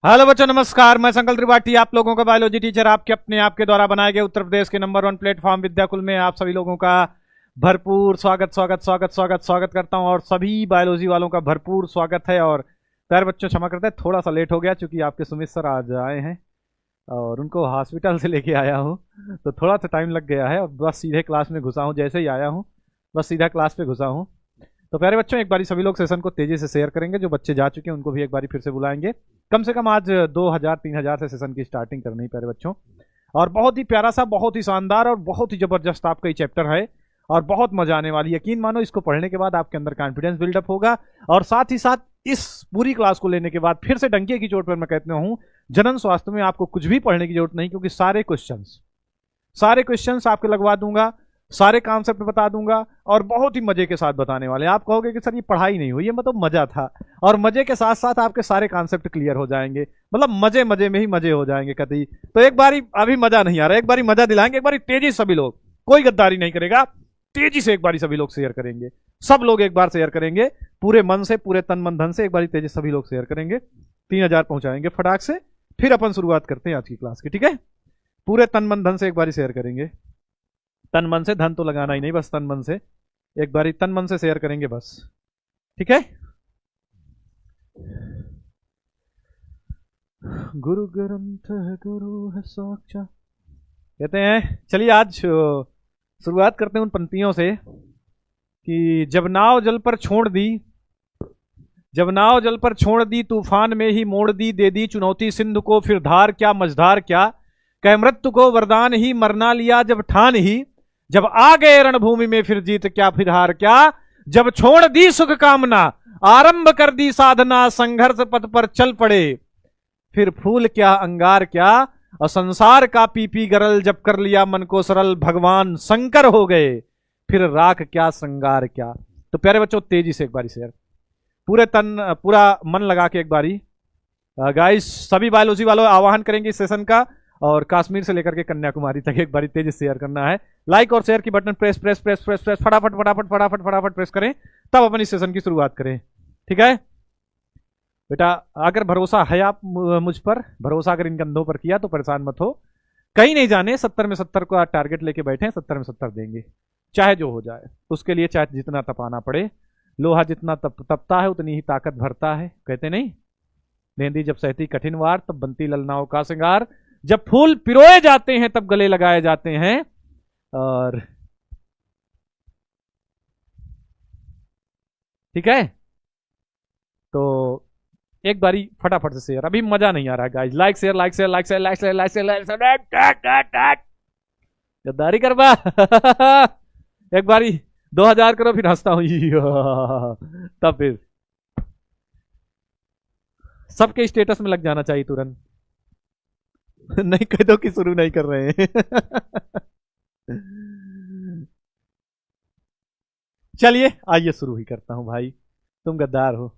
Hello बच्चों, नमस्कार। मैं संकल्प त्रिपाठी, आप लोगों का बायोलॉजी टीचर, आपके अपने आपके द्वारा बनाए गए उत्तर प्रदेश के नंबर 1 प्लेटफॉर्म विद्याकुल में आप सभी लोगों का भरपूर स्वागत करता हूं और सभी बायोलॉजी वालों का भरपूर स्वागत है। और प्यारे बच्चों, क्षमा करते हैं, थोड़ा सा लेट हो गया क्योंकि आपके सुमित सर आज आए हैं और उनको हॉस्पिटल से लेके आया हूँ, तो थोड़ा सा टाइम लग गया है। और बस सीधे क्लास में घुसा हूँ, जैसे ही आया हूँ बस सीधा क्लास पे घुसा हूँ। तो प्यारे बच्चों, एक बारी सभी लोग सेशन को तेजी से शेयर करेंगे। जो बच्चे जा चुके हैं उनको भी एक बारी फिर से बुलाएंगे। कम से कम आज 2000-3000 से सेशन की स्टार्टिंग करनी है प्यारे बच्चों। और बहुत ही प्यारा सा, बहुत ही शानदार और बहुत ही जबरदस्त आपका ये चैप्टर है और बहुत मजा आने वाली है। यकीन मानो, इसको पढ़ने के बाद आपके अंदर कॉन्फिडेंस बिल्डअप होगा। और साथ ही साथ इस पूरी क्लास को लेने के बाद फिर से डंके की चोट पर मैं कहता हूं, जनन स्वास्थ्य में आपको कुछ भी पढ़ने की जरूरत नहीं, क्योंकि सारे क्वेश्चंस आपके लगवा दूंगा, सारे कॉन्सेप्ट बता दूंगा और बहुत ही मजे के साथ बताने वाले। आप कहोगे कि सर ये पढ़ाई नहीं हुई, ये मतलब मजा था। और मजे के साथ साथ आपके सारे कॉन्सेप्ट क्लियर हो जाएंगे, मतलब मजे मजे में ही मजे हो जाएंगे कतई। तो एक बारी, अभी मजा नहीं आ रहा, एक बारी मजा दिलाएंगे। एक बारी तेजी से सभी लोग, कोई गद्दारी नहीं करेगा, तेजी से एक बारी सभी लोग शेयर करेंगे। सब लोग एक बार शेयर करेंगे, पूरे मन से, पूरे तन मन धन से एक बारी तेजी सभी लोग शेयर करेंगे। 3000 पहुंचाएंगे फटाक से। फिर अपन शुरुआत करते हैं आज की क्लास की, ठीक है। पूरे तन मन धन से एक बारी शेयर करेंगे। तन मन से, धन तो लगाना ही नहीं, बस तन मन से एक बारी तन मन से शेयर करेंगे बस, ठीक है। गुरु ग्रंथ है, गुरु है साक्षात, कहते हैं। चलिए आज शुरुआत करते हैं उन पंक्तियों से कि जब नाव जल पर छोड़ दी तूफान में ही मोड़ दी, दे दी चुनौती सिंधु को फिर धार क्या मझधार क्या, कह मृत्यु को वरदान ही मरना लिया जब ठान ही, जब आ गए रणभूमि में फिर जीत क्या फिर हार क्या, जब छोड़ दी सुख कामना आरंभ कर दी साधना, संघर्ष पथ पर चल पड़े फिर फूल क्या अंगार क्या, और संसार का पीपी गरल जब कर लिया मन को सरल, भगवान शंकर हो गए फिर राख क्या श्रृंगार क्या। तो प्यारे बच्चों, तेजी से एक बारी शेयर, पूरा मन लगा के एक बारी। गाइस, सभी बायोलॉजी वालों आह्वान करेंगे इस सेशन का, और कश्मीर से लेकर के कन्याकुमारी तक एक बारी तेजी से शेयर करना है। लाइक और शेयर की बटन प्रेस फटाफट प्रेस करें, तब अपन इस सेशन की शुरुआत करें, ठीक है बेटा। अगर भरोसा है आप मुझ पर, भरोसा अगर इन कंधों पर किया तो परेशान मत हो, कहीं नहीं जाने। 70 में 70 का टारगेट लेके बैठे हैं, 70 में 70 देंगे, चाहे जो हो जाए। उसके लिए चाहे जितना तपाना पड़े, लोहा जितना तपता है उतनी ही ताकत भरता है, कहते नहीं। मेहंदी जब सहती कठिन वार तब बनती ललनाओं का श्रृंगार, जब फूल पिरोए जाते हैं तब गले लगाए जाते हैं। और ठीक है, तो एक बारी फटाफट से शेयर, अभी मजा नहीं आ रहा है गाइस। गद्दारी करवा एक बारी 2000 करो, फिर हंसता हूं तब फिर सबके स्टेटस में लग जाना चाहिए तुरंत नहीं कह दो कि शुरू नहीं कर रहे हैं चलिए आइए शुरू ही करता हूं भाई। तुम गद्दार हो,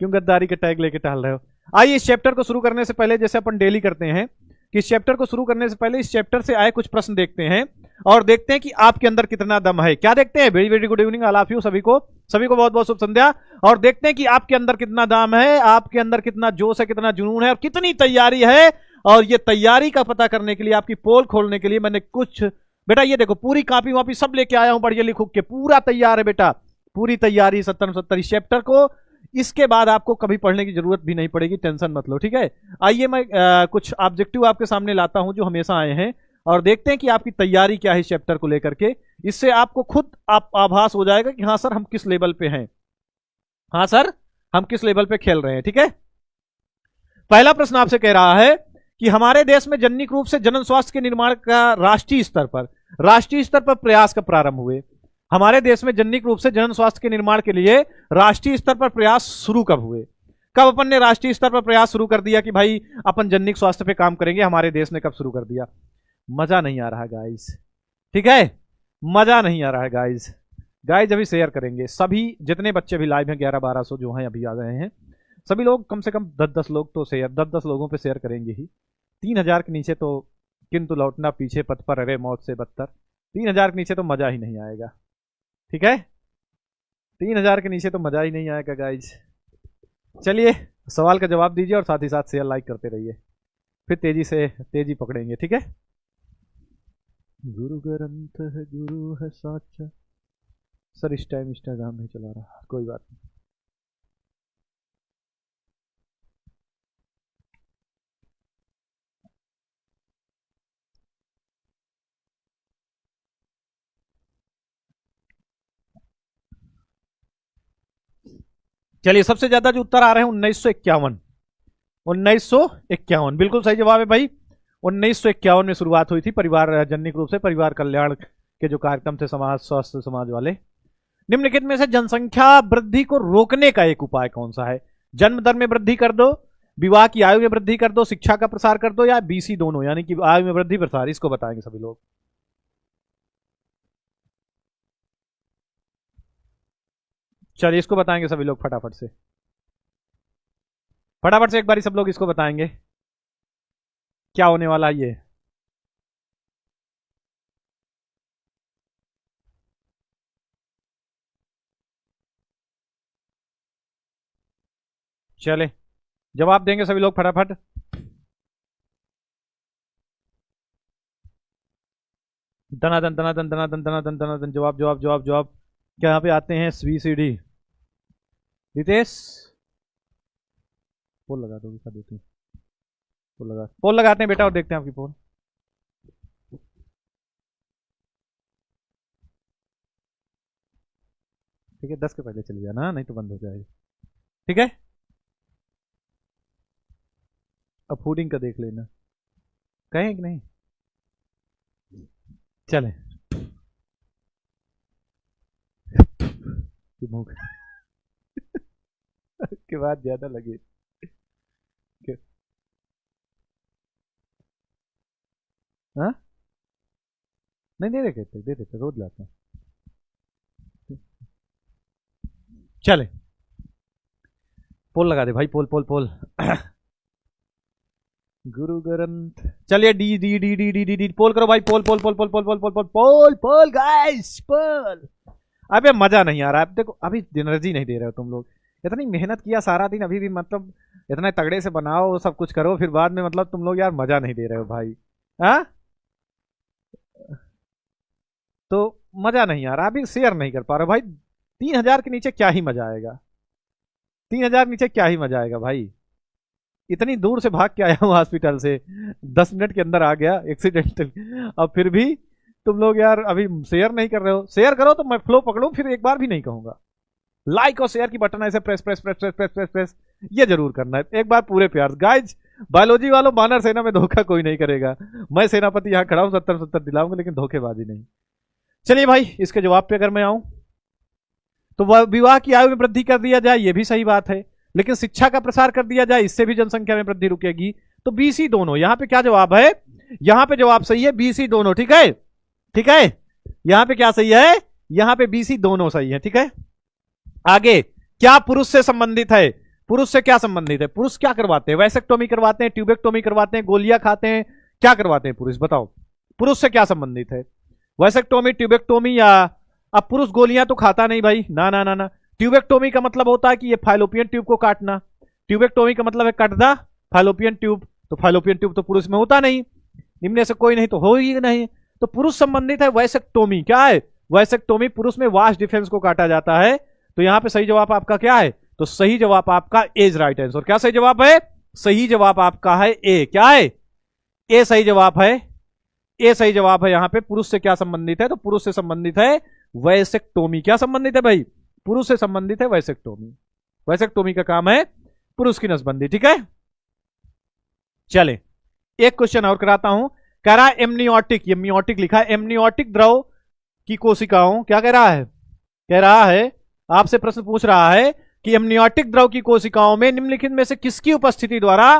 क्यों गद्दारी के टैग लेके टहल रहे हो। आइए इस चैप्टर को शुरू करने से पहले, जैसे अपन डेली करते हैं कि इस चैप्टर को शुरू करने से पहले इस चैप्टर से आए कुछ प्रश्न देखते हैं और देखते हैं कि आपके अंदर कितना दम है। क्या देखते हैं? Very very good evening all of you, सभी को बहुत बहुत शुभ संध्या। और देखते हैं कि आपके अंदर कितना दम है, आपके अंदर कितना जोश है, कितना जुनून है और कितनी तैयारी है। और ये तैयारी का पता करने के लिए, आपकी पोल खोलने के लिए मैंने कुछ, बेटा ये देखो, पूरी कॉपी वापी सब लेके आया हूं, बढ़िया लिखूं के, पूरा तैयार है बेटा, पूरी तैयारी 70 इस चैप्टर को। इसके बाद आपको कभी पढ़ने की जरूरत भी नहीं पड़ेगी, टेंशन मत लो, ठीक है। आइए मैं कुछ ऑब्जेक्टिव आपके सामने लाता हूं जो हमेशा आए हैं, और देखते हैं कि आपकी तैयारी क्या है इस चैप्टर को लेकर के। इससे आपको खुद आभास हो जाएगा कि हाँ सर हम किस लेवल पे हैं, हाँ सर हम किस लेवल पे खेल रहे हैं, ठीक है। पहला प्रश्न आपसे कह रहा है कि हमारे देश में जनिक रूप से जनन स्वास्थ्य के निर्माण का राष्ट्रीय स्तर पर प्रयास कब प्रारंभ हुए। हमारे देश में जनिक रूप से जनन स्वास्थ्य के निर्माण के लिए राष्ट्रीय स्तर पर प्रयास शुरू कब हुए। कब अपन ने राष्ट्रीय स्तर पर प्रयास शुरू कर दिया कि भाई अपन जनिक स्वास्थ्य पे काम करेंगे, हमारे देश ने कब शुरू कर दिया। मजा नहीं आ रहा गाइस, ठीक है, मजा नहीं आ रहा है गाइस अभी शेयर करेंगे सभी, जितने बच्चे भी लाइव हैं 1100-1200 जो हैं अभी आ गए हैं, सभी लोग कम से कम 10-10 लोग तो शेयर, 10-10 लोगों पे शेयर करेंगे ही। 3000 के नीचे तो किंतु लौटना पीछे पथ पर अरे मौत से बदतर। 3000 के नीचे तो मजा ही नहीं आएगा, ठीक है। 3000 के नीचे तो मजा ही नहीं आएगा गाइज। चलिए सवाल का जवाब दीजिए और साथ ही साथ शेयर लाइक करते रहिए, फिर तेजी पकड़ेंगे, ठीक है। गुरु ग्रंथ है, गुरु है साचा। सर इस टाइम इंस्टाग्राम नहीं चला रहा, कोई बात नहीं। चलिए, सबसे ज्यादा जो उत्तर आ रहे हैं 1951। 1951 बिल्कुल सही जवाब है भाई। 1951 में शुरुआत हुई थी परिवार जनिक रूप से परिवार कल्याण के जो कार्यक्रम थे समाज स्वास्थ्य समाज वाले। निम्नलिखित में से जनसंख्या वृद्धि को रोकने का एक उपाय कौन सा है? जन्म दर में वृद्धि कर दो, विवाह की आयु में वृद्धि कर दो, शिक्षा का प्रसार कर दो, या बीसी दोनों, यानी कि आयु में वृद्धि प्रसार। इसको बताएंगे सभी लोग। चलिए इसको बताएंगे सभी लोग फटाफट से, फटाफट से एक बारी सब लोग इसको बताएंगे क्या होने वाला ये। चले जवाब देंगे सभी लोग फटाफट। दनादन दनादन दनादन दनादन दनादन, जवाब जवाब जवाब जवाब। क्या यहाँ पे आते हैं SVCD? रितेश पोल लगा दो, दिखा देते हैं। पोल लगाते हैं बेटा और देखते हैं आपकी पोल। ठीक है, 10 के पहले चले जाना, नहीं तो बंद हो जाएगी। ठीक है, अब फूडिंग का देख लेना, कहें कि नहीं। चले के बाद ज्यादा लगे। हाँ नहीं, दे देते रोज लाते हैं। चले पोल लगा दे भाई, पोल पोल पोल। गुरु ग्रंथ। चलिए डी डी डी डी डी डी डी पोल करो भाई, पोल पोल पोल पोल पोल पोल पोल पोल पोल पोल गाइस पोल। अबे मजा नहीं आ रहा है, देखो अभी एनर्जी नहीं दे रहे हो तुम लोग। इतनी मेहनत किया सारा दिन, अभी भी मतलब इतना तगड़े से बनाओ सब कुछ करो, फिर बाद में मतलब तुम लोग यार मजा नहीं दे रहे हो भाई। हाँ तो मजा नहीं आ रहा, अभी शेयर नहीं कर पा रहे भाई। 3000 के नीचे क्या ही मजा आएगा, 3000 नीचे क्या ही मजा आएगा भाई। इतनी दूर से भाग के आया हूँ हॉस्पिटल से, 10 मिनट के अंदर आ गया एक्सीडेंटल। अब फिर भी तुम लोग यार अभी शेयर नहीं कर रहे हो। शेयर करो तो मैं फ्लो पकड़ूं, फिर एक बार भी नहीं कहूंगा। लाइक और शेयर की बटन ऐसे press press press press press press press ये जरूर करना है एक बार पूरे प्यार गाइज। बायोलॉजी वालों, मानव सेना में धोखा कोई नहीं करेगा। मैं सेनापति यहाँ खड़ा हूं, 70-70 दिलाऊंगा, लेकिन धोखेबाजी नहीं। चलिए भाई, इसके जवाब पे अगर मैं आऊं तो विवाह की आयु में वृद्धि कर दिया जाए, ये भी सही बात है, लेकिन शिक्षा का प्रसार कर दिया जाए, इससे भी जनसंख्या में वृद्धि रुकेगी। तो BC दोनों, यहां पे क्या जवाब है? यहां पे जवाब सही है BC दोनों। ठीक है, ठीक है, यहां पे क्या सही है? यहां पे BC दोनों सही है। ठीक है, आगे क्या पुरुष से संबंधित है? पुरुष से क्या संबंधित है? पुरुष क्या करवाते हैं? वैसेक्टोमी करवाते हैं, ट्यूबेक्टोमी करवाते हैं, गोलियां खाते हैं, क्या करवाते हैं पुरुष? बताओ पुरुष से क्या संबंधित है? वैसेक्टोमी, ट्यूबेक्टोमी, या अब पुरुष गोलियां तो खाता नहीं भाई, ना ना ना ना। ट्यूबेक्टोमी का मतलब होता है कि ये फाइलोपियन ट्यूब को काटना। ट्यूबेक्टोमी का मतलब है कट द फाइलोपियन ट्यूब, तो फाइलोपियन ट्यूब तो पुरुष में होता नहीं, निम्न से कोई नहीं तो हो ही नहीं। तो पुरुष संबंधित है वैसेक्टोमी। क्या है? वैसेक्टोमी, पुरुष में वास्ट डिफेंस को काटा जाता है। तो यहां पे सही जवाब आपका क्या है? तो सही जवाब आपका इज राइट आंसर। क्या सही जवाब है? सही जवाब आपका है ए। क्या है? ए सही जवाब है। ए सही जवाब है। यहां पे पुरुष से क्या संबंधित है? तो पुरुष से संबंधित है वैसेक्टोमी। क्या संबंधित है भाई? पुरुष से संबंधित है वैसेक्टोमी। वैसेक्टोमी का काम है पुरुष की नसबंदी। ठीक है, चले एक क्वेश्चन और कराता हूं। कह रहा है एमनियोटिक, ये मियोटिक लिखा है, एमनियोटिक द्रव की कोशिकाओं, क्या कह रहा है? कह रहा है, आपसे प्रश्न पूछ रहा है कि एमनियोटिक द्रव की कोशिकाओं में निम्नलिखित में से किसकी उपस्थिति द्वारा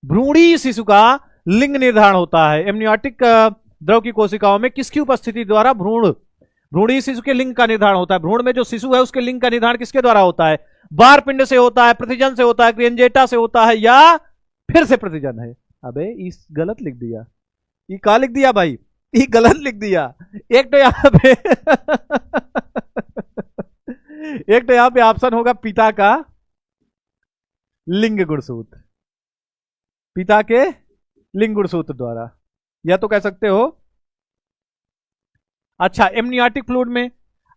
भ्रूणी शिशु का लिंग निर्धारण होता है? एमनियोटिक द्रव की कोशिकाओं में किसकी उपस्थिति द्वारा भ्रूणी शिशु के लिंग का निर्धारण होता है? भ्रूण में जो शिशु है उसके लिंग का निर्धारण किसके द्वारा होता है? बार पिंड से होता है, प्रतिजन से होता है, क्रियंजेटा से होता है, या फिर से प्रतिजन है? अबे इस गलत लिख दिया, ये क्या लिख दिया भाई? ये गलत लिख दिया। एक तो यहां पे एक तो यहां पे ऑप्शन होगा पिता का, लिंग गुणसूत्र, पिता के लिंग गुणसूत्र द्वारा, या तो कह सकते हो। अच्छा एमनियाटिक फ्लूइड में,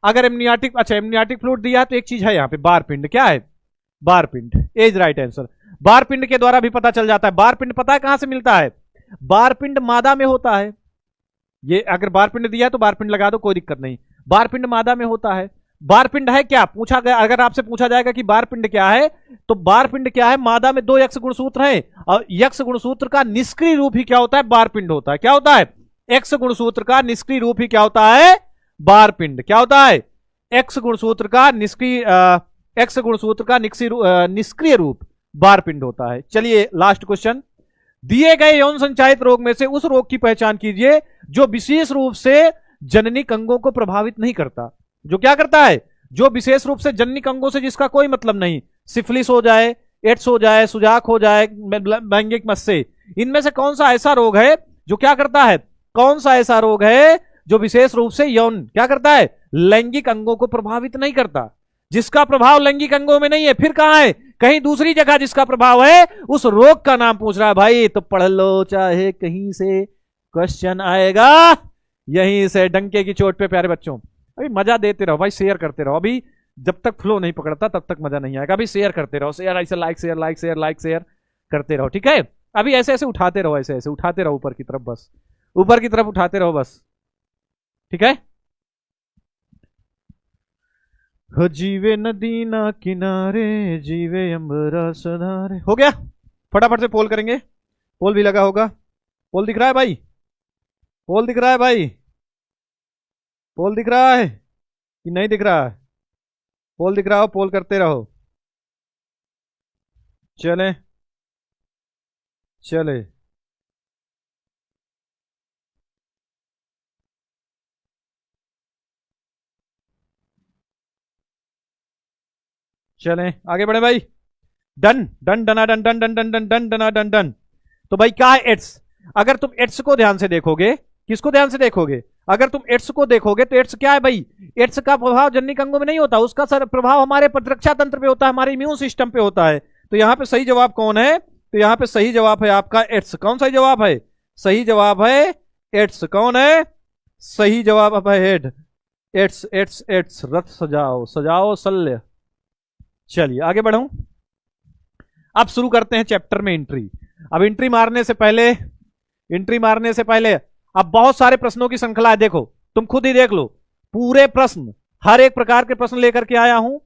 अगर एमनियाटिक, अच्छा एमनियाटिक फ्लूइड दिया तो एक चीज है यहां पे, बारपिंड। क्या है? बारपिंड इज राइट आंसर। बारपिंड के द्वारा भी पता चल जाता है। बारपिंड पता है कहां से मिलता है? बारपिंड मादा में होता है। ये अगर बारपिंड दिया है तो बारपिंड लगा दो, कोई दिक्कत नहीं। बारपिंड मादा में होता है। बारपिंड है क्या पूछा गया, अगर आपसे पूछा जाएगा कि बारपिंड क्या है, तो बारपिंड क्या है? मादा में 2 यक्ष गुणसूत्र हैं, और यक्ष गुणसूत्र का निष्क्रिय रूप ही क्या होता है? बारपिंड होता है। क्या होता है? एक्स गुणसूत्र का निष्क्रिय रूप ही क्या होता है? बारपिंड। क्या होता है? एक्स गुणसूत्र का निष्क्रिय रूप बारपिंड होता है। चलिए लास्ट क्वेश्चन। दिए गए यौन संचारित रोग में से उस रोग की पहचान कीजिए जो विशेष रूप से जननिक अंगों को प्रभावित नहीं करता। जो क्या करता है? जो विशेष रूप से जननिक अंगों से जिसका कोई मतलब नहीं, सिफिलिस हो जाए, एड्स हो जाए, सुजाक हो जाए, लैंगिक मस्से, इनमें से कौन सा ऐसा रोग है जो क्या करता है? कौन सा ऐसा रोग है जो विशेष रूप से यौन क्या करता है? लैंगिक अंगों को प्रभावित नहीं करता, जिसका प्रभाव लैंगिक अंगों में नहीं है। फिर कहां है? कहीं दूसरी जगह जिसका प्रभाव है, उस रोग का नाम पूछ रहा है भाई। तो पढ़ लो, चाहे कहीं से क्वेश्चन आएगा, यहीं से डंके की चोट पे। प्यारे बच्चों अभी मजा देते रहो भाई, शेयर करते रहो। अभी जब तक फ्लो नहीं पकड़ता तब तक मजा नहीं आएगा। अभी शेयर करते रहो, शेयर ऐसे लाइक शेयर करते रहो, ठीक है? अभी ऐसे ऐसे उठाते रहो, ऐसे ऐसे उठाते रहो ऊपर की तरफ, बस ऊपर की तरफ उठाते रहो बस, ठीक है? जीवे नदी ना किनारे, जीवे अंबरा सदारे। हो गया? फटाफट से पोल करेंगे। पोल भी लगा होगा। पोल दिख रहा है भाई? पोल दिख रहा है भाई? पोल दिख रहा है कि नहीं दिख रहा है? पोल दिख रहा हो, पोल करते रहो। चले चले चलें आगे बढ़े भाई। डन डन डना डन डन डन डन डन डन डना डन डन। तो भाई क्या है? एड्स। अगर तुम एड्स को ध्यान से देखोगे, किसको ध्यान से देखोगे? अगर तुम एड्स को देखोगे तो एड्स क्या है भाई? एड्स का प्रभाव जननिक अंगों में नहीं होता, उसका प्रभाव हमारे प्रतिरक्षा तंत्र पे होता है, हमारे इम्यून सिस्टम पे होता है। तो यहां पे सही जवाब कौन है? तो यहां पे सही जवाब है आपका एड्स। कौन सही जवाब है? सही जवाब है एड्स। कौन है सही जवाब? है हेड। Ads ads ads. रथ सजाओ सजाओ शल्य। चलिए आगे बढ़ूं। अब शुरू करते हैं चैप्टर में एंट्री। अब एंट्री मारने से पहले अब बहुत सारे प्रश्नों की श्रृंखला है। देखो तुम खुद ही देख लो, पूरे प्रश्न, हर एक प्रकार के प्रश्न लेकर के आया हूं,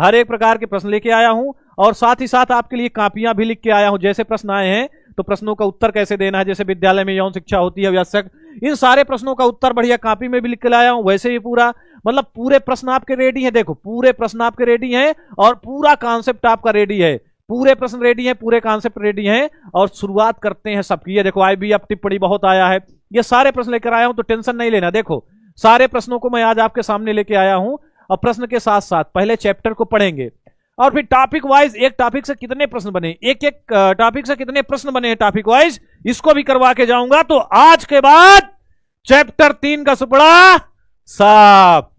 हर एक प्रकार के प्रश्न लेके आया हूं, और साथ ही साथ आपके लिए कापियां भी लिख के आया हूं। जैसे प्रश्न आए हैं तो प्रश्नों का उत्तर कैसे देना है, जैसे विद्यालय में यौन शिक्षा होती है आवश्यक, इन सारे प्रश्नों का उत्तर बढ़िया कापी में भी लिख के लाया हूं। वैसे ही पूरा मतलब पूरे प्रश्न आपके रेडी हैं। देखो पूरे प्रश्न आपके रेडी हैं और पूरा कॉन्सेप्ट आपका रेडी है। पूरे प्रश्न रेडी हैं, पूरे कॉन्सेप्ट रेडी हैं, और शुरुआत करते हैं सबकी। ये देखो IBF टिप्पणी बहुत आया है, ये सारे प्रश्न लेकर आया हूं, तो टेंशन नहीं लेना। देखो सारे प्रश्नों को मैं आज आपके सामने लेके आया हूं, और प्रश्न के साथ साथ पहले चैप्टर को पढ़ेंगे, और फिर टॉपिक वाइज एक टॉपिक से कितने प्रश्न बने, एक एक टॉपिक से कितने प्रश्न बने हैं टॉपिक वाइज, इसको भी करवा के जाऊंगा। तो आज के बाद चैप्टर 3 का सुपड़ा साफ।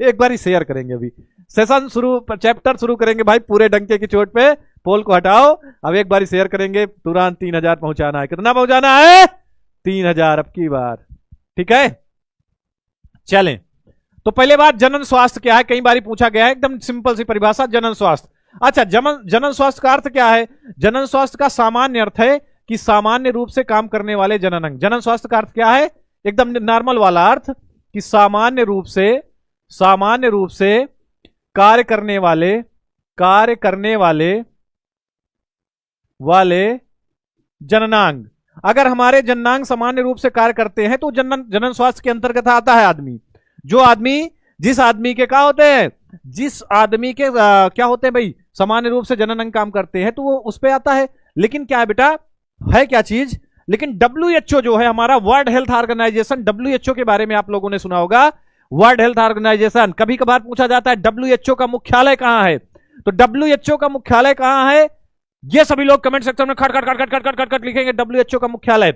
एक बार ही शेयर करेंगे। अभी सेशन शुरू, चैप्टर शुरू करेंगे भाई पूरे डंके की चोट पे। पोल को हटाओ, अब एक बार शेयर करेंगे। तुरंत 3000 पहुंचाना है। कितना पहुंचाना है? 3000 अब की बार, ठीक है? चलें तो पहले बात, जनन स्वास्थ्य क्या है? कई बार पूछा गया है, एकदम सिंपल सी परिभाषा, जनन स्वास्थ्य। अच्छा जनन स्वास्थ्य का अर्थ क्या है? जनन स्वास्थ्य का सामान्य अर्थ है कि सामान्य रूप से काम करने वाले जनन अंग। जनन स्वास्थ्य का अर्थ क्या है? एकदम नॉर्मल वाला अर्थ कि सामान्य रूप से कार्य करने वाले जननांग। अगर हमारे जननांग सामान्य रूप से कार्य करते हैं तो जनन स्वास्थ्य के अंतर्गत आता है आदमी। जिस आदमी के क्या होते हैं, जिस आदमी के क्या होते हैं भाई, सामान्य रूप से जनन अंग काम करते हैं, तो वो उस पे आता है। लेकिन क्या है बेटा, है क्या चीज? लेकिन WHO जो है हमारा, वर्ल्ड हेल्थ ऑर्गेनाइजेशन, WHO के बारे में आप लोगों ने सुना होगा। वर्ल्ड हेल्थ ऑर्गेनाइजेशन, कभी कभार पूछा जाता है WHO का मुख्यालय कहां है, तो WHO का मुख्यालय कहां है, ये सभी लोग कमेंट सेक्शन में खट खट खट खट खट खट खट लिखेंगे। WHO का मुख्यालय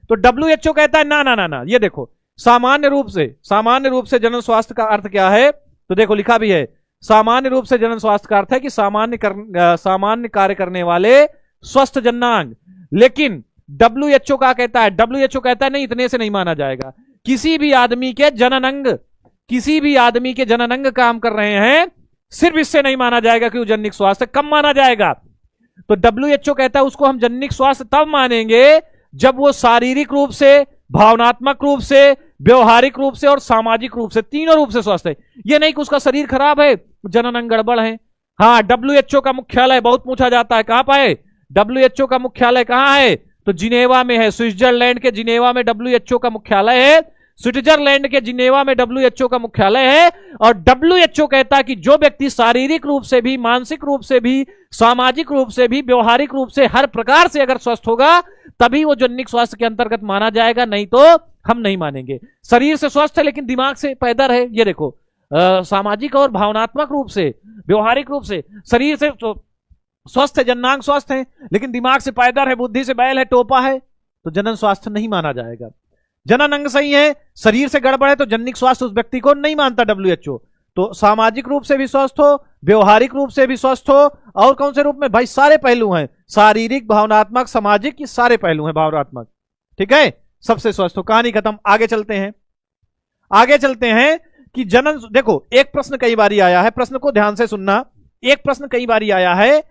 तो WHO कहता है ना ना ना ना, ये देखो सामान्य रूप से जनन स्वास्थ्य का अर्थ क्या है, तो देखो लिखा भी है, सामान्य रूप से जनन स्वास्थ्य का अर्थ है कि सामान्य कार्य करने वाले स्वस्थ जननांग। लेकिन WHO क्या कहता है, WHO कहता है नहीं, इतने से नहीं माना जाएगा। किसी भी आदमी के जननांग काम कर रहे हैं, सिर्फ इससे नहीं माना जाएगा कि वो जननिक स्वास्थ्य कम माना जाएगा। तो WHO कहता है उसको हम जननिक स्वास्थ्य तब मानेंगे जब वो शारीरिक रूप से, भावनात्मक रूप से, व्यवहारिक रूप से और सामाजिक रूप से, तीनों रूप से स्वस्थ है। ये नहीं कि उसका शरीर खराब है, जननांग गड़बड़ है। हाँ, WHO का मुख्यालय बहुत पूछा जाता है, कहां पर है WHO का मुख्यालय, कहां है, तो जिनेवा में है। स्विट्जरलैंड के जिनेवा में WHO का मुख्यालय है, स्विट्जरलैंड के जिनेवा में WHO का मुख्यालय है। और WHO कहता है कि जो व्यक्ति शारीरिक रूप से भी, मानसिक रूप से भी, सामाजिक रूप से भी, व्यवहारिक रूप से, हर प्रकार से अगर स्वस्थ होगा तभी वो जननिक स्वास्थ्य के अंतर्गत माना जाएगा, नहीं तो हम नहीं मानेंगे। शरीर से स्वस्थ है लेकिन दिमाग से पैदर है, ये देखो सामाजिक और भावनात्मक रूप से, व्यवहारिक रूप से, शरीर से तो स्वस्थ है, जननांग स्वस्थ है, लेकिन दिमाग से पैदर है, बुद्धि से बैल है, टोपा है, तो जनन स्वास्थ्य नहीं माना जाएगा। जनन अंग सही है, शरीर से गड़बड़ है, तो जननिक स्वास्थ्य उस व्यक्ति को नहीं मानता WHO। तो सामाजिक रूप से भी स्वस्थ हो, व्यवहारिक रूप से भी स्वस्थ हो, और कौन से रूप में भाई, सारे पहलू हैं, शारीरिक, भावनात्मक, सामाजिक, ये सारे पहलू हैं, भावनात्मक, ठीक है, सबसे स्वस्थ हो। कहानी खत्म। आगे चलते हैं कि जनन, देखो एक प्रश्न कई बार आया है, प्रश्न को ध्यान से सुनना, एक प्रश्न कई बार आया है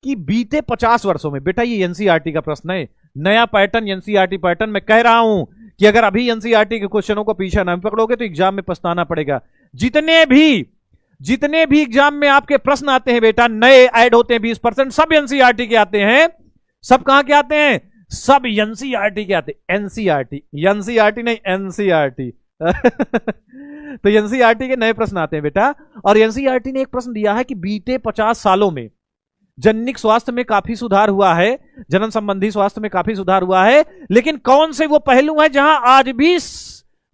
कि बीते 50 वर्षों में, बेटा ये एनसीईआरटी का प्रश्न है, नया पैटर्न एनसीईआरटी पैटर्न, मैं कह रहा हूं कि अगर अभी एनसीईआरटी के क्वेश्चनों को पीछे ना पकड़ोगे तो एग्जाम में पछताना पड़ेगा। जितने भी एग्जाम में आपके प्रश्न आते हैं बेटा, नए ऐड होते हैं 20%, सब एनसीईआरटी के आते हैं। सब कहां के आते हैं, सब एनसीईआरटी के आते हैं। एनसीईआरटी नहीं, एनसीईआरटी तो एनसीईआरटी के नए प्रश्न आते हैं बेटा। और एनसीईआरटी ने एक प्रश्न दिया है कि बीते 50 सालों में जननिक स्वास्थ्य में काफी सुधार हुआ है, जनन संबंधी स्वास्थ्य में काफी सुधार हुआ है, लेकिन कौन से वो पहलू हैं जहां आज भी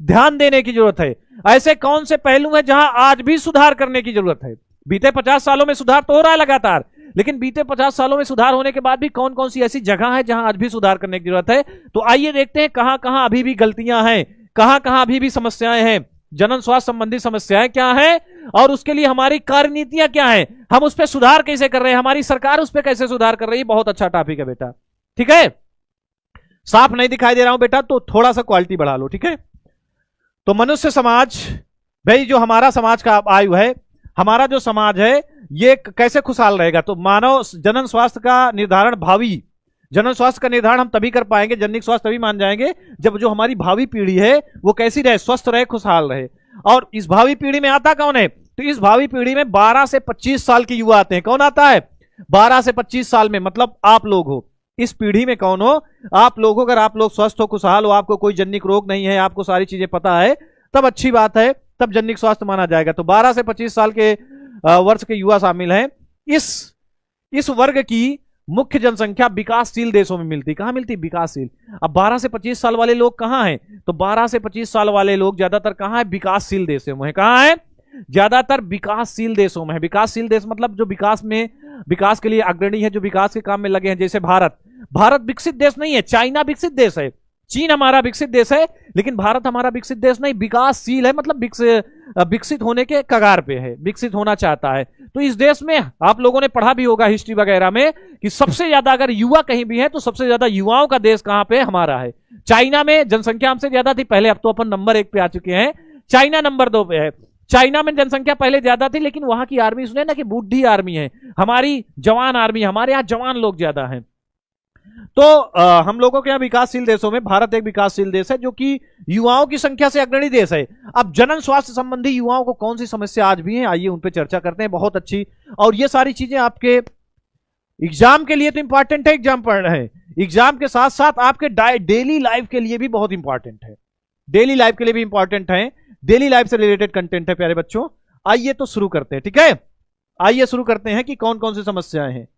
ध्यान देने की जरूरत है, ऐसे कौन से पहलू हैं जहां आज भी सुधार करने की जरूरत है। बीते 50 सालों में सुधार तो हो रहा है लगातार, लेकिन बीते 50 सालों में सुधार होने के बाद भी कौन कौन सी ऐसी जगह है जहां आज भी सुधार करने की जरूरत है। तो आइए देखते हैं कहां कहां अभी भी गलतियां हैं, कहां कहां अभी भी समस्याएं हैं, जनन स्वास्थ्य संबंधी समस्याएं क्या हैं, और उसके लिए हमारी कार्यनीतियां क्या हैं, हम उस पर सुधार कैसे कर रहे हैं, हमारी सरकार उस पर कैसे सुधार कर रही है। बहुत अच्छा टॉपिक है बेटा, ठीक है। साफ नहीं दिखाई दे रहा हूं बेटा, तो थोड़ा सा क्वालिटी बढ़ा लो, ठीक है। तो मनुष्य समाज, भाई जो हमारा समाज का आयु है, हमारा जो समाज है ये कैसे खुशहाल रहेगा, तो मानव जनन स्वास्थ्य का निर्धारण, भावी जनन स्वास्थ्य का निर्धारण हम तभी कर पाएंगे, जननिक स्वास्थ्य तभी मान जाएंगे जब जो हमारी भावी पीढ़ी है वो कैसी रहे, स्वस्थ रहे, खुशहाल रहे। और इस भावी पीढ़ी में आता कौन है, तो इस भावी पीढ़ी में 12 से 25 साल के युवा आते हैं। कौन आता है, 12 से 25 साल में, मतलब आप लोग हो इस पीढ़ी में, कौन हो, आप लोग हो। अगर आप लोग स्वस्थ हो, खुशहाल हो, आपको कोई जननिक रोग नहीं है, आपको सारी चीजें पता है, तब अच्छी बात है, तब जननिक स्वास्थ्य माना जाएगा। तो 12 से 25 साल के वर्ष के युवा शामिल हैं। इस वर्ग की मुख्य जनसंख्या विकासशील देशों में मिलती। कहां मिलती, विकासशील। अब 12 से 25 साल वाले लोग कहां हैं, तो 12 से 25 साल वाले लोग ज्यादातर कहां है, विकासशील देशों में। कहां है, ज्यादातर विकासशील देशों में है। विकासशील देश मतलब जो विकास के लिए अग्रणी है, जो विकास के काम में लगे हैं, जैसे भारत विकसित देश नहीं है, चाइना विकसित देश है, चीन हमारा विकसित देश है, लेकिन भारत हमारा विकसित देश नहीं, विकासशील है, मतलब विकसित होने के कगार पे है, विकसित होना चाहता है। तो इस देश में आप लोगों ने पढ़ा भी होगा हिस्ट्री वगैरह में कि सबसे ज्यादा अगर युवा कहीं भी है तो सबसे ज्यादा युवाओं का देश कहां पे, हमारा है। चाइना में जनसंख्या हमसे ज्यादा थी पहले, अब तो अपन नंबर 1 पे आ चुके हैं, चाइना नंबर 2 पे है। चाइना में जनसंख्या पहले ज्यादा थी, लेकिन वहां की आर्मी सुने ना कि बूढ़ी आर्मी है, हमारी जवान आर्मी, हमारे यहाँ जवान लोग ज्यादा हैं। तो हम लोगों के यहाँ विकासशील देशों में भारत एक विकासशील देश है, जो कि युवाओं की संख्या से अग्रणी देश है। अब जनन स्वास्थ्य संबंधी युवाओं को कौन सी समस्या आज भी है, आइए उन पे चर्चा करते हैं। बहुत अच्छी, और ये सारी चीजें आपके एग्जाम के लिए तो इंपॉर्टेंट है, एग्जाम पढ़ रहे हैं, एग्जाम के साथ साथ आपके डेली लाइफ के लिए भी बहुत इंपॉर्टेंट है, डेली लाइफ के लिए भी इंपॉर्टेंट है, डेली लाइफ से रिलेटेड कंटेंट है प्यारे बच्चों। आइए तो शुरू करते हैं, ठीक है। आइए शुरू करते हैं कि कौन कौन सी समस्याएं हैं।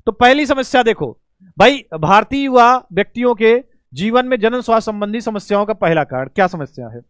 तो पहली समस्या देखो भाई, भारतीय युवा व्यक्तियों के जीवन में जनन स्वास्थ्य संबंधी समस्याओं का पहला कारण क्या समस्या है।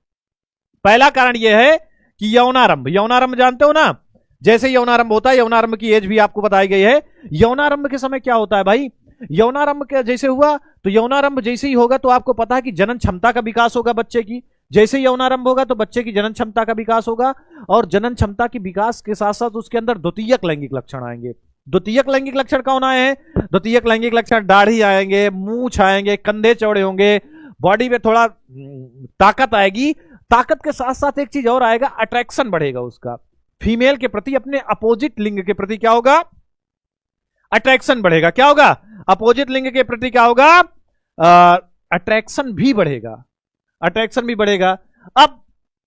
पहला कारण यह है कि यौनारंभ। यौनारंभ जानते हो ना, जैसे यौनारंभ होता है, यौनारंभ की एज भी आपको बताई गई है। यौनारंभ के समय क्या होता है भाई, यौनारंभ के जैसे हुआ तो यौनारंभ जैसे ही होगा तो आपको पता है कि जनन क्षमता का विकास होगा बच्चे की। जैसे ही यौनारंभ होगा तो बच्चे की जनन क्षमता का विकास होगा, और जनन क्षमता की विकास के साथ साथ उसके अंदर द्वितीयक लैंगिक लक्षण आएंगे। द्वितीयक लैंगिक लक्षण कौन आए हैं? द्वितीयक लैंगिक लक्षण दाढ़ी आएंगे, मूछ आएंगे, कंधे चौड़े होंगे, बॉडी में थोड़ा ताकत आएगी। ताकत के साथ साथ एक चीज और आएगा, अट्रैक्शन बढ़ेगा उसका फीमेल के प्रति, अपने अपोजिट लिंग के प्रति क्या होगा? अट्रैक्शन बढ़ेगा। क्या होगा? अपोजिट लिंग के प्रति क्या होगा? अट्रैक्शन भी बढ़ेगा, अट्रैक्शन भी बढ़ेगा। अब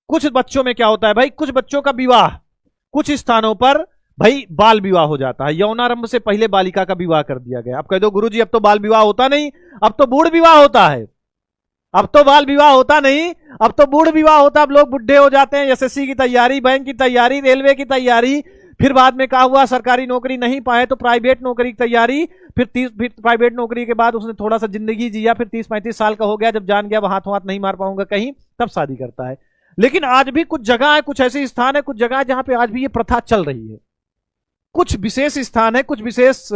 कुछ बच्चों में क्या होता है भाई, कुछ बच्चों का विवाह कुछ स्थानों पर भाई बाल विवाह हो जाता है। यौनारंभ से पहले बालिका का विवाह कर दिया गया। अब कह दो गुरुजी अब तो बाल विवाह होता नहीं, अब तो बूढ़ विवाह होता है। अब तो बाल विवाह होता नहीं, अब तो बूढ़ विवाह होता। अब लोग बुढ़े हो जाते हैं, एसएससी की तैयारी, बैंक की तैयारी, रेलवे की तैयारी, फिर बाद में क्या हुआ, सरकारी नौकरी नहीं पाए तो प्राइवेट नौकरी की तैयारी, फिर प्राइवेट नौकरी के बाद उसने थोड़ा सा जिंदगी जिया, फिर 30-35 साल का हो गया, जब जान गया हाथ नहीं मार पाऊंगा कहीं, तब शादी करता है। लेकिन आज भी कुछ जगह है, कुछ ऐसे स्थान है, कुछ जगह है जहां पे आज भी ये प्रथा चल रही है। कुछ विशेष स्थान है, कुछ विशेष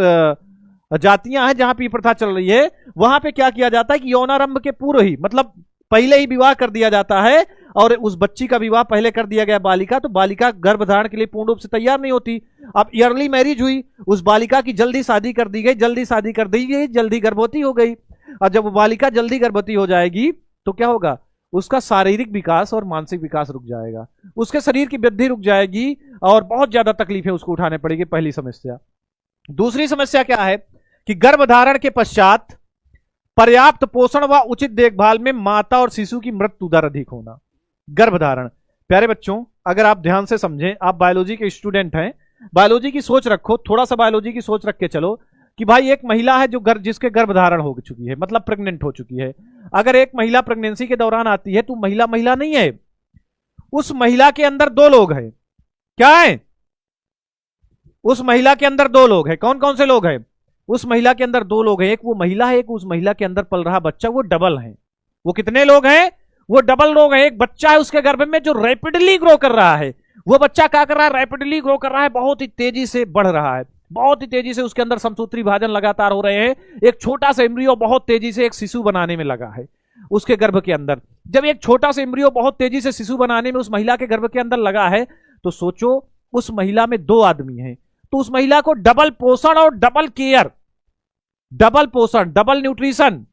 जातियां हैं जहां पे ये प्रथा चल रही है। वहां पे क्या किया जाता है कि यौनारंभ के पूर्व ही, मतलब पहले ही विवाह कर दिया जाता है, और उस बच्ची का विवाह पहले कर दिया गया बालिका, तो बालिका गर्भधारण के लिए पूर्ण रूप से तैयार नहीं होती। अब अर्ली मैरिज हुई, उस बालिका की जल्दी शादी कर दी गई, जल्दी शादी कर दी गई, जल्दी गर्भवती हो गई। और जब वो बालिका जल्दी गर्भवती हो जाएगी तो क्या होगा, उसका शारीरिक विकास और मानसिक विकास रुक जाएगा, उसके शरीर की वृद्धि रुक जाएगी, और बहुत ज्यादा तकलीफें उसको उठाने पड़ेगी। पहली समस्या। दूसरी समस्या क्या है कि गर्भधारण के पश्चात पर्याप्त पोषण व उचित देखभाल में माता और शिशु की मृत्यु दर अधिक होना। गर्भधारण, प्यारे बच्चों अगर आप ध्यान से समझें, आप बायोलॉजी के स्टूडेंट हैं, बायोलॉजी की सोच रखो, थोड़ा सा बायोलॉजी की सोच रख के चलो कि भाई एक महिला है जो जिसके गर्भधारण हो चुकी है, मतलब प्रेग्नेंट हो चुकी है। अगर एक महिला प्रेगनेंसी के दौरान आती है तो महिला महिला नहीं है, उस महिला के अंदर दो लोग हैं। क्या है? उस महिला के अंदर दो लोग हैं। कौन कौन से लोग हैं? उस महिला के अंदर दो लोग हैं, एक वो महिला है, एक उस महिला के अंदर पल रहा बच्चा, वो डबल है। वो कितने लोग हैं? वो डबल लोग हैं। एक बच्चा है उसके गर्भ में जो रैपिडली ग्रो कर रहा है। वो बच्चा क्या कर रहा है? रैपिडली ग्रो कर रहा है, बहुत ही तेजी से बढ़ रहा है, बहुत ही तेजी से उसके अंदर समसूत्री भाजन लगातार हो रहे हैं। एक छोटा सा एम्ब्रियो बहुत तेजी से एक शिशु बनाने में लगा है उसके गर्भ के अंदर। जब एक छोटा सा एम्ब्रियो बहुत तेजी से शिशु बनाने में उस महिला के गर्भ के अंदर लगा है, तो सोचो उस महिला में दो आदमी हैं, तो उस महिला को डबल पोषण और डबल केयर, डबल पोषण, डबल न्यूट्रिशन,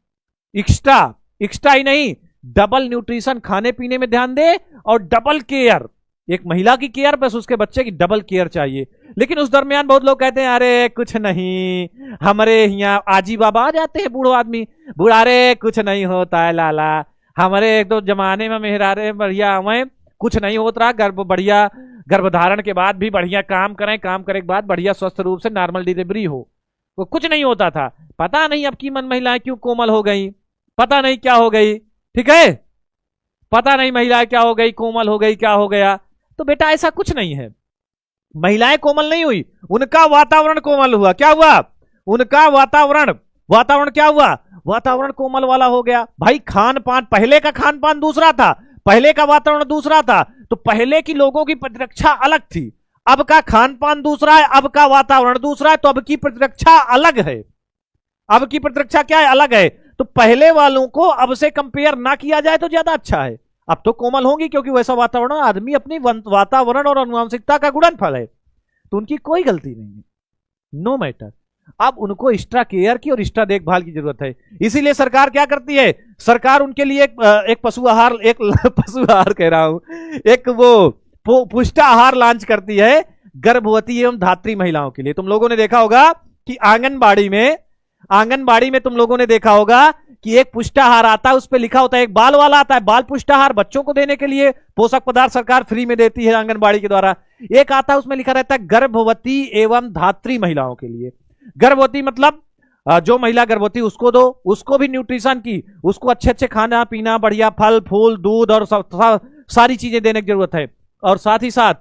एक्स्ट्रा ही नहीं, डबल न्यूट्रिशन, खाने पीने में ध्यान दे, और डबल केयर, एक महिला की केयर बस उसके बच्चे की डबल केयर चाहिए। लेकिन उस दरमियान बहुत लोग कहते हैं अरे कुछ नहीं, हमारे यहाँ आजी बाबा आ जाते हैं, बूढ़ो आदमी, बुढ़ारे कुछ नहीं होता है लाला, हमारे एक दो जमाने में मेहरारे बढ़िया हमें कुछ नहीं होता रहा, बढ़िया गर्भधारण के बाद भी बढ़िया काम करें, काम करने के बाद बढ़िया स्वस्थ रूप से नॉर्मल डिलीवरी हो, वो कुछ नहीं होता था। पता नहीं अब की मन महिलाएं क्यों कोमल हो गई, पता नहीं क्या हो गई, ठीक है, पता नहीं महिलाएं क्या हो गई, कोमल हो गई, क्या हो गया। तो बेटा ऐसा कुछ नहीं है, महिलाएं कोमल नहीं हुई, उनका वातावरण कोमल हुआ। क्या हुआ? उनका वातावरण क्या हुआ? वातावरण कोमल वाला हो गया। भाई खान पान, पहले का खान पान दूसरा था, पहले का वातावरण दूसरा था, तो पहले की लोगों की प्रतिरक्षा अलग थी, अब का खान पान दूसरा है, अब का वातावरण दूसरा है, तो अब की प्रतिरक्षा अलग है। अब की प्रतिरक्षा क्या है? अलग है। तो पहले वालों को अब से कंपेयर ना किया जाए तो ज्यादा अच्छा है। अब तो कोमल होंगी क्योंकि वैसा वातावरण, आदमी अपनी वातावरण और अनुवांशिकता का गुणनफल है, तो उनकी कोई गलती नहीं है, नो मैटर। अब उनको एक्स्ट्रा केयर की और एक्स्ट्रा देखभाल की जरूरत है। इसीलिए सरकार क्या करती है? सरकार उनके लिए एक पशु आहार, पशु आहार कह रहा हूं, एक वो पुष्टाहार लॉन्च करती है गर्भवती एवं धात्री महिलाओं के लिए। तुम लोगों ने देखा होगा कि आंगनबाड़ी में तुम लोगों ने देखा होगा कि एक पुष्टाहार आता है, उस पर लिखा होता है, एक बाल वाला आता है, बाल पुष्टाहार बच्चों को देने के लिए पोषक पदार्थ सरकार फ्री में देती है आंगनबाड़ी के द्वारा। एक आता है उसमें लिखा रहता है गर्भवती एवं धात्री महिलाओं के लिए। गर्भवती मतलब जो महिला गर्भवती उसको दो, उसको भी न्यूट्रिशन की, उसको अच्छे अच्छे खाना पीना, बढ़िया फल फूल दूध और सारी चीजें देने की जरूरत है। और साथ ही साथ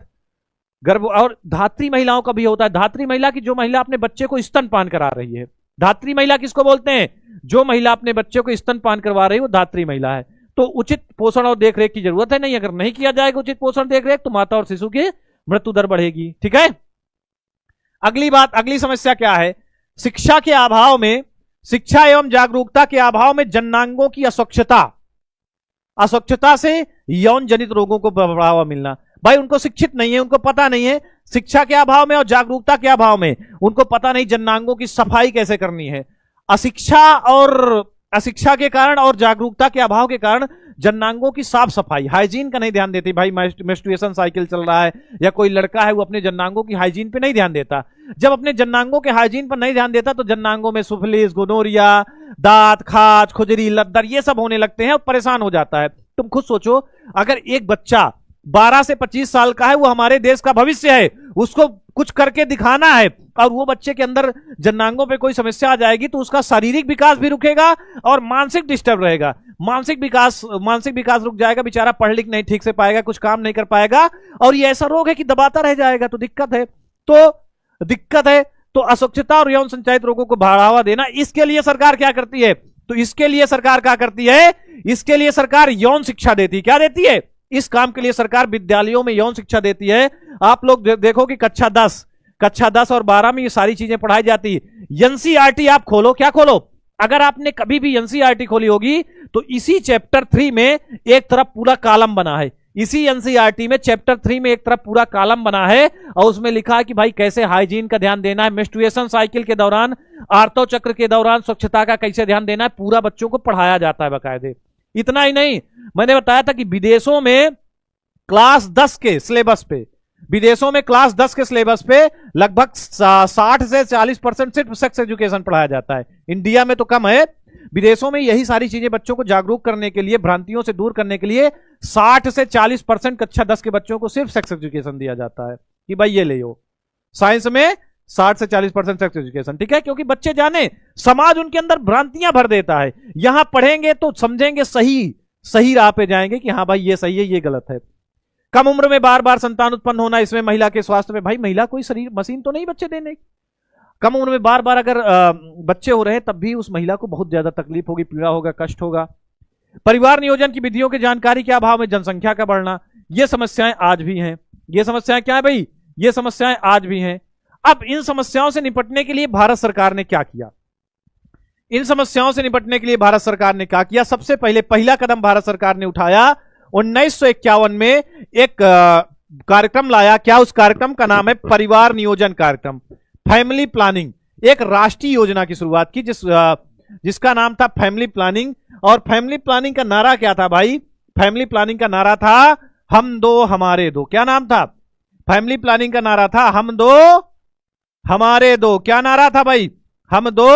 और धात्री महिलाओं का भी होता है। धात्री महिला की जो महिला अपने बच्चे को स्तनपान करा रही है, धात्री महिला किसको बोलते हैं? जो महिला अपने बच्चे को स्तनपान करवा रही है वो धात्री महिला है। तो उचित पोषण और देखरेख की जरूरत है नहीं, अगर नहीं किया जाएगा उचित पोषण देखरेख तो माता और शिशु की मृत्यु दर बढ़ेगी। ठीक है, अगली बात, अगली समस्या क्या है? शिक्षा के अभाव में शिक्षा एवं जागरूकता के अभाव में जनांगों की अस्वच्छता से यौन जनित रोगों को बढ़ावा मिलना। भाई उनको शिक्षित नहीं है, उनको पता नहीं है, शिक्षा के अभाव में और जागरूकता के अभाव में उनको पता नहीं जनांगों की सफाई कैसे करनी है। अशिक्षा के कारण और जागरूकता के अभाव के कारण जनांगों की साफ सफाई, हाइजीन का नहीं ध्यान देती। भाई मेंस्ट्रुएशन साइकिल चल रहा है या कोई लड़का है वो अपने जनांगों की हाइजीन पे नहीं ध्यान देता। जब अपने जनांगों के हाइजीन पर नहीं ध्यान देता तो जनांगों में सुफलिस, गोनोरिया, दांत, खाज, खुजरी, लद्दर ये सब होने लगते हैं और परेशान हो जाता है। तुम खुद सोचो, अगर एक बच्चा 12 से 25 साल का है, वो हमारे देश का भविष्य है, उसको कुछ करके दिखाना है, और वो बच्चे के अंदर जनांगों पे कोई समस्या आ जाएगी तो उसका शारीरिक विकास भी रुकेगा और मानसिक डिस्टर्ब रहेगा। मानसिक विकास रुक जाएगा, बेचारा पढ़ लिख नहीं ठीक से पाएगा, कुछ काम नहीं कर पाएगा, और ये ऐसा रोग है कि दबाता रह जाएगा। तो दिक्कत है। तो अस्वच्छता और यौन संचालित रोगों को बढ़ावा देना, इसके लिए सरकार क्या करती है? तो इसके लिए सरकार यौन शिक्षा देती है। क्या देती है? इस काम के लिए सरकार विद्यालयों में यौन शिक्षा देती है। आप लोग देखो कि कक्षा 10 और 12 में ये सारी चीजें पढ़ाई जाती है। एनसीईआरटी आप खोलो, क्या खोलो? अगर आपने कभी भी एनसीईआरटी खोली होगी तो इसी चैप्टर 3 में एक तरफ पूरा कॉलम बना है। इसी एनसीईआरटी में चैप्टर 3 में एक तरफ पूरा कॉलम बना है और उसमें लिखा है कि भाई कैसे हाइजीन का ध्यान देना है, मेंस्ट्रुएशन साइकिल के दौरान, आर्तव चक्र के दौरान स्वच्छता का कैसे ध्यान देना है, पूरा बच्चों को पढ़ाया जाता है बकायदे। इतना ही नहीं, मैंने बताया था कि विदेशों में क्लास 10 के सिलेबस पे लगभग 60 से 40% सिर्फ सेक्स एजुकेशन पढ़ाया जाता है। इंडिया में तो कम है। विदेशों में यही सारी चीजें बच्चों को जागरूक करने के लिए, भ्रांतियों से दूर करने के लिए 60 से 40% कक्षा 10 के बच्चों को सिर्फ सेक्स एजुकेशन दिया जाता है कि भाई ये ले लो। साइंस में 60 से 40% सेक्स एजुकेशन, ठीक है, क्योंकि बच्चे जाने, समाज उनके अंदर भ्रांतियां भर देता है। यहां पढ़ेंगे तो समझेंगे, सही राह पे जाएंगे कि हाँ भाई ये सही है, ये गलत है। कम उम्र में बार बार संतान उत्पन्न होना, इसमें महिला के स्वास्थ्य में, भाई महिला कोई शरीर मशीन तो नहीं बच्चे देने। कम उम्र में बार बार अगर बच्चे हो रहे हैं तब भी उस महिला को बहुत ज्यादा तकलीफ होगी, पीड़ा होगा, कष्ट होगा। परिवार नियोजन की विधियों की जानकारी के अभाव में जनसंख्या का बढ़ना, ये समस्याएं आज भी हैं। ये समस्याएं क्या है भाई? ये समस्याएं आज भी हैं। अब इन समस्याओं से निपटने के लिए भारत सरकार ने क्या किया? सबसे पहले पहला कदम भारत सरकार ने उठाया। 1951 में एक कार्यक्रम लाया। क्या? उस कार्यक्रम का नाम है परिवार नियोजन कार्यक्रम, फैमिली प्लानिंग। एक राष्ट्रीय योजना की शुरुआत की जिसका नाम था फैमिली प्लानिंग। और फैमिली प्लानिंग का नारा क्या था भाई? फैमिली प्लानिंग का नारा था हम दो हमारे दो। क्या नाम था? फैमिली प्लानिंग का नारा था हम दो हमारे दो। क्या नारा था भाई? हम दो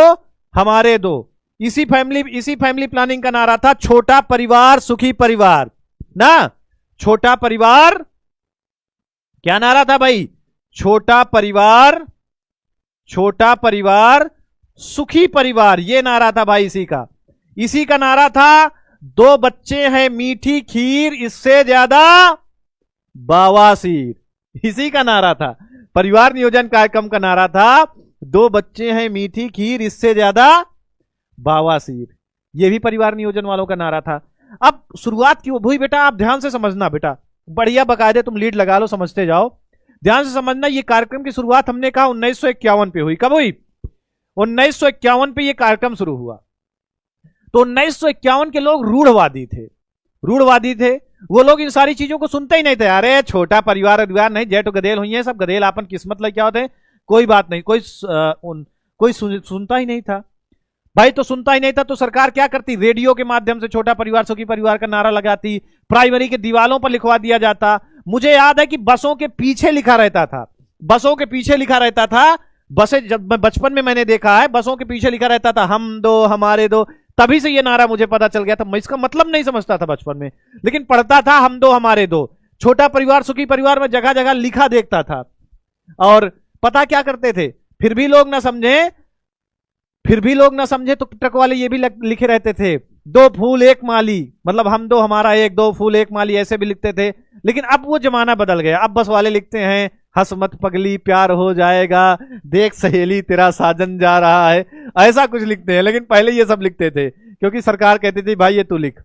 हमारे दो। इसी फैमिली प्लानिंग का नारा था छोटा परिवार सुखी परिवार ना। छोटा परिवार, क्या नारा था भाई? छोटा परिवार सुखी परिवार, ये नारा था भाई इसी का नारा था 2 बच्चे हैं मीठी खीर इससे ज्यादा बवासीर। इसी का नारा था, परिवार नियोजन कार्यक्रम का नारा था 2 बच्चे हैं मीठी खीर इससे ज्यादा बवासीर। ये भी परिवार नियोजन वालों का नारा था। अब शुरुआत की हुई बेटा, आप ध्यान से समझना बेटा, बढ़िया बकायदे तुम लीड लगा लो, समझते जाओ, ध्यान से समझना। ये कार्यक्रम की शुरुआत हमने कहा 1951 पे हुई। कब हुई? 1951 पे ये कार्यक्रम शुरू हुआ। तो 1951 के लोग रूढ़वादी थे। वो लोग इन सारी चीजों को सुनते ही नहीं थे। अरे छोटा परिवार नहीं, जेठ गदेल हुई है सब, गदेल आपन किस्मत लग क्या होते हैं, कोई बात नहीं। कोई सुनता ही नहीं था भाई। तो सुनता ही नहीं था तो सरकार क्या करती? रेडियो के माध्यम से छोटा परिवार सुखी परिवार का नारा लगाती, प्राइमरी के दीवालों पर लिखवा दिया जाता। मुझे याद है कि बसों के पीछे लिखा रहता था। बसें, जब बचपन में मैंने देखा है, बसों के पीछे लिखा रहता था हम दो हमारे दो। तभी से ये नारा मुझे पता चल गया था। मैं इसका मतलब नहीं समझता था बचपन में, लेकिन पढ़ता था हम दो हमारे दो, छोटा परिवार सुखी परिवार में जगह जगह लिखा देखता था। और पता क्या करते थे? फिर भी लोग ना समझे तो ट्रक वाले ये भी लिखे रहते थे 2 फूल 1 माली, मतलब हम दो हमारा एक, 2 फूल 1 माली, ऐसे भी लिखते थे। लेकिन अब वो जमाना बदल गया। अब बस वाले लिखते हैं हंस मत पगली प्यार हो जाएगा, देख सहेली तेरा साजन जा रहा है, ऐसा कुछ लिखते हैं। लेकिन पहले ये सब लिखते थे क्योंकि सरकार कहती थी भाई ये तू लिख,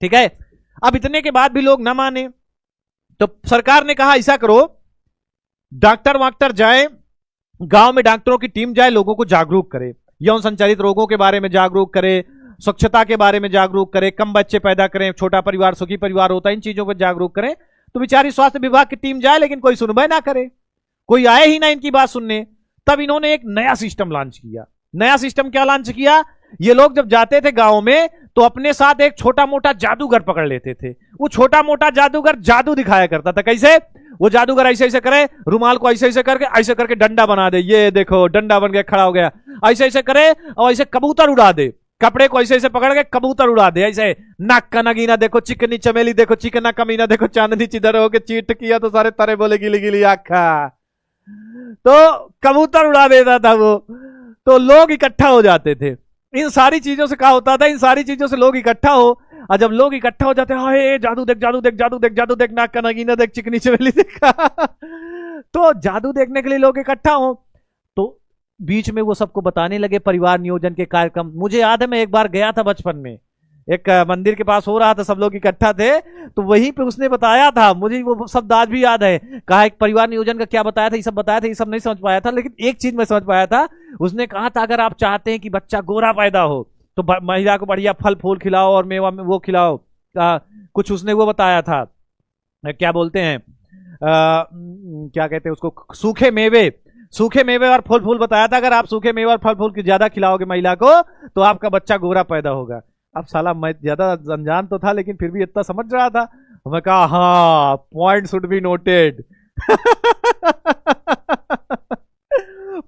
ठीक है। अब इतने के बाद भी लोग ना माने तो सरकार ने कहा ऐसा करो, डॉक्टर वाक्टर जाए, गांव में डॉक्टरों की टीम जाए, लोगों को जागरूक करे। यौन संचालित रोगों के बारे में जागरूक करे, स्वच्छता के बारे में जागरूक करें, कम बच्चे पैदा करें, छोटा परिवार सुखी परिवार होता है, इन चीजों पर जागरूक करें। तो बेचारी स्वास्थ्य विभाग की टीम जाए, लेकिन कोई सुनवाई ना करे, कोई आए ही ना इनकी बात सुनने। तब इन्होंने एक नया सिस्टम लॉन्च किया। नया सिस्टम क्या लॉन्च किया? ये लोग जब जाते थे गांव में तो अपने साथ एक छोटा मोटा जादूगर पकड़ लेते थे। वो छोटा मोटा जादूगर जादू दिखाया करता था। कैसे? वो जादूगर ऐसे ऐसे करे, रुमाल को ऐसे ऐसे करके डंडा बना दे, ये देखो डंडा बन गया, खड़ा हो गया, ऐसे ऐसे करे और ऐसे कबूतर उड़ा दे, कपड़े को ऐसे ऐसे पकड़ के कबूतर उड़ा दे, ऐसे नाक का नगीना देखो, चिकनी चमेली देखो, चिकना कमीना देखो, चांदनी चिदर हो के चीट किया तो सारे तारे बोले गिली गिली आखा, तो कबूतर उड़ा देता था वो। तो लोग इकट्ठा हो जाते थे। इन सारी चीजों से क्या होता था? इन सारी चीजों से लोग इकट्ठा हो, और जब लोग इकट्ठा हो जाते हैं, जादू देख जादू देख जादू देख जादू देख, नाक का नगीना देख, चिकनी चमेली देखा तो जादू देखने के लिए लोग इकट्ठा हो, तो बीच में वो सबको बताने लगे परिवार नियोजन के कार्यक्रम। मुझे याद है मैं एक बार गया था बचपन में, एक मंदिर के पास हो रहा था, सब लोग इकट्ठा थे, तो वहीं पे उसने बताया था, मुझे वो शब्द आज भी याद है, कहा एक परिवार नियोजन का क्या बताया था, ये सब बताया था, ये सब नहीं समझ पाया था, लेकिन एक चीज मैं समझ पाया था। उसने कहा था अगर आप चाहते हैं कि बच्चा गोरा पैदा हो तो महिला को बढ़िया फल फूल खिलाओ और मेवा में वो खिलाओ, कुछ उसने वो बताया था, क्या बोलते हैं, क्या कहते हैं उसको, सूखे मेवे और फल फूल बताया था। अगर आप सूखे मेवे और फल फूल की ज्यादा खिलाओगे महिला को तो आपका बच्चा गोरा पैदा होगा। अब साला मैं ज्यादा अनजान तो था, लेकिन फिर भी इतना समझ रहा था। मैं कहा हाँ, point should be noted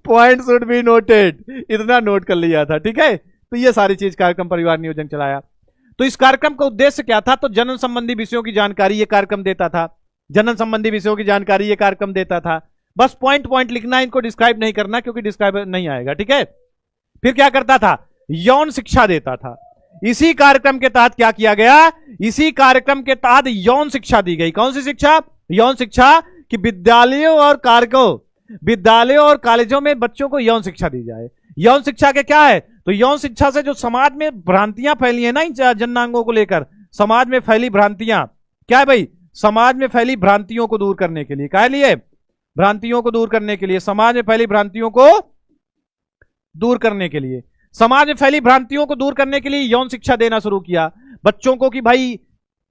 point should be noted, इतना नोट कर लिया था। ठीक है, तो ये सारी चीज कार्यक्रम परिवार नियोजन चलाया। तो इस कार्यक्रम का उद्देश्य क्या था? तो जनन संबंधी विषयों की जानकारी ये कार्यक्रम देता था। जनन संबंधी विषयों की जानकारी ये कार्यक्रम देता था। बस पॉइंट पॉइंट लिखना, इनको डिस्क्राइब नहीं करना, क्योंकि डिस्क्राइब नहीं आएगा। ठीक है, फिर क्या करता था? यौन शिक्षा देता था। इसी कार्यक्रम के तहत क्या किया गया? इसी कार्यक्रम के तहत यौन शिक्षा दी गई। कौन सी शिक्षा? यौन शिक्षा। कि विद्यालयों और कॉलेजों में बच्चों को यौन शिक्षा दी जाए। यौन शिक्षा के क्या है? तो यौन शिक्षा से जो समाज में भ्रांतियां फैली है ना इन जनांगों को लेकर, समाज में फैली भ्रांतियां, क्या है भाई? समाज में फैली भ्रांतियों को दूर करने के लिए, क्या लिए? भ्रांतियों को दूर करने के लिए, समाज में फैली भ्रांतियों को दूर करने के लिए, समाज में फैली भ्रांतियों को दूर करने के लिए यौन शिक्षा देना शुरू किया बच्चों को, कि भाई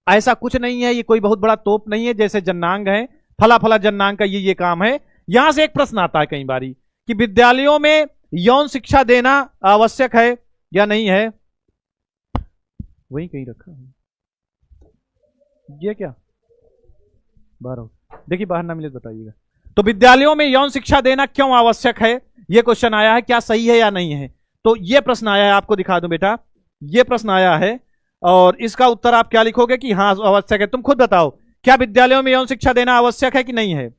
ऐसा कुछ नहीं है, ये कोई बहुत बड़ा तोप नहीं है, जैसे जन्नांग है, फला फला जन्नांग का ये काम है। यहां से एक प्रश्न आता है कई बारी कि विद्यालयों में यौन शिक्षा देना आवश्यक है या नहीं है? वही कहीं रखा है ये, क्या बाहर? देखिए बाहर ना मिले तो बताइएगा। तो विद्यालयों में यौन शिक्षा देना क्यों आवश्यक है, यह क्वेश्चन आया है। क्या सही है या नहीं है? तो यह प्रश्न आया है, आपको दिखा दूं बेटा, यह प्रश्न आया है और इसका उत्तर आप क्या लिखोगे? कि हाँ आवश्यक है। तुम खुद बताओ, क्या विद्यालयों में यौन शिक्षा देना आवश्यक है कि नहीं है?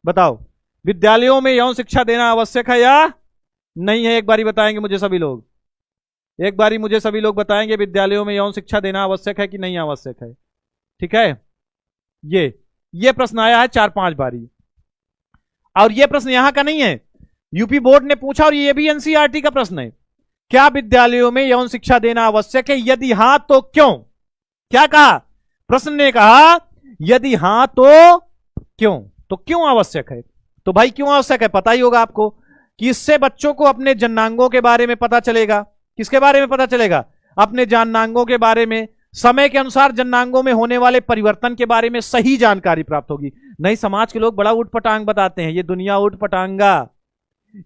बताओ, विद्यालयों में यौन शिक्षा देना आवश्यक है या नहीं है? एक बारी बताएंगे मुझे सभी लोग, एक बारी मुझे सभी लोग बताएंगे विद्यालयों में यौन शिक्षा देना आवश्यक है कि नहीं आवश्यक है। ठीक है, ये प्रश्न आया है 4-5 बारी, और ये प्रश्न यहां का नहीं है, यूपी बोर्ड ने पूछा और ये भी एनसीईआरटी का प्रश्न है। क्या विद्यालयों में यौन शिक्षा देना आवश्यक है? यदि हां तो क्यों? क्या कहा प्रश्न ने? कहा यदि हां तो क्यों? तो क्यों आवश्यक है? तो भाई क्यों आवश्यक है पता ही होगा आपको, कि इससे बच्चों को अपने जन्नांगों के बारे में पता चलेगा। किसके बारे में पता चलेगा? अपने जन्नांगों के बारे में, समय के अनुसार जन्नांगों में होने वाले परिवर्तन के बारे में सही जानकारी प्राप्त होगी। नहीं, समाज के लोग बड़ा उठपटांग बताते हैं, ये दुनिया उठपटांगा,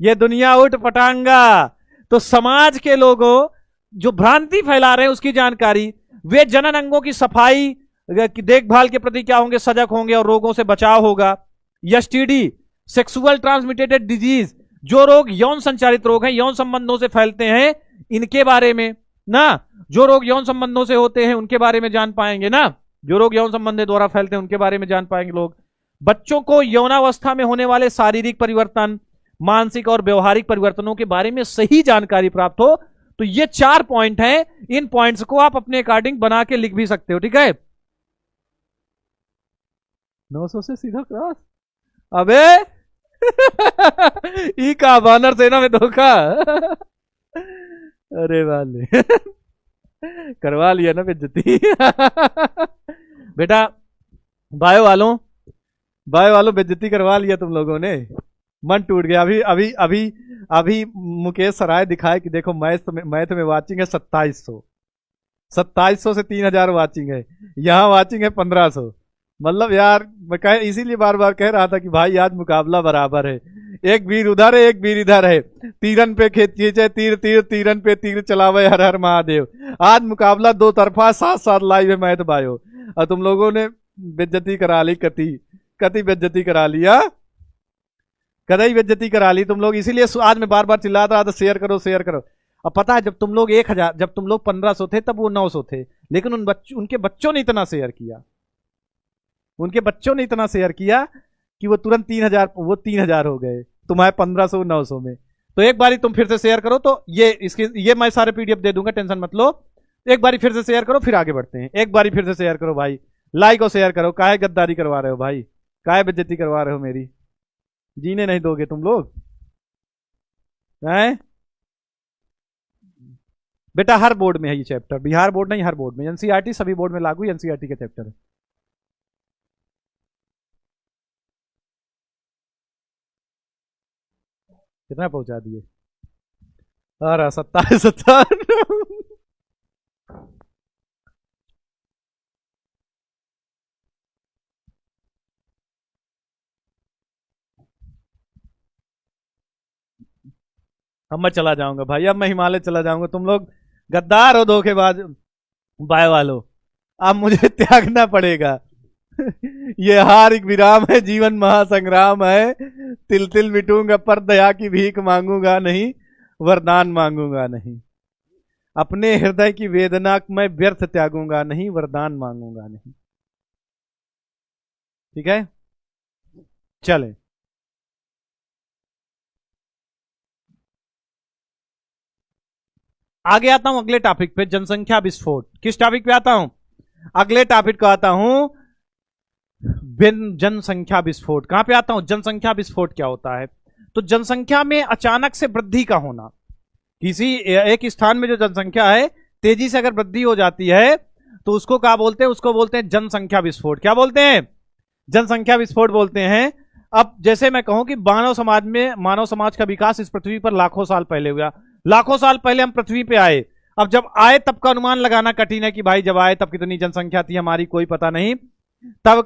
ये दुनिया उठपटांगा। तो समाज के लोगों जो भ्रांति फैला रहे हैं उसकी जानकारी, वे जनन अंगों की सफाई की देखभाल के प्रति क्या होंगे? सजग होंगे और रोगों से बचाव होगा। एसटीडी, सेक्सुअल ट्रांसमिटेड डिजीज, जो रोग यौन संचारित रोग हैं, यौन संबंधों से फैलते हैं, इनके बारे में ना, जो रोग यौन संबंधों से होते हैं उनके बारे में जान पाएंगे ना, जो रोग यौन संबंध द्वारा फैलते हैं उनके बारे में जान पाएंगे लोग। बच्चों को यौनावस्था में होने वाले शारीरिक परिवर्तन, मानसिक और व्यवहारिक परिवर्तनों के बारे में सही जानकारी प्राप्त हो। तो ये 4 पॉइंट हैं, इन पॉइंट्स को आप अपने अकॉर्डिंग बना के लिख भी सकते हो। ठीक है, 900 से सीधा क्रॉस। अबे ई का बानर सेना में धोखा अरे वाले करवा लिया ना बेइज्जती बेटा, बायो वालों बेइज्जती करवा लिया तुम लोगों ने, मन टूट गया। अभी अभी अभी अभी मुकेश सराय दिखाए कि देखो मैथ में वाचिंग है 2700, 2700 से 3000 वाचिंग है, यहाँ वाचिंग है 1500। मतलब यार मैं इसीलिए बार बार कह रहा था कि भाई आज मुकाबला बराबर है, एक वीर उधर है एक वीर इधर है, तीरन पे खेत खींचे तीर तीर, तीरन पे तीर चलावे हर हर महादेव। आज मुकाबला दो तरफा, साथ साथ लाइव है मैथ बायो, और तुम लोगों ने बेइज्जती करा ली, कति बेइज्जती करा लिया, कदई बेइज्जती करा ली तुम लोग। इसीलिए आज मैं बार बार चिल्लाता रहा था शेयर करो शेयर करो। अब पता है जब तुम लोग 1000, जब तुम लोग 1500 थे तब वो 900 थे, लेकिन उनके बच्चों ने इतना शेयर किया, उनके बच्चों ने इतना शेयर किया कि वो तुरंत 3000 हो गए, तुम्हारे 1500 900 में। तो एक बारी तुम फिर से शेयर करो, तो ये मैं सारे पीडीएफ दे दूंगा, टेंशन मत लो। एक बारी फिर से शेयर करो, फिर आगे बढ़ते हैं। एक बारी फिर से शेयर करो भाई, लाइक और शेयर करो। काहे गद्दारी करवा रहे हो भाई, काहे बेइज्जती करवा रहे हो मेरी, जीने नहीं दोगे तुम लोग हैं? बेटा हर बोर्ड में है ये चैप्टर, बिहार बोर्ड नहीं हर बोर्ड में, एनसीईआरटी सभी बोर्ड में लागू, एनसीईआरटी के चैप्टर है। कितना पहुंचा दिए? अरे 70। अब मैं चला जाऊंगा भाई, अब मैं हिमालय चला जाऊंगा। तुम लोग गद्दार हो, धोखेबाज बाय वालों, अब मुझे त्यागना पड़ेगा। ये हार एक विराम है, जीवन महासंग्राम है, तिल तिल मिटूंगा पर दया की भीख मांगूंगा नहीं, वरदान मांगूंगा नहीं, अपने हृदय की वेदना मैं व्यर्थ त्यागूंगा नहीं, वरदान मांगूंगा नहीं। ठीक है, चलें। आगे आता हूं अगले टॉपिक पे, जनसंख्या विस्फोट। किस टॉपिक पे आता हूं? अगले टॉपिक को आता हूं, जनसंख्या विस्फोट। कहां पे आता हूं? जनसंख्या विस्फोट क्या होता है? तो जनसंख्या में अचानक से वृद्धि का होना, किसी एक स्थान में जो जनसंख्या है तेजी से अगर वृद्धि हो जाती है तो उसको क्या बोलते हैं? उसको बोलते हैं जनसंख्या विस्फोट। क्या बोलते हैं? जनसंख्या विस्फोट बोलते हैं। अब जैसे मैं कहूं कि मानव समाज का विकास इस पृथ्वी पर लाखों साल पहले हुआ, लाखों साल पहले हम पृथ्वी पे आए। अब जब आए तब का अनुमान लगाना कठिन है कि भाई जब आए तब कितनी जनसंख्या थी हमारी, कोई पता नहीं। तब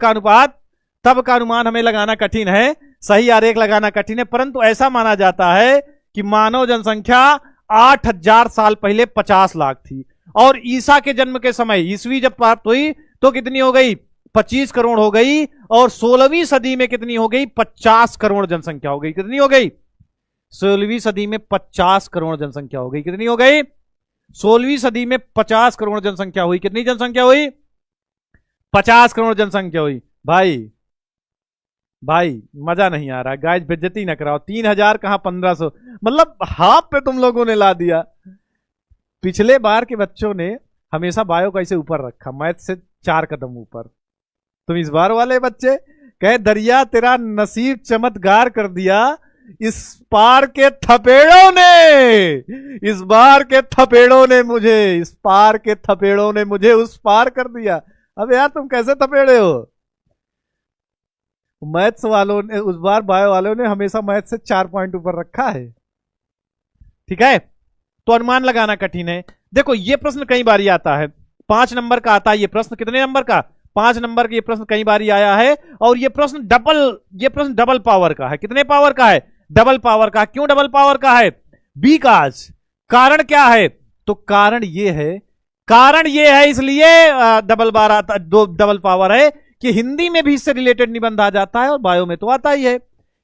का अनुमान हमें लगाना कठिन है, सही आरेख लगाना कठिन है, परंतु ऐसा माना जाता है कि मानव जनसंख्या 8000 साल पहले 50 लाख थी, और ईसा के जन्म के समय ईसवी जब प्राप्त हुई तो कितनी हो गई? 25 करोड़ हो गई, और 16वीं सदी में कितनी हो गई? 50 करोड़ जनसंख्या हो गई। कितनी हो गई? 16वीं सदी में 50 करोड़ जनसंख्या हो गई। कितनी हो गई? 16वीं सदी में 50 करोड़ जनसंख्या हुई। कितनी जनसंख्या हुई? 50 करोड़ जनसंख्या हुई। भाई मजा नहीं आ रहा, गाइस बेइज्जती न कराओ। 3000 कहां 1500, मतलब हाफ पे तुम लोगों ने ला दिया। पिछले बार के बच्चों ने हमेशा बायो को ऐसे ऊपर रखा, मैथ से 4 कदम ऊपर। तुम इस बार वाले बच्चे कहे दरिया तेरा नसीब चमत्कार कर दिया, इस बार के थपेड़ों ने मुझे उस पार कर दिया। अब यार तुम कैसे थपेड़े हो? मैथ्स वालों ने उस बार, बायो वालों ने हमेशा मैथ से 4 पॉइंट ऊपर रखा है। ठीक है, तो अनुमान लगाना कठिन है। देखो ये प्रश्न कई बार आता है, 5 नंबर का आता है ये प्रश्न। कितने नंबर का? 5 नंबर का ये प्रश्न कई बार आया है, और ये प्रश्न डबल पावर का है। कितने पावर का है? डबल पावर का। क्यों डबल पावर का है? बिकॉज कारण क्या है? तो कारण ये है इसलिए डबल पावर है कि हिंदी में भी इससे रिलेटेड निबंध आ जाता है, और बायो में तो आता ही है।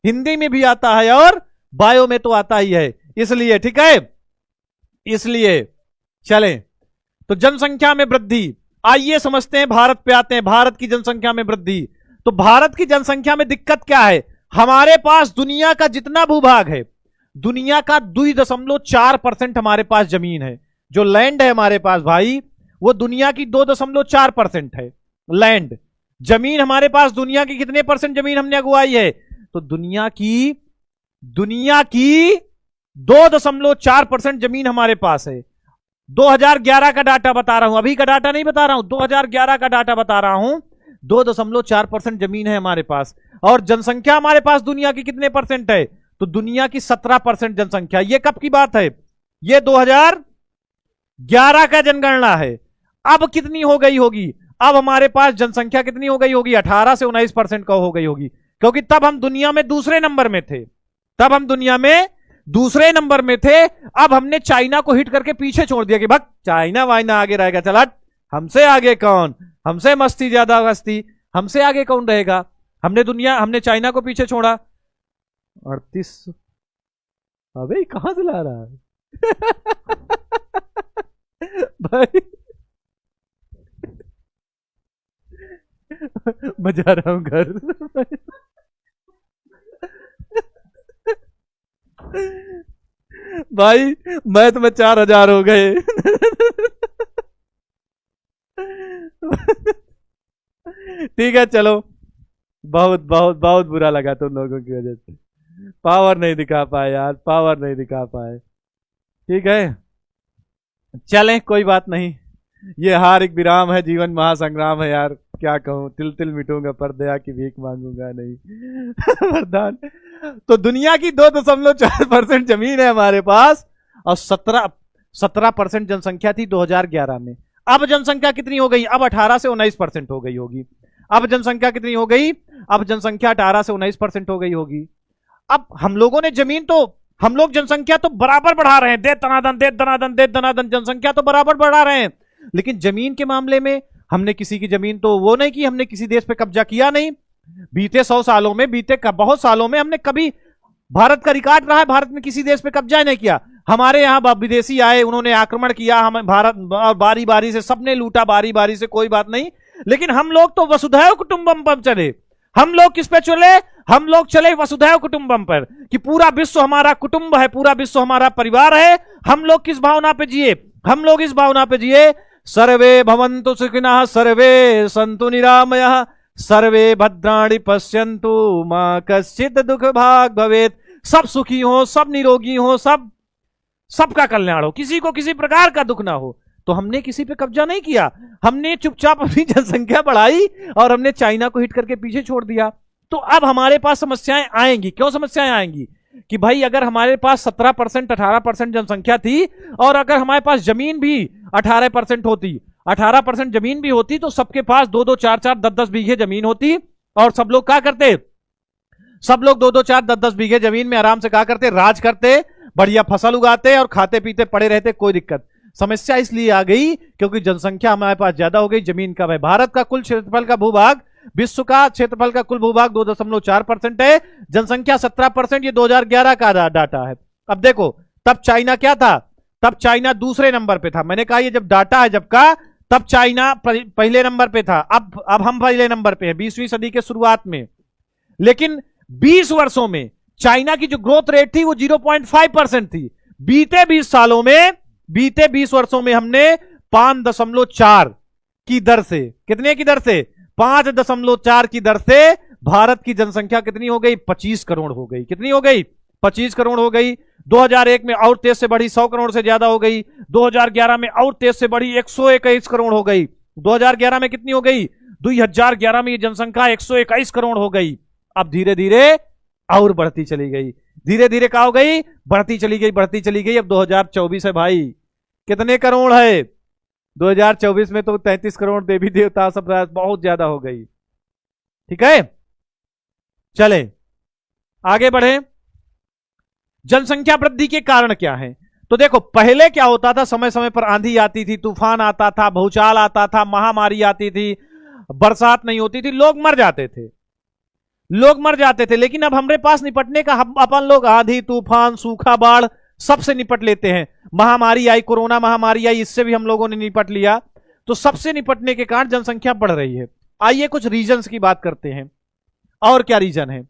हिंदी में भी आता है और बायो में तो आता ही है, इसलिए। ठीक है, इसलिए चलें। तो जनसंख्या में वृद्धि, आइए समझते हैं, भारत पे आते हैं। भारत की जनसंख्या में वृद्धि, तो भारत की जनसंख्या में दिक्कत क्या है? हमारे पास दुनिया का जितना भूभाग है, दुनिया का 2.4% हमारे पास जमीन है। जो लैंड है हमारे पास भाई, वो दुनिया की 2.4% है लैंड। जमीन हमारे पास दुनिया की कितने परसेंट जमीन हमने अगुवाई है? तो दुनिया की 2.4% जमीन हमारे पास है। 2011 का डाटा बता रहा हूं, अभी का डाटा नहीं बता रहा हूं, 2011 का डाटा बता रहा हूं। 2.4% जमीन है हमारे पास, और जनसंख्या हमारे पास दुनिया की कितने परसेंट है? तो दुनिया की 17% जनसंख्या। ये कब की बात है? ये 2011 का जनगणना है। अब कितनी हो गई होगी? अब हमारे पास जनसंख्या कितनी हो गई होगी? 18 से 19% का हो गई होगी, क्योंकि तब हम दुनिया में दूसरे नंबर में थे। तब हम दुनिया में दूसरे नंबर में थे। अब हमने चाइना को हिट करके पीछे छोड़ दिया कि भक्त चाइना वाइना आगे रहेगा, चल हट, हमसे आगे कौन, हमसे मस्ती ज्यादा मस्ती, हमसे आगे कौन रहेगा। हमने चाइना को पीछे छोड़ा। 38। अबे कहां से ला रहा है भाई मैं जा रहा हूं घर भाई मैं तुम्हें 4000 हो गए ठीक है चलो, बहुत बहुत बहुत बुरा लगा तुम लोगों की वजह से। पावर नहीं दिखा पाए यार, पावर नहीं दिखा पाए। ठीक है चलें, कोई बात नहीं। ये हार एक विराम है, जीवन महासंग्राम है यार। क्या कहूं, तिल तिल मिटूंगा पर दया की भीख मांगूंगा नहीं वरदान। तो दुनिया की 2.4% जमीन है हमारे पास, और 17% जनसंख्या थी 2011 में। अब जनसंख्या कितनी हो गई? अब 18 से 19% हो गई होगी। अब जनसंख्या कितनी हो गई? अब जनसंख्या 18 से 19% हो गई होगी। अब हम लोगों ने जमीन तो, हम लोग जनसंख्या तो बराबर बढ़ा रहे हैं, दे दनादन दे दनादन दे दनादन, जनसंख्या तो बराबर बढ़ा रहे हैं, लेकिन जमीन के मामले में हमने किसी की जमीन तो वो नहीं की, हमने किसी देश पे कब्जा किया नहीं। बीते 100 सालों में, बीते बहुत सालों में हमने कभी, भारत का रिकॉर्ड रहा है, भारत में किसी देश पे कब्जा नहीं किया। हमारे यहां विदेशी आए, उन्होंने आक्रमण किया, हम भारत बारी बारी से सबने लूटा, बारी बारी से, कोई बात नहीं, लेकिन हम लोग तो वसुधैव कुटुंबकम पर चले। हम लोग किस पे चले? हम लोग चले वसुधैव कुटुंबकम पर, कि पूरा विश्व हमारा कुटुंब है, पूरा विश्व हमारा परिवार है। हम लोग किस भावना पे जिए? हम लोग इस भावना पे जिए, सर्वे भवन्तु सुखिनः, सर्वे सन्तु निरामयः, सर्वे भद्राणि पश्यन्तु मा कश्चित् दुख भाग भवेत्। सब सुखी हो, सब निरोगी हो, सबका कल्याण हो, किसी को किसी प्रकार का दुख ना हो। तो हमने किसी पे कब्जा नहीं किया, हमने चुपचाप अपनी जनसंख्या बढ़ाई और हमने चाइना को हिट करके पीछे छोड़ दिया। तो अब हमारे पास समस्याएं आएंगी। क्यों समस्याएं आएंगी? कि भाई अगर हमारे पास 17% 18% जनसंख्या थी, और अगर हमारे पास जमीन भी 18% होती, 18% जमीन भी होती, तो सबके पास 2-2 4-4 10-10 बीघे जमीन होती, और सब लोग क्या करते? सब लोग 2-2 4 10-10 बीघे जमीन में आराम से क्या करते? राज करते, बढ़िया फसल उगाते और खाते पीते पड़े रहते, कोई दिक्कत। समस्या इसलिए आ गई क्योंकि जनसंख्या हमारे पास ज्यादा हो गई, जमीन कम है। भारत का कुल क्षेत्रफल का भूभाग, विश्व का क्षेत्रफल का कुल भूभाग 2.4% है, जनसंख्या 17%। ये 2011 का डाटा है। अब देखो, तब चाइना क्या था? तब चाइना दूसरे नंबर पे था। मैंने कहा ये जब डाटा है जब का, तब चाइना पहले नंबर पे था। अब हम पहले नंबर पे हैं 20वीं सदी के शुरुआत में। लेकिन 20 वर्षों में चाइना की जो ग्रोथ रेट थी वो 0.5% थी। बीते 20 सालों में, बीते 20 वर्षों में हमने 5.4 की दर से, कितने की दर से? 5.4 की दर से भारत की जनसंख्या कितनी हो गई? 25 करोड़ हो गई। कितनी हो गई? 25 करोड़ हो गई। 2001 में और तेज से बढ़ी, 100 करोड़ से ज्यादा हो गई। 2011 में और तेज से बढ़ी, 121 करोड़ हो गई। 2011 में कितनी हो गई? 2011 में ये जनसंख्या 121 करोड़ हो गई। अब धीरे धीरे और बढ़ती चली गई, धीरे धीरे क्या हो गई? बढ़ती चली गई, बढ़ती चली गई। अब 2024 है भाई, कितने करोड़ है? 2024 में तो 33 करोड़ देवी देवता सब, बहुत ज्यादा हो गई। ठीक है, चले आगे बढ़े। जनसंख्या वृद्धि के कारण क्या है? तो देखो, पहले क्या होता था, समय समय पर आंधी आती थी, तूफान आता था, भूचाल आता था, महामारी आती थी, बरसात नहीं होती थी, लोग मर जाते थे, लोग मर जाते थे। लेकिन अब हमारे पास निपटने का, हम अपन लोग आंधी तूफान सूखा बाढ़ सबसे निपट लेते हैं। महामारी आई, कोरोना महामारी आई, इससे भी हम लोगों ने निपट लिया। तो सबसे निपटने के कारण जनसंख्या बढ़ रही है। आइए कुछ रीजंस की बात करते हैं। और क्या रीजन है?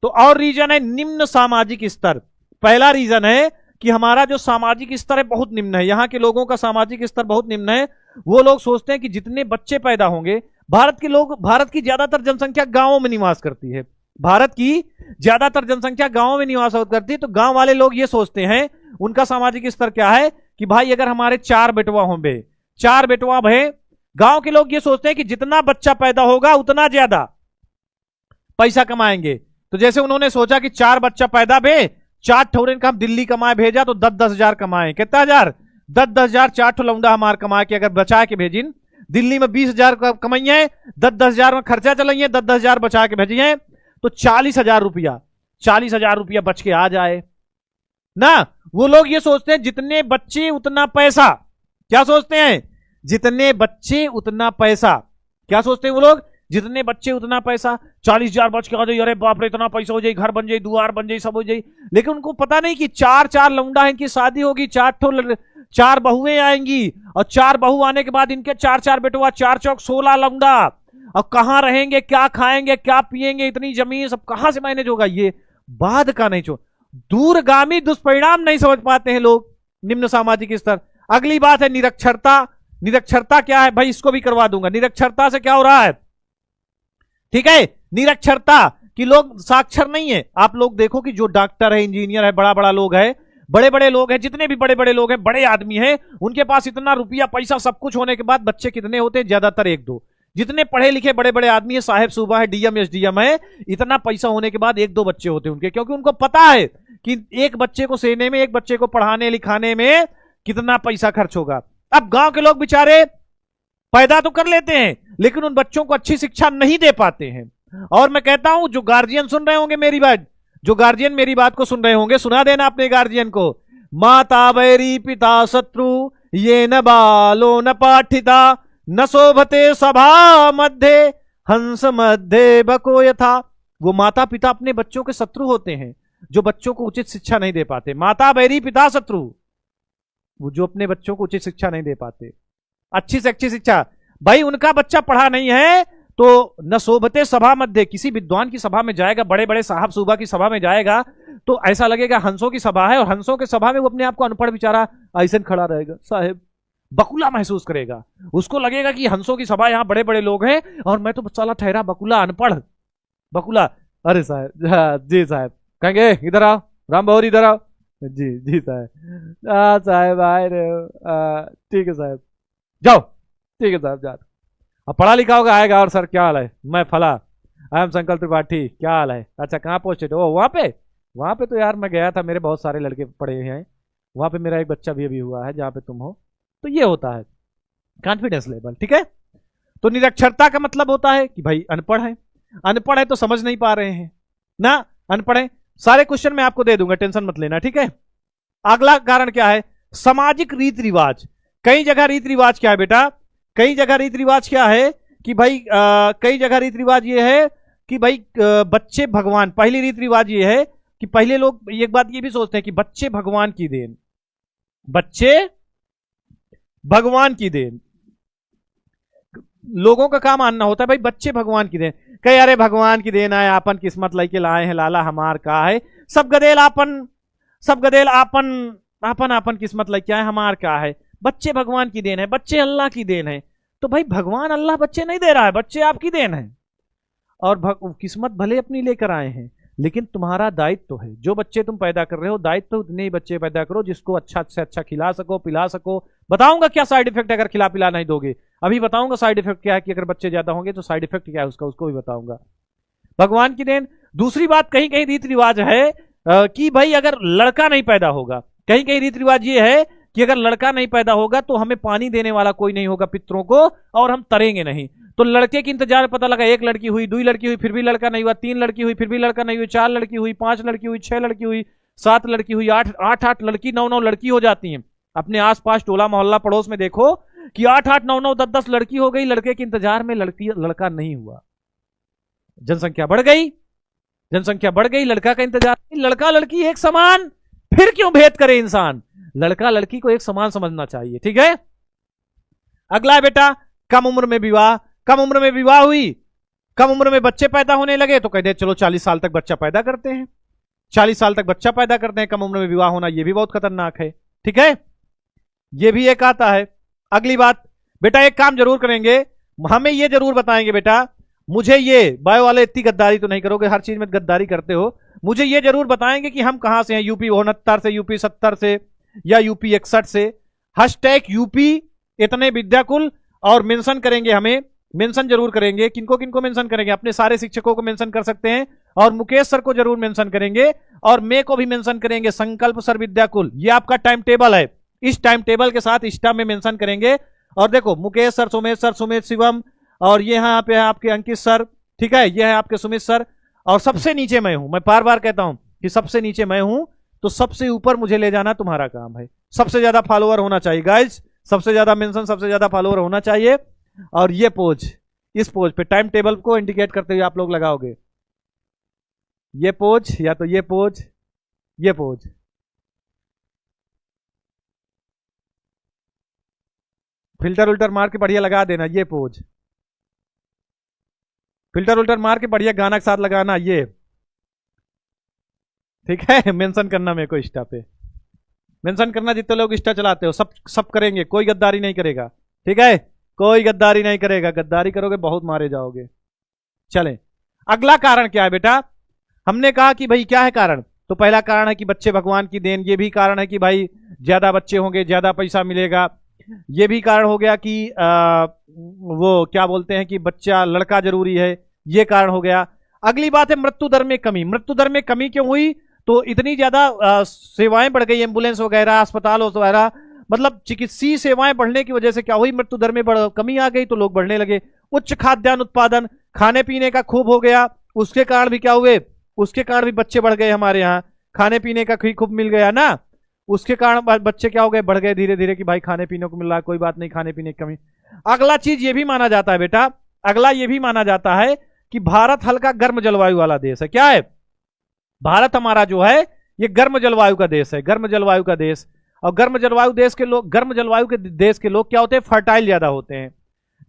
तो और रीजन है निम्न सामाजिक स्तर। पहला रीजन है कि हमारा जो सामाजिक स्तर है बहुत निम्न है। यहां के लोगों का सामाजिक स्तर बहुत निम्न है। वो लोग सोचते हैं कि जितने बच्चे पैदा होंगे, भारत के लोग, भारत की ज्यादातर जनसंख्या गांवों में निवास करती है, भारत की ज्यादातर जनसंख्या गांवों में निवास करती है। तो गांव वाले लोग ये सोचते हैं, उनका सामाजिक स्तर क्या है कि भाई अगर हमारे 4 बेटवा होंगे, 4 बेटवा भय, गांव के लोग ये सोचते हैं कि जितना बच्चा पैदा होगा उतना ज्यादा पैसा कमाएंगे। तो जैसे उन्होंने सोचा कि 4 बच्चा पैदा भे, 4 ठौरे का हम दिल्ली कमाए भेजा तो 10-10 हजार कमाए। कितना हजार? 10-10 हजार 4 ठो लौंडा हमार कमा के अगर बचा के भेजिन, दिल्ली में 20 हजार कमाइए, 10-10 हजार में खर्चा चलाइए, 10-10 हजार बचा के भेजिए, तो 40,000 रुपया, 40,000 रुपया बच के आ जाए ना। वो लोग ये सोचते हैं जितने बच्चे उतना पैसा। क्या सोचते हैं? जितने बच्चे उतना पैसा। क्या सोचते हैं वो लोग? जितने बच्चे उतना पैसा। 40,000 बच के आ जाए, अरे बाप रे इतना पैसा हो जाए, घर बन जाए, दुआर बन जाए, सब हो जाए। लेकिन उनको पता नहीं कि 4-4 लौंडा है कि शादी होगी, 4 बहुएं आएंगी, और 4 बहू आने के बाद इनके 4-4 बेटवा, 4 चौक 16 लौंडा। अब कहां रहेंगे, क्या खाएंगे, क्या पिएंगे, इतनी जमीन सब कहां से मैनेज होगा? ये बाद का नहीं छो, दूरगामी दुष्परिणाम नहीं समझ पाते हैं लोग, निम्न सामाजिक स्तर। अगली बात है निरक्षरता। निरक्षरता क्या है भाई? इसको भी करवा दूंगा। निरक्षरता से क्या हो रहा है? ठीक है, निरक्षरता कि लोग साक्षर नहीं है। आप लोग देखो कि जो डॉक्टर है, इंजीनियर है, बड़ा बड़ा लोग है, बड़े बड़े लोग हैं, जितने भी बड़े बड़े लोग हैं, बड़े आदमी हैं, उनके पास इतना रुपया पैसा सब कुछ होने के बाद बच्चे कितने होते हैं? ज्यादातर 1-2। जितने पढ़े लिखे बड़े बड़े आदमी है, साहेब सूबा है, डीएम एसडीएम है, इतना पैसा होने के बाद 1-2 बच्चे होते हैं उनके, क्योंकि उनको पता है कि एक बच्चे को सेने में, एक बच्चे को पढ़ाने लिखाने में कितना पैसा खर्च होगा। अब गांव के लोग बेचारे पैदा तो कर लेते हैं, लेकिन उन बच्चों को अच्छी शिक्षा नहीं दे पाते हैं। और मैं कहता हूं, जो गार्जियन सुन रहे होंगे मेरी बात, जो गार्जियन मेरी बात को सुन रहे होंगे, सुना देना अपने गार्जियन को। माता बैरी पिता शत्रु, ये न बालो न पाठिता, न शोभते सभा मध्य, हंस मध्य बको यथा। वो माता पिता अपने बच्चों के शत्रु होते हैं, जो बच्चों को उचित शिक्षा नहीं दे पाते। माता बैरी पिता शत्रु, वो जो अपने बच्चों को उचित शिक्षा नहीं दे पाते, अच्छी से अच्छी शिक्षा। भाई उनका बच्चा पढ़ा नहीं है तो न शोभते सभा मध्य, किसी विद्वान की सभा में जाएगा, बड़े बड़े साहब सूबा की सभा में जाएगा, तो ऐसा लगेगा हंसों की सभा है, और हंसों के सभा में वो अपने आप को अनपढ़ बेचारा ऐसे खड़ा रहेगा, साहेब बकुला महसूस करेगा। उसको लगेगा कि हंसों की सभा, यहां बड़े बड़े लोग हैं और मैं तो साला ठहरा बकुला, अनपढ़ बकुला। अरे साहब, जी साहब, कहेंगे इधर आओ, राम बहूर इधर आओ। जी जी साहब, साहब आए रहे, ठीक है साहब, जाओ, ठीक है साहब, जाओ। अब पढ़ा लिखा होगा, आएगा, और सर क्या हाल है, मैं फला, आई एम संकल्प त्रिपाठी, क्या हाल है, अच्छा कहाँ पोस्टेड हो? वहां पे तो यार मैं गया था, मेरे बहुत सारे लड़के पढ़े हैं वहां पे, मेरा एक बच्चा भी अभी हुआ है जहां पे तुम हो। तो ये होता है कॉन्फिडेंस लेवल, ठीक है। तो निरक्षरता का मतलब होता है कि भाई अनपढ़ है, अनपढ़ है तो समझ नहीं पा रहे हैं ना, अनपढ़ है। सारे क्वेश्चन मैं आपको दे दूंगा, टेंशन मत लेना, ठीक है। अगला कारण क्या है? सामाजिक रीति रिवाज। कई जगह रीति रिवाज क्या है बेटा? कई जगह रीति रिवाज क्या है कि भाई कई जगह रीति रिवाज ये है कि भाई बच्चे भगवान। पहली रीति रिवाज ये है कि पहले लोग एक बात ये भी सोचते हैं कि बच्चे भगवान की देन, बच्चे भगवान की देन। लोगों का काम मानना होता है भाई बच्चे भगवान की देन। कहे अरे भगवान की देन है, आपन किस्मत लेके लाए हैं, लाला हमार का है, सब गदेल आपन आपन किस्मत लेके आए, हमार का है, बच्चे भगवान की देन है, बच्चे अल्लाह की देन है। तो भाई भगवान अल्लाह बच्चे नहीं दे रहा है, बच्चे आपकी देन है, और किस्मत भले अपनी लेकर आए हैं, लेकिन तुम्हारा दायित्व तो है। जो बच्चे तुम पैदा कर रहे हो, दायित्व तो उतने ही बच्चे पैदा करो जिसको अच्छा से अच्छा खिला सको, पिला सको। बताऊंगा क्या साइड इफेक्ट अगर खिला पिला नहीं दोगे, अभी बताऊंगा साइड इफेक्ट क्या है कि अगर बच्चे ज्यादा होंगे तो साइड इफेक्ट क्या है उसका, उसको भी बताऊंगा। भगवान की देन। दूसरी बात, कहीं कहीं रीति रिवाज है कि भाई अगर लड़का नहीं पैदा होगा, कहीं कहीं रीति रिवाज ये है कि अगर लड़का नहीं पैदा होगा तो हमें पानी देने वाला कोई नहीं होगा पितरों को, और हम तरेंगे नहीं। तो लड़के के इंतजार, पता लगा 1 लड़की हुई, 2 लड़की हुई, फिर भी लड़का नहीं हुआ, 3 लड़की हुई, फिर भी लड़का नहीं हुई, 4 लड़की हुई, 5 लड़की हुई, 6 लड़की हुई, 7 लड़की हुई, 8 लड़की, 9 लड़की हो जाती हैं। अपने आसपास टोला मोहल्ला पड़ोस में देखो कि 8 9 10 लड़की हो गई, लड़के के इंतजार में लड़का नहीं हुआ। जनसंख्या बढ़ गई, जनसंख्या बढ़ गई, लड़का का इंतजार, लड़का लड़की एक समान, फिर क्यों भेद करे इंसान? लड़का लड़की को एक समान समझना चाहिए, ठीक है। अगला है बेटा कम उम्र में विवाह। कम उम्र में विवाह हुई, कम उम्र में बच्चे पैदा होने लगे तो कहते हैं चलो 40 साल तक बच्चा पैदा करते हैं, 40 साल तक बच्चा पैदा करते हैं। कम उम्र में विवाह होना यह भी बहुत खतरनाक है, ठीक है, यह भी एक आता है। अगली बात बेटा, एक काम जरूर करेंगे, हमें यह जरूर बताएंगे बेटा, मुझे ये बायो वाले इतनी गद्दारी तो नहीं करोगे, हर चीज में गद्दारी करते हो, मुझे ये जरूर बताएंगे कि हम कहां से हैं, यूपी 69 से, यूपी 70 से, या यूपी 61 से। हैशटैग यूपी इतने विद्याकुल, और मेंशन करेंगे, हमें मेंशन जरूर करेंगे। किनको किनको मेंशन करेंगे? अपने सारे शिक्षकों को मेंशन कर सकते हैं, और मुकेश सर को जरूर मेंशन करेंगे और मैं को भी मेंशन करेंगे, संकल्प सर विद्याकुल। ये आपका टाइम टेबल है, इस टाइम टेबल के साथ इंस्टा में मेंशन करेंगे। और देखो मुकेश सर, सुमित शिवम, और ये यहाँ पे है आपके अंकित सर, ठीक है, ये है आपके सुमित सर, और सबसे नीचे मैं हूं। मैं बार बार कहता हूं कि सबसे नीचे मैं हूं, तो सबसे ऊपर मुझे ले जाना तुम्हारा काम है। सबसे ज्यादा फॉलोअर होना चाहिए गाइज, सबसे ज्यादा मेंशन, सबसे ज्यादा फॉलोअर होना चाहिए। और ये पोज, इस पोज पे टाइम टेबल को इंडिकेट करते हुए आप लोग लगाओगे, ये पोज या तो ये पोज, ये पोज। फिल्टर उल्टर मार के बढ़िया लगा देना, ये पोज। फिल्टर उल्टर मार के बढ़िया गाना के साथ लगाना, ये ठीक है। मेंशन करना मेरे को इंस्टा पे, मेंशन करना जितने लोग इंस्टा चलाते हो, सब करेंगे, कोई गद्दारी नहीं करेगा, ठीक है, कोई गद्दारी नहीं करेगा। गद्दारी करोगे बहुत मारे जाओगे। चलें, अगला कारण क्या है बेटा? हमने कहा कि भाई क्या है कारण, तो पहला कारण है कि बच्चे भगवान की देन, ये भी कारण है कि भाई ज्यादा बच्चे होंगे ज्यादा पैसा मिलेगा, ये भी कारण हो गया कि वो क्या बोलते हैं कि बच्चा लड़का जरूरी है, ये कारण हो गया। अगली बात है मृत्यु दर में कमी। मृत्यु दर में कमी क्यों हुई? तो इतनी ज्यादा सेवाएं बढ़ गई, एम्बुलेंस वगैरह, अस्पताल वगैरह, मतलब चिकित्सीय सेवाएं बढ़ने की वजह से क्या हुई, मृत्यु दर में कमी आ गई, तो लोग बढ़ने लगे। उच्च खाद्यान्न उत्पादन, खाने पीने का खूब हो गया, उसके कारण भी क्या हुए, उसके कारण भी बच्चे बढ़ गए हमारे यहाँ, खाने पीने का खूब मिल गया ना, उसके कारण बच्चे क्या हो गए, बढ़ गए धीरे धीरे कि भाई खाने पीने को मिल रहा है, कोई बात नहीं, खाने पीने की कमी। अगला चीज ये भी माना जाता है बेटा, अगला ये भी माना जाता है कि भारत हल्का गर्म जलवायु वाला देश है। क्या है? भारत हमारा जो है ये गर्म जलवायु का देश है, गर्म जलवायु का देश। और गर्म जलवायु देश के लोग, गर्म जलवायु के देश के लोग क्या होते हैं, फर्टाइल ज्यादा होते हैं।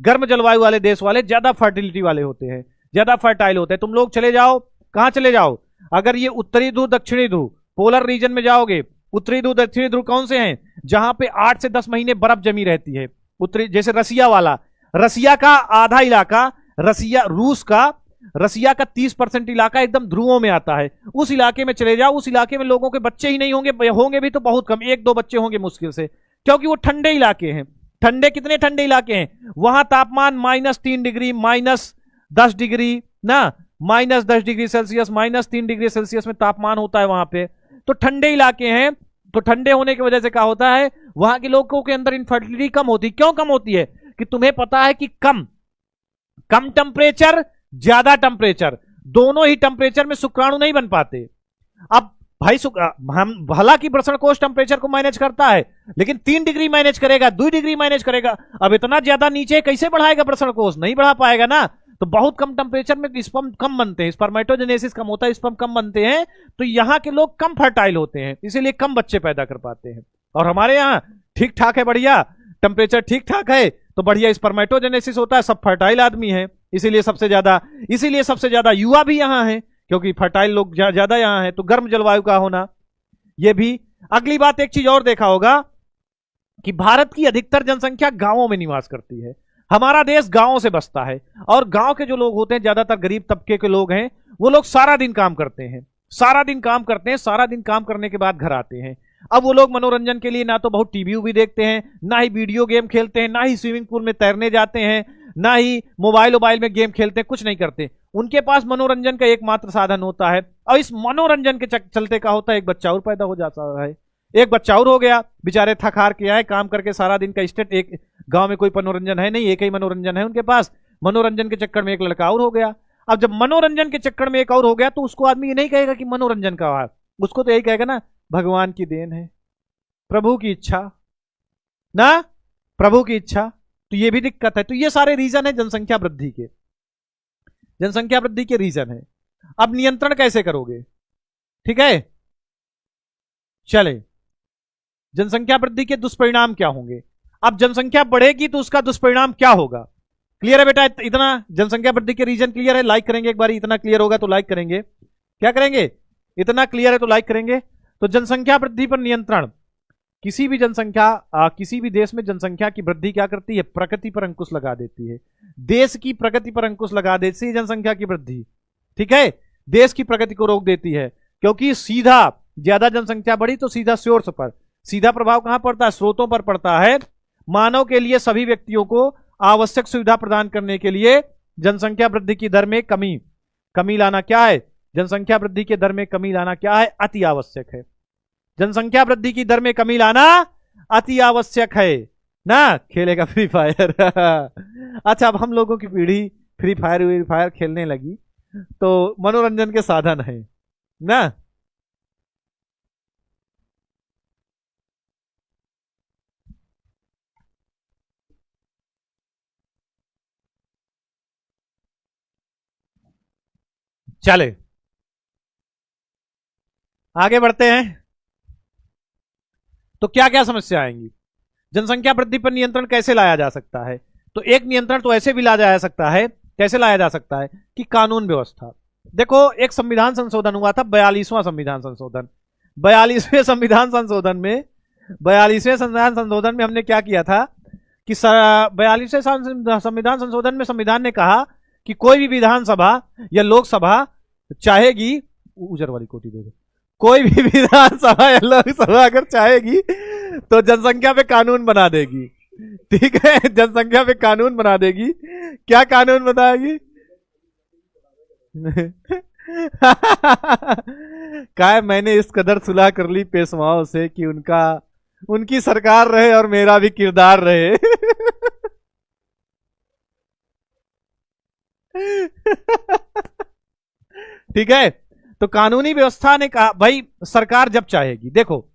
गर्म जलवायु वाले देश वाले ज्यादा फर्टिलिटी वाले होते हैं, ज्यादा फर्टाइल होते हैं। तुम लोग चले जाओ, कहां चले जाओ, अगर ये उत्तरी ध्रुव दक्षिणी ध्रुव पोलर रीजन में जाओगे, उत्तरी ध्रुव दक्षिणी ध्रुव कौन से हैं, जहां पे 8 से 10 महीने बर्फ जमी रहती है। उत्तरी, जैसे रसिया वाला, रसिया का आधा इलाका, रसिया का 30% इलाका एकदम ध्रुवों में आता है। उस इलाके में चले जाओ, उस इलाके में लोगों के बच्चे ही नहीं होंगे, होंगे भी तो बहुत कम, 1-2 बच्चे होंगे मुश्किल से, क्योंकि वो ठंडे इलाके हैं। ठंडे, कितने ठंडे इलाके हैं वहां, तापमान -3 डिग्री, -10 डिग्री ना, -10 डिग्री सेल्सियस, -3 डिग्री सेल्सियस में तापमान होता है वहां पे। तो ठंडे इलाके हैं, तो ठंडे होने की वजह से क्या होता है, वहां के लोगों के अंदर इनफर्टिलिटी कम होती है। क्यों कम होती है? कि तुम्हें पता है कि कम टेम्परेचर, ज्यादा टेम्परेचर, दोनों ही टेम्परेचर में शुक्राणु नहीं बन पाते। अब भाई हम हालांकि वृषण कोष टेम्परेचर को मैनेज करता है, लेकिन 3 डिग्री मैनेज करेगा, 2 डिग्री मैनेज करेगा। अब इतना ज्यादा नीचे कैसे बढ़ाएगा वृषण कोष? नहीं बढ़ा पाएगा ना। तो बहुत कम टेम्परेचर में स्पर्म कम बनते हैं, स्पर्मेटोजेनेसिस कम होता है, स्पर्म कम बनते हैं, तो यहाँ के लोग कम फर्टाइल होते हैं, इसीलिए कम बच्चे पैदा कर पाते हैं। और हमारे यहाँ ठीक ठाक है, बढ़िया टेम्परेचर ठीक ठाक है, तो बढ़िया स्पर्मेटोजेनेसिस होता है, सब फर्टाइल आदमी है, इसीलिए सबसे ज्यादा युवा भी यहाँ है, क्योंकि फर्टाइल लोग ज्यादा यहाँ है। तो गर्म जलवायु का होना, यह भी। अगली बात, एक चीज और देखा होगा कि भारत की अधिकतर जनसंख्या गांवों में निवास करती है। हमारा देश गांवों से बसता है, और गांव के जो लोग होते हैं, ज्यादातर गरीब तबके के लोग हैं, वो लोग सारा दिन काम करते हैं, सारा दिन काम करने के बाद घर आते हैं। अब वो लोग मनोरंजन के लिए ना तो बहुत टीवी भी देखते हैं, ना ही वीडियो गेम खेलते हैं, ना ही स्विमिंग पूल में तैरने जाते हैं, ना ही मोबाइल में गेम खेलते हैं, कुछ नहीं करते। उनके पास मनोरंजन का एकमात्र साधन होता है, और इस मनोरंजन के चलते क्या होता है, एक बच्चा और पैदा हो जाता है। एक बच्चा और हो गया, बेचारे थक हार के आए काम करके सारा दिन का स्टेट, एक गांव में कोई मनोरंजन है नहीं, एक ही मनोरंजन है उनके पास, मनोरंजन के चक्कर में एक लड़का और हो गया। अब जब मनोरंजन के चक्कर में एक और हो गया, तो उसको आदमी ये नहीं कहेगा कि मनोरंजन का है, उसको तो यही कहेगा ना, भगवान की देन है, प्रभु की इच्छा ना, प्रभु की इच्छा। तो ये भी दिक्कत है। तो ये सारे रीजन है जनसंख्या वृद्धि के, जनसंख्या वृद्धि के रीजन है। अब नियंत्रण कैसे करोगे? ठीक है, चले, जनसंख्या वृद्धि के दुष्परिणाम क्या होंगे? अब जनसंख्या बढ़ेगी तो उसका दुष्परिणाम क्या होगा? क्लियर है बेटा? इतना जनसंख्या वृद्धि के रीजन क्लियर है? लाइक करेंगे एक बार, इतना क्लियर होगा तो लाइक करेंगे। क्या करेंगे? इतना क्लियर है तो लाइक करेंगे। तो जनसंख्या वृद्धि पर नियंत्रण, किसी भी किसी भी देश में जनसंख्या की वृद्धि क्या करती है? प्रकृति पर अंकुश लगा देती है। देश की प्रगति पर अंकुश लगा देती है जनसंख्या की वृद्धि, ठीक है, देश की प्रगति को रोक देती है। क्योंकि सीधा ज्यादा जनसंख्या बढ़ी तो सीधा सोर्स पर, सीधा प्रभाव कहां पड़ता है? स्रोतों पर पड़ता है। मानव के लिए, सभी व्यक्तियों को आवश्यक सुविधा प्रदान करने के लिए जनसंख्या वृद्धि की दर में कमी लाना क्या है? जनसंख्या वृद्धि के दर में कमी लाना क्या है? अति आवश्यक है। जनसंख्या वृद्धि की दर में कमी लाना अति आवश्यक है ना। खेलेगा फ्री फायर अच्छा, अब हम लोगों की पीढ़ी फ्री फायर खेलने लगी तो मनोरंजन के साधन है ना। चले आगे बढ़ते हैं। तो क्या क्या समस्या आएंगी? जनसंख्या वृद्धि पर नियंत्रण कैसे लाया जा सकता है? तो एक नियंत्रण तो ऐसे भी लाया जा सकता है, कैसे लाया जा सकता है कि कानून व्यवस्था। देखो, एक संविधान संशोधन हुआ था, 42वां संविधान संशोधन। 42वें संविधान संशोधन में 42वें संविधान संशोधन में हमने क्या किया था कि 42वें संविधान संशोधन में संविधान ने कहा कि कोई भी विधानसभा या लोकसभा चाहेगी, उजर वाली कोटी दे दो, कोई भी विधानसभा या लोकसभा अगर चाहेगी तो जनसंख्या पे कानून बना देगी। ठीक है, जनसंख्या पे कानून बना देगी। क्या कानून बनाएगी? क्या मैंने इस कदर सुलह कर ली पेशवाओं से कि उनकी सरकार रहे और मेरा भी किरदार रहे ठीक है, तो कानूनी व्यवस्था ने कहा भाई सरकार जब चाहेगी, देखो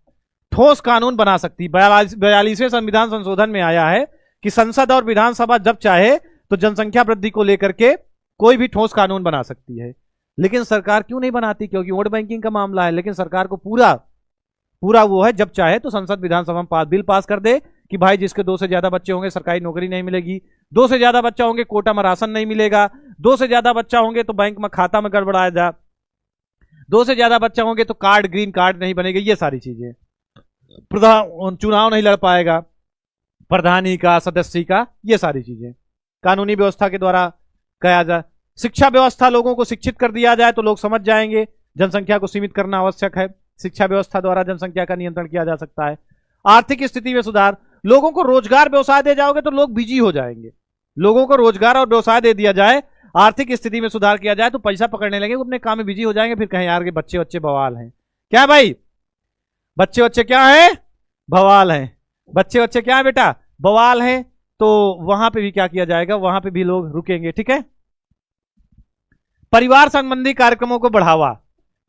ठोस कानून बना सकती। 42वें संविधान संशोधन में आया है कि संसद और विधानसभा जब चाहे तो जनसंख्या वृद्धि को लेकर के कोई भी ठोस कानून बना सकती है। लेकिन सरकार क्यों नहीं बनाती? क्योंकि वोट बैंकिंग का मामला है। लेकिन सरकार को पूरा वो है, जब चाहे तो संसद विधानसभा में बिल पास कर दे कि भाई जिसके 2 से ज्यादा बच्चे होंगे सरकारी नौकरी नहीं मिलेगी, 2 से ज्यादा बच्चा होंगे कोटा में राशन नहीं मिलेगा, 2 से ज्यादा बच्चा होंगे तो बैंक में खाता में गड़बड़ाया जा, 2 से ज्यादा बच्चा होंगे तो ग्रीन कार्ड नहीं बनेगा। ये सारी चीजें, चुनाव नहीं लड़ पाएगा प्रधानी का, सदस्य का, ये सारी चीजें कानूनी व्यवस्था के द्वारा कहा जाए। शिक्षा व्यवस्था, लोगों को शिक्षित कर दिया जाए तो लोग समझ जाएंगे जनसंख्या को सीमित करना आवश्यक है। शिक्षा व्यवस्था द्वारा जनसंख्या का नियंत्रण किया जा सकता है। आर्थिक स्थिति में सुधार, लोगों को रोजगार व्यवसाय दे जाओगे तो लोग बिजी हो जाएंगे। लोगों को रोजगार और व्यवसाय दे दिया जाए, आर्थिक स्थिति में सुधार किया जाए तो पैसा पकड़ने लगे, अपने काम में बिजी हो जाएंगे। फिर कहें यार के बच्चे बवाल हैं। क्या भाई, बच्चे क्या है? बवाल हैं। बच्चे क्या है बेटा? बवाल हैं। तो वहां पे भी क्या किया जाएगा? वहां पे भी लोग रुकेंगे। ठीक है, परिवार संबंधी कार्यक्रमों को बढ़ावा,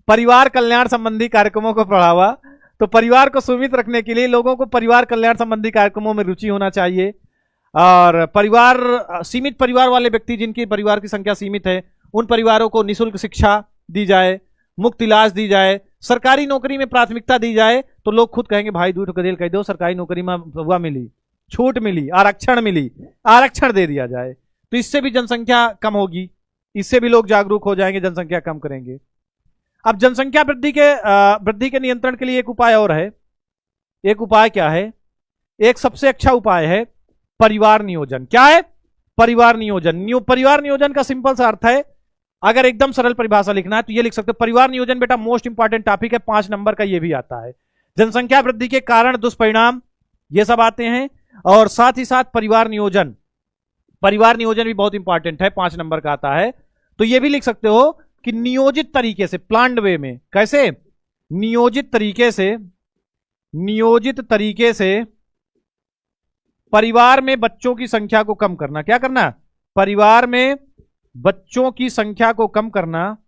परिवार कल्याण संबंधी कार्यक्रमों को बढ़ावा। तो परिवार को सुमित रखने के लिए लोगों को परिवार कल्याण संबंधी कार्यक्रमों में रुचि होना चाहिए। और सीमित परिवार वाले व्यक्ति जिनकी परिवार की संख्या सीमित है, उन परिवारों को निःशुल्क शिक्षा दी जाए, मुफ्त इलाज दी जाए, सरकारी नौकरी में प्राथमिकता दी जाए। तो लोग खुद कहेंगे भाई दूध गदेल कह दो, सरकारी नौकरी में हुआ मिली, छूट मिली, आरक्षण मिली, आरक्षण दे दिया जाए। तो इससे भी जनसंख्या कम होगी, इससे भी लोग जागरूक हो जाएंगे, जनसंख्या कम करेंगे। अब जनसंख्या वृद्धि के नियंत्रण के लिए एक उपाय और है। एक उपाय क्या है? एक सबसे अच्छा उपाय है परिवार नियोजन। क्या है? परिवार नियोजन। परिवार नियोजन का सिंपल सा अर्थ है, अगर एकदम सरल परिभाषा लिखना है तो ये लिख सकते हो, परिवार नियोजन बेटा मोस्ट इंपॉर्टेंट टॉपिक है, 5 नंबर का ये भी आता है। जनसंख्या वृद्धि के कारण दुष्परिणाम ये सब आते हैं, और साथ ही साथ परिवार नियोजन भी बहुत इंपॉर्टेंट है, 5 नंबर का आता है। तो ये भी लिख सकते हो कि नियोजित तरीके से, प्लान्ड वे में, कैसे? नियोजित तरीके से परिवार में बच्चों की संख्या को कम करना। क्या करना? परिवार में बच्चों की संख्या को कम करना,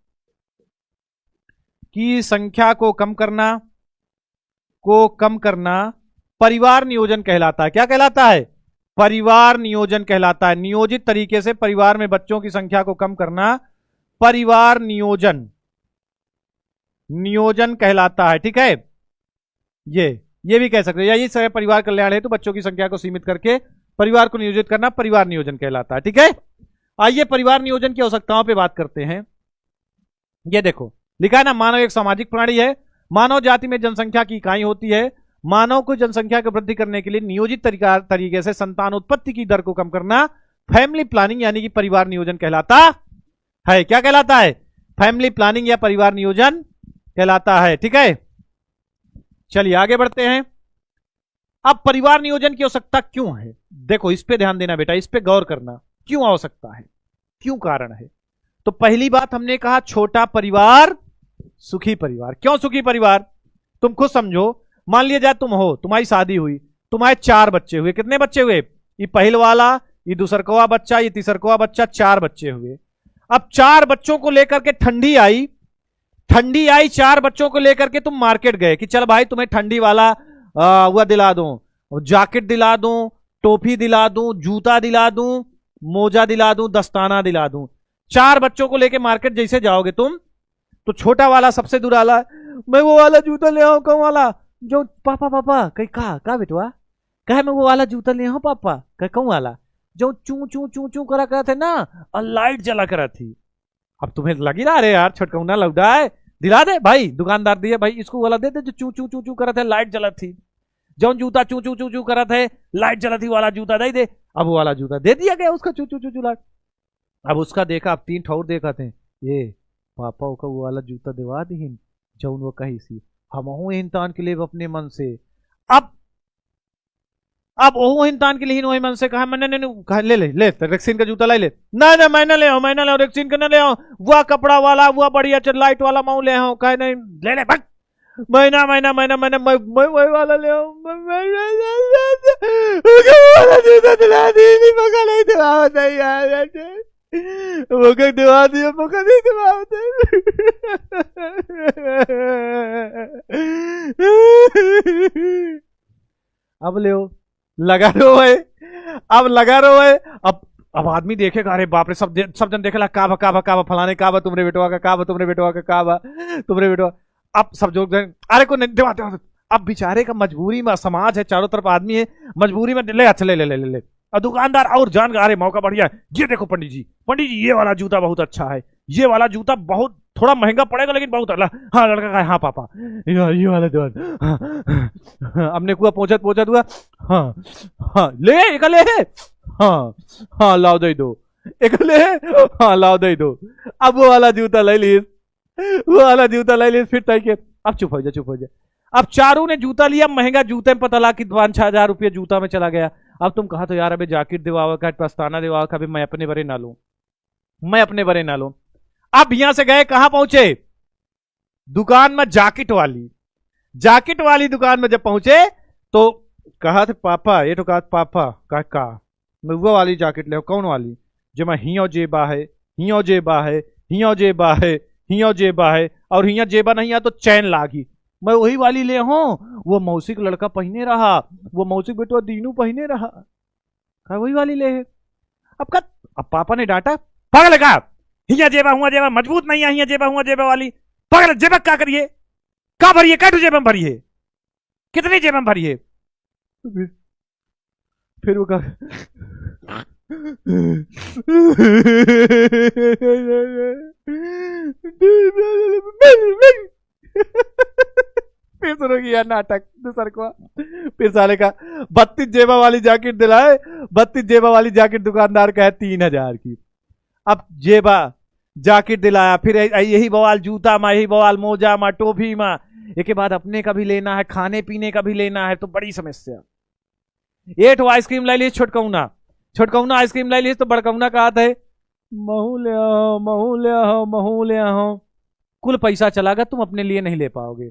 परिवार नियोजन कहलाता है। क्या कहलाता है? परिवार नियोजन कहलाता है। नियोजित तरीके से परिवार में बच्चों की संख्या को कम करना परिवार नियोजन कहलाता है। ठीक है, ये भी कह सकते हैं, या ये सब परिवार कल्याण है तो बच्चों की संख्या को सीमित करके परिवार को नियोजित करना परिवार नियोजन कहलाता है। ठीक है, आइए परिवार नियोजन की आवश्यकताओं पे बात करते हैं। ये देखो लिखा है ना, मानव एक सामाजिक प्राणी है, मानव जाति में जनसंख्या की इकाई होती है। मानव को जनसंख्या की वृद्धि करने के लिए नियोजित तरीके से संतान उत्पत्ति की दर को कम करना फैमिली प्लानिंग यानी कि परिवार नियोजन कहलाता है। क्या कहलाता है? फैमिली प्लानिंग या परिवार नियोजन कहलाता है। ठीक है, चलिए आगे बढ़ते हैं। अब परिवार नियोजन की आवश्यकता क्यों है? देखो इस पे ध्यान देना बेटा, इस पे गौर करना, क्यों आवश्यकता है, क्यों कारण है। तो पहली बात हमने कहा छोटा परिवार सुखी परिवार। क्यों सुखी परिवार? तुम खुद समझो, मान लिया जाए तुम हो, तुम्हारी शादी हुई, तुम्हारे 4 बच्चे हुए। कितने बच्चे हुए? ये पहल वाला, ये दूसरकवा बच्चा, ये तीसरकवा बच्चा, 4 बच्चे हुए। अब 4 बच्चों को लेकर के ठंडी आई, 4 बच्चों को लेकर के तुम मार्केट गए कि चल भाई तुम्हें ठंडी वाला वह दिला दूं, जैकेट दिला दूं, टोपी दिला दूं, जूता दिला दूं, मोजा दिला दूं, दस्ताना दिला दूं। 4 बच्चों को लेकर मार्केट जैसे जाओगे तुम, तो छोटा वाला सबसे दूर आला, मैं वो वाला जूता ले आऊं, कौन वाला जो पापा पापा कहीं कहा बेटवा, कहे मैं वो वाला जूता ले आऊं पापा, कहे कौन वाला जो चू चू चू चू करा कर थे ना और लाइट जला कर थी। अब तुम्हें लगी रहा, अरे यार छोटकौना लौटा है, दिला दे भाई, दुकानदार दिया भाई, इसको वाला दे दे जो चू चू चू चू करा थे, लाइट जला थी। जो जूता चू चू चू चू करा थे, लाइट जला थी, वाला जूता दे दे। अब वो वाला जूता दे दिया गया उसका, चू चू चू चू लाइट। अब उसका देखा, अब 3 ठौर देखा थे, ये पापा का वो वाला जूता दिवा दी जौन वो कही सी, हम इंसान के लिए अपने मन से। अब वो इंसान के लिए वही मन से कहा, मैंने ले ले ले रेक्सिन का जूता ले ना ना, मैं ना ले आओ रेक्सिन का ना ले आओ, वह कपड़ा वाला वह बढ़िया लाइट वाला मैं ले आओ, कहे नहीं ले ले भग, महीना मैं वही वाला ले आओ, वाला जूता दिला दी, मौका नहीं दिलावा यार, मौका दिवा दिया, मौका नहीं दिलावा। अब ले लगा रो है, अब लगा रो है। अब आदमी देखेगा, अरे बाप रे, सब जन देखेला, काबा फलाने काबा, तुमरे बेटवा का काबा, तुमरे बेटवा का काबा, तुमरे बेटवा। अब सब जो अरे को नहीं दिवाते, अब बेचारे का मजबूरी में, समाज है चारों तरफ आदमी है, मजबूरी में ले अच्छा ले ले ले ले, ले। और दुकानदार और जान, अरे मौका बढ़िया है, ये देखो पंडित जी ये वाला जूता बहुत अच्छा है, ये वाला जूता बहुत थोड़ा महंगा पड़ेगा लेकिन बहुत अल्लाह। हाँ लड़का का, हाँ पापा ये वाला दुकान, हाँ हमने कुआ पहुंचत हुआ, हाँ ले एक ले, हाँ लाओ दे दो, एक ले, हाँ लाओ दे दो। अब वो वाला जूता ले ली, फिर तय के, अब चुप हो जा। अब चारों ने जूता लिया, महंगा जूते में पता लगा कि 5-6 हजार रुपये जूता में चला गया। अब तुम कहा तो यार अबे जैकेट दिवावा का, पस्ताना दिवावा का, मैं अपने बरे ना लूं। अब यहां से गए, कहां पहुंचे? दुकान में जैकेट वाली दुकान में जब पहुंचे तो कहा थे पापा, ये तो कहा पापा का मैं वो वाली जैकेट ले, कौन वाली? जो मैं हियो जेबा है, और हिया जेबा नहीं आ तो चैन लागी, मैं वही वाली ले हूं, वो मौसी का लड़का पहने रहा, वो मौसी बेटवा दीनू पहने रहा, कहा वही वाली ले है। अब पापा ने डांटा, पागल का हिया जेबा हुआ जेबा मजबूत नहीं है, हिया जेबा हुआ जेबा वाली, पागल जेबा क्या करिए, का भरिए, क्या जेब में भरिए, कितनी जेब में भरिए? फिर वो कहा फिर शुरू किया नाटक दूसर को, फिर साले का 32 जेबा वाली जैकेट दिलाए, 32 जेबा वाली जैकेट दुकानदार का है 3000 की। अब जेबा जैकेट दिलाया, फिर यही बवाल जूता मा, यही बवाल मोजा मा, टोपी मा, एक के बाद अपने का भी लेना है, खाने पीने का भी लेना है, तो बड़ी समस्या। 8 आइसक्रीम ले ली छोटकौना आइसक्रीम ले ली, तो बड़कौना कहा था महू ले आओ, कुल पैसा चला गया, तुम अपने लिए नहीं ले पाओगे।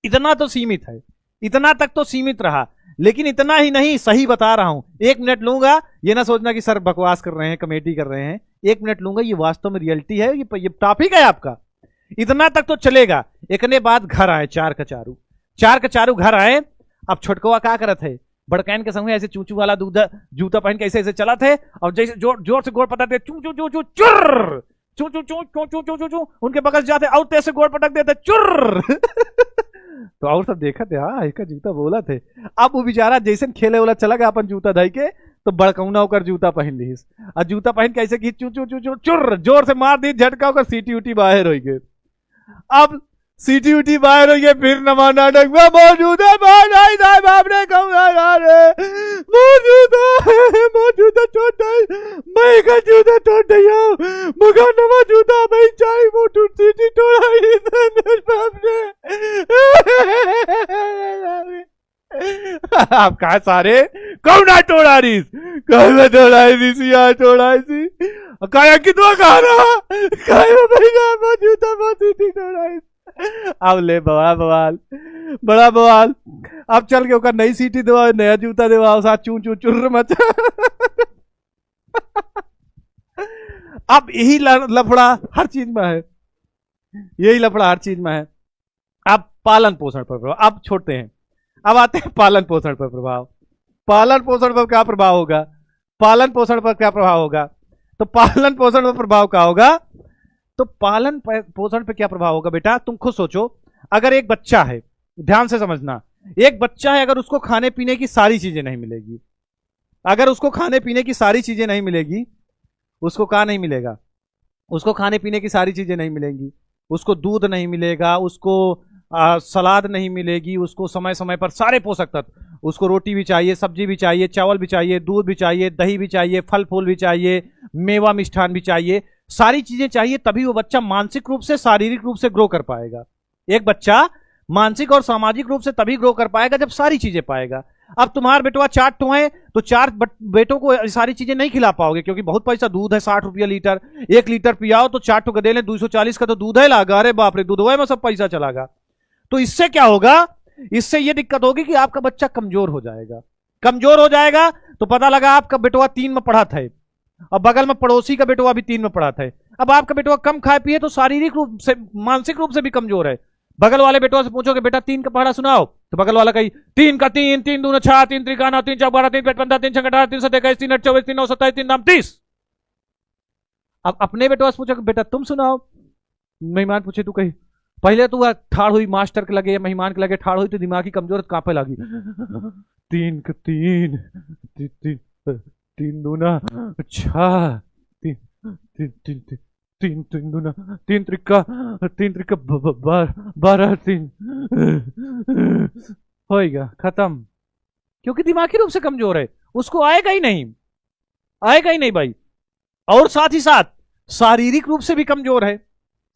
इतना तो सीमित है, इतना तक तो सीमित रहा, लेकिन इतना ही नहीं, सही बता रहा हूं, 1 मिनट लूंगा, ये ना सोचना कि सर बकवास कर रहे हैं, कमेटी कर रहे हैं, 1 मिनट लूंगा, ये वास्तव में रियलिटी है, ये टॉपिक है आपका, इतना तक तो चलेगा। इतने बाद घर आए 4 कचारू घर आए। अब छोटकवा क्या करत है, बड़कैन के संग ऐसे चूचू वाला जूता पहन के ऐसे ऐसे चला थे, और जैसे जोर से गोड़ पटक दे, चू चू चू चू चुर, चू चू चू चू चू चू चू चू, उनके बगल जाते और तेज से गोड़ पटक देते, चुर। तो और सब देखा थे, हाँ एक जूता बोला थे। अब वो बेचारा जैसे खेले वाला चला गया अपन जूता धाई के, तो बड़कौना होकर जूता पहन ली, और जूता पहन कैसे की चू चू चू चू चुर, जोर से मार दी झटका होकर, सीटी उटी बाहर हो गए। अब सीटी उटी बाहर हो गए, फिर नमा नाटक में मौजूद है बाप ने मौजूदा छोड़ मैं का जूता तोड़ दिया, मगा नवा जूता भाई चाय वो टूट सीटी तोड़ा बाप ने। आप कहा सारे कौन तोड़ा रही, कौन तोड़ा सी, काया की दुआ कहा रहा, काया भाई का जूता सीटी तोड़ा। अब ले बवाल बवाल, बड़ा बवाल। अब चल के ओका नई सीटी दवा, नया जूता दवा, साथ चू चू चुर्र मचा। अब यही लफड़ा हर चीज में है, यही लफड़ा हर चीज में है। अब पालन पोषण पर प्रभाव, अब छोड़ते हैं, अब आते हैं पालन पोषण पर प्रभाव। पालन पोषण पर क्या प्रभाव होगा, पालन पोषण पर क्या प्रभाव होगा? तो पालन पोषण पर प्रभाव क्या होगा? तो पालन पोषण पर क्या प्रभाव होगा बेटा, तुम खुद सोचो। अगर एक बच्चा है, ध्यान से समझना, एक बच्चा है, अगर उसको खाने पीने की सारी चीजें नहीं मिलेगी, अगर उसको खाने पीने की सारी चीजें नहीं मिलेगी, उसको क्या नहीं मिलेगा? उसको खाने पीने की सारी चीजें नहीं मिलेंगी, उसको दूध नहीं मिलेगा, उसको सलाद नहीं मिलेगी, उसको समय समय पर सारे पोषक तत्व, उसको रोटी भी चाहिए, सब्जी भी चाहिए, चावल भी चाहिए, दूध भी चाहिए, दही भी चाहिए, फल फूल भी चाहिए, मेवा मिष्ठान भी चाहिए, सारी चीजें चाहिए, तभी वो बच्चा मानसिक रूप से, शारीरिक रूप से ग्रो कर पाएगा। एक बच्चा मानसिक और सामाजिक रूप से तभी ग्रो कर पाएगा जब सारी चीजें पाएगा। अब तुम्हारे बेटवा 4 ठो है, तो 4 बेटों को सारी चीजें नहीं खिला पाओगे, क्योंकि बहुत पैसा दूध है, 60 रुपया लीटर, 1 लीटर पियाओ तो 4 ठो गधे ले 240 का तो दूध है लागा। अरे बाप रे, दूध में सब पैसा चलागा। तो इससे क्या होगा? इससे यह दिक्कत होगी कि आपका बच्चा कमजोर हो जाएगा। कमजोर हो जाएगा तो पता लगा आपका बेटवा 3 में पढ़ा था, अब बगल में पड़ोसी का बेटवा भी 3 में पढ़ा था। अब आपका बेटवा कम खाए पिए तो शारीरिक रूप से, मानसिक रूप से भी कमजोर है। बगल वाले बेटवा से पूछोगे बेटा 3 का पढ़ा सुनाओ, तो बगल वाला कही 3 का 3, 3 दूना 6, 3 त्रिका 9, 3 चौक 12, 3 पेट 15, 3 छक्का 18, 3 7 21, 3 8 24, 3 9 27, 3 दाम 30। अब अपने बेटवा से पूछोगे बेटा तुम सुनाओ, मेहमान पूछे तू कही, पहले तो वह ठाड़ हुई मास्टर के लगे या मेहमान के लगे ठाड़ हुई तो दिमागी कमजोर कांपे लगी। 3 का 3, 3 दूना 6, 3 दूना 3 त्रिका 12, 3 होएगा खत्म। क्योंकि दिमागी रूप से कमजोर है, उसको आएगा ही नहीं, आएगा ही नहीं भाई। और साथ ही साथ शारीरिक रूप से भी कमजोर है।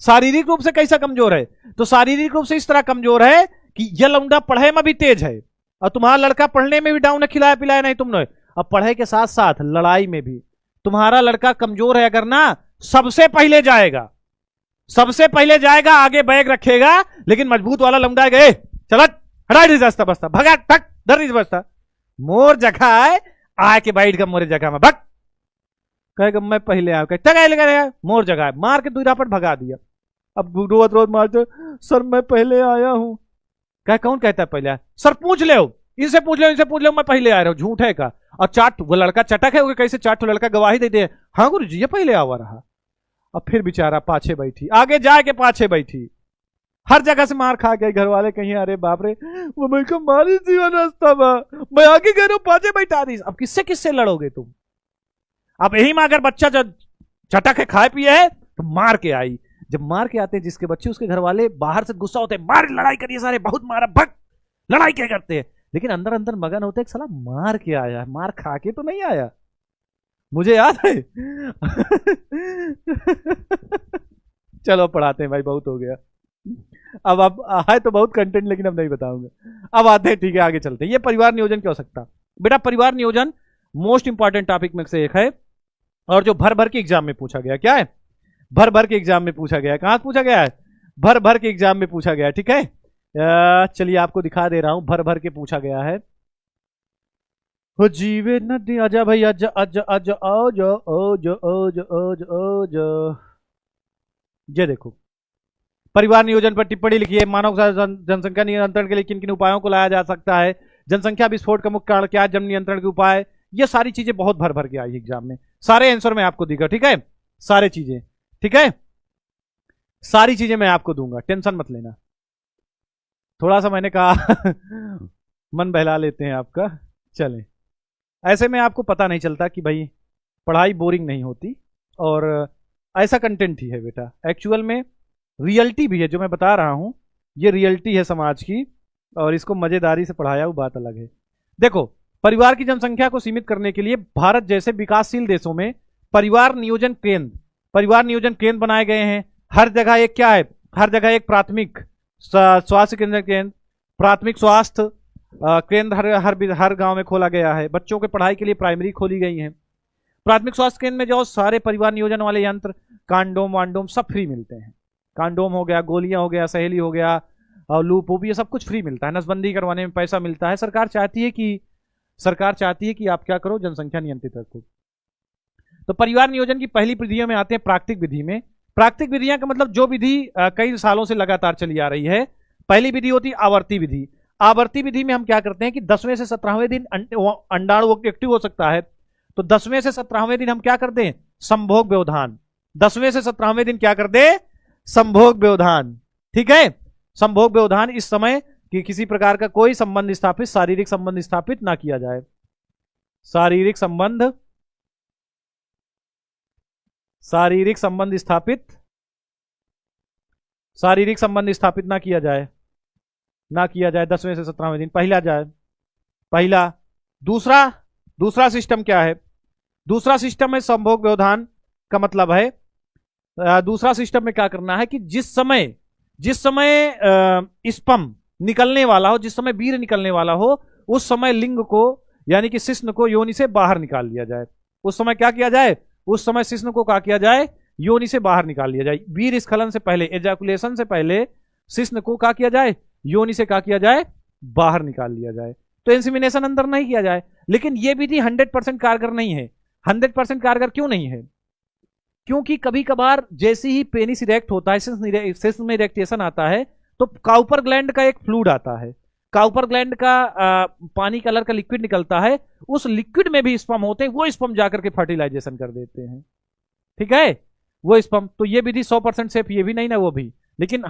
शारीरिक रूप से कैसा कमजोर है? तो शारीरिक रूप से इस तरह कमजोर है कि यह लौंडा पढ़ाई में भी तेज है, और तुम्हारा लड़का पढ़ने में भी डाउन है, खिलाया पिलाया नहीं तुमने, अब पढ़ाई के साथ साथ लड़ाई में भी तुम्हारा लड़का कमजोर है। अगर ना, सबसे पहले जाएगा, सबसे पहले जाएगा, आगे बैग रखेगा, लेकिन मजबूत वाला लौंडा गए चल हटा रास्ता बस्ता भगा तक डर बस्ता, मोर जगह है आके बैठ का मोरे जगह में भग, कहेगा मैं पहले आया, कहेगा मोर जगह है, मार के 2 रापट भगा दिया। अब रोज रोज मारते सर मैं पहले आया हूं, कह कौन कहता है पहले आया? सर पूछ ले, इनसे पूछ लो, इनसे पूछ लो, मैं पहले आ रहा हूं। झूठ है का? और 4 वो लड़का चटक है, वो कैसे 4 ठो लड़का गवाही देते हैं, हाँ गुरु जी ये पहले आवा रहा। अब फिर बेचारा पाछे बैठी, आगे जाके पाछे बैठी, हर जगह से मार खा गए। घर वाले कहीं अरे बाप रे वो मैं को मारी जीवन रास्ता मैं आगे गए रहा पाछे बैठा दी। अब किससे किससे लड़ोगे तुम? अब यही में अगर बच्चा जब चटक है, खाए पिए है, तो मार के आई। जब मार के आते हैं जिसके बच्चे, उसके घर वाले बाहर से गुस्सा होते हैं, मार लड़ाई करिए सारे, बहुत मारा भग, लड़ाई क्या करते हैं, लेकिन अंदर अंदर मगन होते हैं साला मार के आया है, मार खा के तो नहीं आया। मुझे याद है। चलो पढ़ाते हैं भाई, बहुत हो गया। अब है तो बहुत कंटेंट, लेकिन अब नहीं बताऊंगा। अब आते हैं, ठीक है आगे चलते हैं। ये परिवार नियोजन क्या हो सकता? बेटा परिवार नियोजन मोस्ट इंपॉर्टेंट टॉपिक में से एक है, और जो भर भर के एग्जाम में पूछा गया। क्या है? भर भर के एग्जाम में पूछा गया है। कहां पूछा गया है? भर भर के एग्जाम में पूछा गया है। ठीक है, चलिए आपको दिखा दे रहा हूं, भर भर के पूछा गया है। हो जीवे नदी, आजा भाई आजा आजा आजा आजा आजा आजा आजा आजा। ये देखो, परिवार नियोजन पर टिप्पणी लिखिए। मानव जनसंख्या नियंत्रण के लिए किन किन उपायों को लाया जा सकता है? जनसंख्या विस्फोट का मुख्य कारण क्या है? जन्म नियंत्रण के उपाय। ये सारी चीजें बहुत भर भर के आई एग्जाम में, सारे आंसर मैं आपको दूंगा। ठीक है, सारे चीजें, ठीक है, सारी चीजें मैं आपको दूंगा, टेंशन मत लेना। थोड़ा सा मैंने कहा मन बहला लेते हैं आपका। चलें, ऐसे में आपको पता नहीं चलता कि भाई पढ़ाई बोरिंग नहीं होती, और ऐसा कंटेंट ही है बेटा। एक्चुअल में रियलिटी भी है जो मैं बता रहा हूं, ये रियलिटी है समाज की, और इसको मजेदारी से पढ़ाया वो बात अलग है। देखो, परिवार की जनसंख्या को सीमित करने के लिए भारत जैसे विकासशील देशों में परिवार नियोजन केंद्र बनाए गए हैं। हर जगह एक क्या है? हर जगह एक प्राथमिक स्वास्थ्य केंद्र, प्राथमिक स्वास्थ्य केंद्र हर गांव में खोला गया है। बच्चों के पढ़ाई के लिए प्राइमरी खोली गई है। प्राथमिक स्वास्थ्य केंद्र में जाओ, सारे परिवार नियोजन वाले यंत्र, कांडोम वांडोम सब फ्री मिलते हैं। कांडोम हो गया, गोलियां हो गया, सहेली हो गया, और लूप वूप, ये सब कुछ फ्री मिलता है। नसबंदी करवाने में पैसा मिलता है। सरकार चाहती है कि आप क्या करो, जनसंख्या नियंत्रित रखो। तो परिवार नियोजन की पहली विधियों में आते हैं प्राकृतिक विधि में। प्राकृतिक विधियां का मतलब जो विधि कई सालों से लगातार चली आ रही है। पहली विधि होती है आवर्ती विधि। आवर्ती विधि में हम क्या करते हैं कि 10वें से 17वें दिन अंडाणु एक्टिव हो सकता है, तो 10वें से 17वें दिन हम क्या करते हैं, संभोग व्यवधान। 10वें से 17वें दिन क्या कर दे, संभोग व्यवधान। ठीक है, संभोग व्यवधान। इस समय कि किसी प्रकार का कोई संबंध स्थापित, शारीरिक संबंध स्थापित ना किया जाए, शारीरिक संबंध स्थापित ना किया जाए, 10वें से 17वें दिन, पहला। दूसरा सिस्टम क्या है, दूसरा सिस्टम है संभोग व्यवधान का मतलब है, दूसरा सिस्टम में क्या करना है कि जिस समय स्पर्म निकलने वाला हो, जिस समय वीर्य निकलने वाला हो, उस समय लिंग को यानी कि शिश्न को योनि से बाहर निकाल लिया जाए। उस समय क्या किया जाए, उस समय शिश्न को क्या किया जाए, योनि से बाहर निकाल लिया जाए। वीर स्खलन से पहले, एजैकुलेशन से पहले शिश्न को क्या किया जाए, योनि से क्या किया जाए, बाहर निकाल लिया जाए। तो इंसेमिनेशन अंदर नहीं किया जाए। लेकिन यह विधि 100% कारगर नहीं है। 100% कारगर क्यों नहीं है, क्योंकि कभी कभार जैसे ही पेनिस इरेक्ट होता है, शिश्न में इरेक्टेशन आता है, तो काउपर ग्लैंड का एक फ्लूइड आता है, काउपर ग्लैंड का पानी कलर का लिक्विड निकलता है, उस लिक्विड में भी स्पर्म होते हैं, वो स्पर्म जाकर के फर्टिलाइजेशन कर देते हैं। ठीक है, वो स्पर्म। तो ये विधि 100% सेफ ये भी नहीं ना, वो भी, लेकिन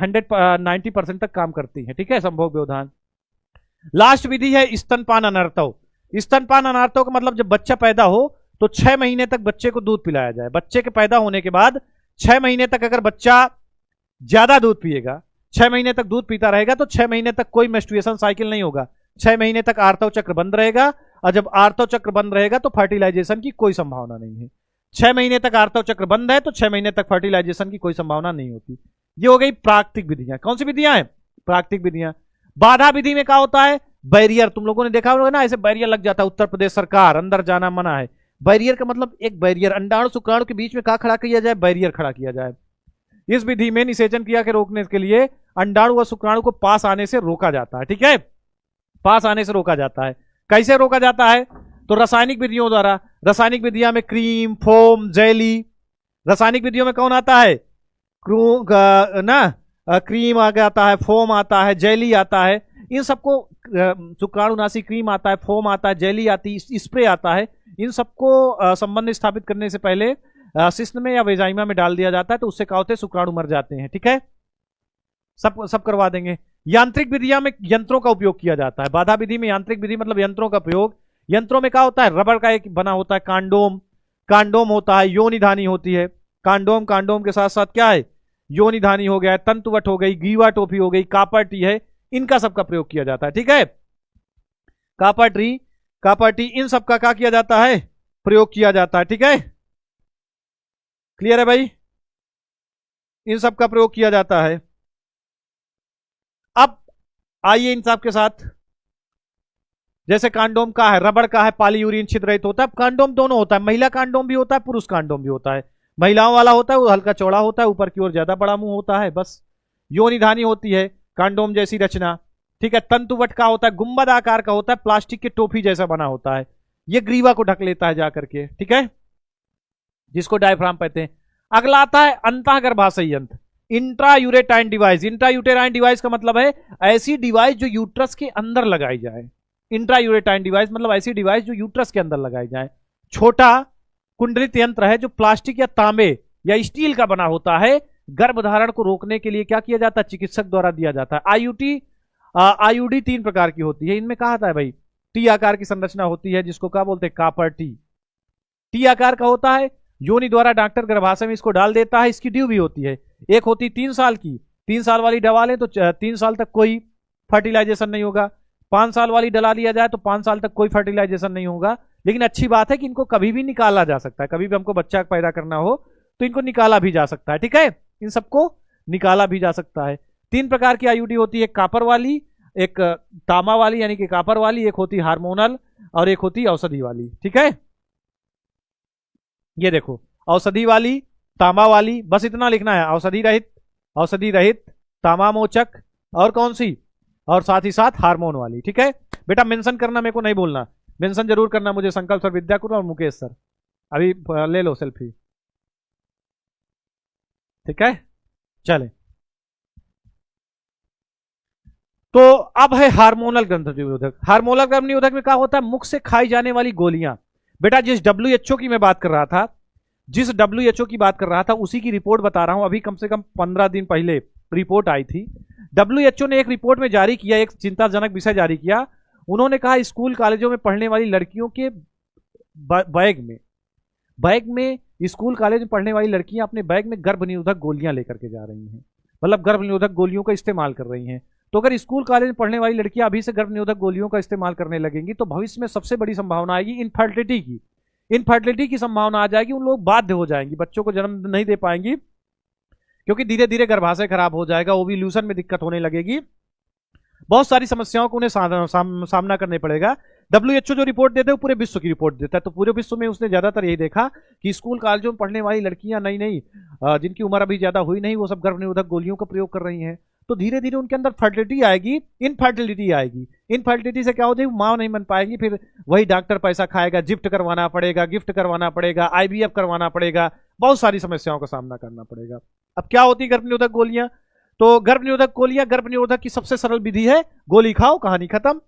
90% तक काम करती है। ठीक है, संभोग व्यवधान। लास्ट विधि है स्तनपान अनार्तव। स्तनपान अनार्तव का मतलब जब बच्चा पैदा हो तो 6 महीने तक बच्चे को दूध पिलाया जाए। बच्चे के पैदा होने के बाद 6 महीने तक अगर बच्चा ज्यादा दूध पिएगा, 6 महीने तक दूध पीता रहेगा, तो 6 महीने तक कोई मेंस्ट्रुएशन साइकिल नहीं होगा। 6 महीने तक आर्तव चक्र बंद रहेगा, और जब आर्तव चक्र बंद रहेगा तो फर्टिलाइजेशन की कोई संभावना नहीं है। 6 महीने तक आर्तव चक्र बंद है तो 6 महीने तक फर्टिलाइजेशन की कोई संभावना नहीं होती। ये हो गई प्राकृतिक विधियां। कौन सी विधियां हैं, प्राकृतिक विधियां। बाधा विधि में क्या होता है, बैरियर। तुम लोगों ने देखा होगा ना, ऐसे बैरियर लग जाता है। उत्तर प्रदेश सरकार, अंदर जाना मना है। बैरियर का मतलब एक बैरियर, अंडाणु शुक्राणु के बीच में क्या खड़ा किया जाए, बैरियर खड़ा किया जाए। इस विधि में निषेचन क्रिया के रोकने के लिए अंडाणु व शुक्राणु को पास आने से रोका जाता है। ठीक है, पास आने से रोका जाता है। कैसे रोका जाता है, तो रासायनिक विधियों द्वारा। रासायनिक विधियां में क्रीम, फोम, जेली। रासायनिक विधियों में कौन आता है, क्रीम आ आता है, फोम आता है, जेली आता है। इन सबको शुक्राणुनाशी क्रीम आता है, फोम आता है, जेली आती है, स्प्रे आता है। इन सबको संबंध स्थापित करने से पहले शिश्न में या वेजाइमा में डाल दिया जाता है, तो उससे क्या होते हैं, शुक्राणु मर जाते हैं। ठीक है, सब करवा देंगे। यांत्रिक विधियां में यंत्रों का उपयोग किया जाता है। बाधा विधि में यांत्रिक विधि मतलब यंत्रों का प्रयोग। यंत्रों में क्या होता है, रबर का एक बना होता है कांडोम होता है, योनिधानी होती है। कांडोम के साथ साथ क्या है, योनिधानी हो गया, तंतुवट हो गई, ग्रीवा टोपी हो गई, कापर टी है, इनका सबका प्रयोग किया जाता है। ठीक है, कापर टी, इन सबका क्या किया जाता है, प्रयोग किया जाता है। ठीक है, क्लियर है भाई, इन सबका प्रयोग किया जाता है। अब आइए इन सब के साथ, जैसे कांडोम का है, रबड़ का है, पॉलीयूरिन छिद्रित होता है। कांडोम दोनों होता है, महिला कांडोम भी होता है, पुरुष कांडोम भी होता है। महिलाओं वाला होता है वो हल्का चौड़ा होता है, ऊपर की ओर ज्यादा बड़ा मुंह होता है, बस। योनिधानी होती है कांडोम जैसी रचना। ठीक है, तंतुवट का होता है, गुंबद आकार का होता है, प्लास्टिक के टोपी जैसा बना होता है, ये ग्रीवा को ढक लेता है जाकर के। ठीक है, जिसको डायफ्राम कहते हैं। अगला आता है अंतःगर्भाशय यंत्र, इंट्रायूरेटाइन डिवाइस। इंट्रायूटेराइन डिवाइस का मतलब है ऐसी डिवाइस जो यूट्रस के अंदर लगाई जाए। इंट्रायूरेटाइन डिवाइस मतलब ऐसी डिवाइस जो यूट्रस के अंदर लगाई जाए। छोटा कुंडलित यंत्र है जो प्लास्टिक या तांबे या स्टील का बना होता है। गर्भधारण को रोकने के लिए क्या किया जाता है, चिकित्सक द्वारा दिया जाता है। आईयूडी 3 प्रकार की होती है। इनमें कहा आता है भाई, टी आकार की संरचना होती है, जिसको क्या बोलते हैं, कापर टी आकार का होता है। योनि द्वारा डॉक्टर गर्भाशय में इसको डाल देता है। इसकी ड्यू भी होती है, एक होती 3 साल की। 3 साल वाली डला लें तो 3 साल तक कोई फर्टिलाइजेशन नहीं होगा। 5 साल वाली डला लिया जाए तो 5 साल तक कोई फर्टिलाइजेशन नहीं होगा। लेकिन अच्छी बात है कि इनको कभी भी निकाला जा सकता है। कभी भी हमको बच्चा पैदा करना हो तो इनको निकाला भी जा सकता है। ठीक है, इन सबको निकाला भी जा सकता है। 3 प्रकार की आईयूडी होती है, कापर वाली, एक तांबा वाली यानी कि कापर वाली, एक होती हार्मोनल और एक होती औषधि वाली। ठीक है, ये देखो, औषधि वाली, तांबा वाली, बस इतना लिखना है, औषधि रहित, औषधि रहित, तांबा मोचक, और कौन सी, और साथ ही साथ हार्मोन वाली। ठीक है बेटा, मेंशन करना मेरे को नहीं बोलना, मेंशन जरूर करना मुझे, संकल्प सर, विद्याकुल और मुकेश सर। अभी ले लो सेल्फी। ठीक है, चले। तो अब है हार्मोनल गर्भ निरोधक। हार्मोनल गर्भ निरोधक में क्या होता है, मुख से खाई जाने वाली गोलियां। बेटा जिस WHO की मैं बात कर रहा था, जिस WHO की बात कर रहा था उसी की रिपोर्ट बता रहा हूं। अभी कम से कम 15 दिन पहले रिपोर्ट आई थी। WHO ने एक रिपोर्ट में जारी किया, एक चिंताजनक विषय जारी किया। उन्होंने कहा स्कूल कॉलेजों में पढ़ने वाली लड़कियों के बैग में स्कूल कॉलेज में पढ़ने वाली लड़कियां अपने बैग में गर्भ निरोधक गोलियां लेकर के जा रही हैं, मतलब गर्भ निरोधक गोलियों का इस्तेमाल कर रही हैं। तो अगर स्कूल कॉलेज में पढ़ने वाली लड़कियां अभी से गर्भ निरोधक गोलियों का इस्तेमाल करने लगेंगी तो भविष्य में सबसे बड़ी संभावना आएगी इनफर्टिलिटी की संभावना आ जाएगी। उन लोग बाध्य हो जाएंगी, बच्चों को जन्म नहीं दे पाएंगी, क्योंकि धीरे धीरे गर्भाशय खराब हो जाएगा, ओव्यूलेशन में दिक्कत होने लगेगी, बहुत सारी समस्याओं को उन्हें सामना करने पड़ेगा। WHO जो रिपोर्ट देते हैं वो पूरे विश्व की रिपोर्ट देता है, तो पूरे विश्व में उसने ज्यादातर यही देखा कि स्कूल कॉलेजों में पढ़ने वाली लड़कियां नई जिनकी उम्र अभी ज्यादा हुई नहीं, वो सब गर्भ निरोधक गोलियों का प्रयोग कर रही हैं। तो धीरे धीरे उनके अंदर फर्टिलिटी आएगी, इनफर्टिलिटी आएगी। इनफर्टिलिटी से क्या हो जाएगी, मां नहीं बन पाएगी, फिर वही डॉक्टर पैसा खाएगा, गिफ्ट करवाना पड़ेगा, IVF करवाना पड़ेगा, बहुत सारी समस्याओं का सामना करना पड़ेगा। अब क्या होती है गर्भ निरोधक गोलियां, तो गर्भ निरोधक गोलियां, गर्भ निरोधक की सबसे सरल विधि है गोली खाओ, कहानी खत्म।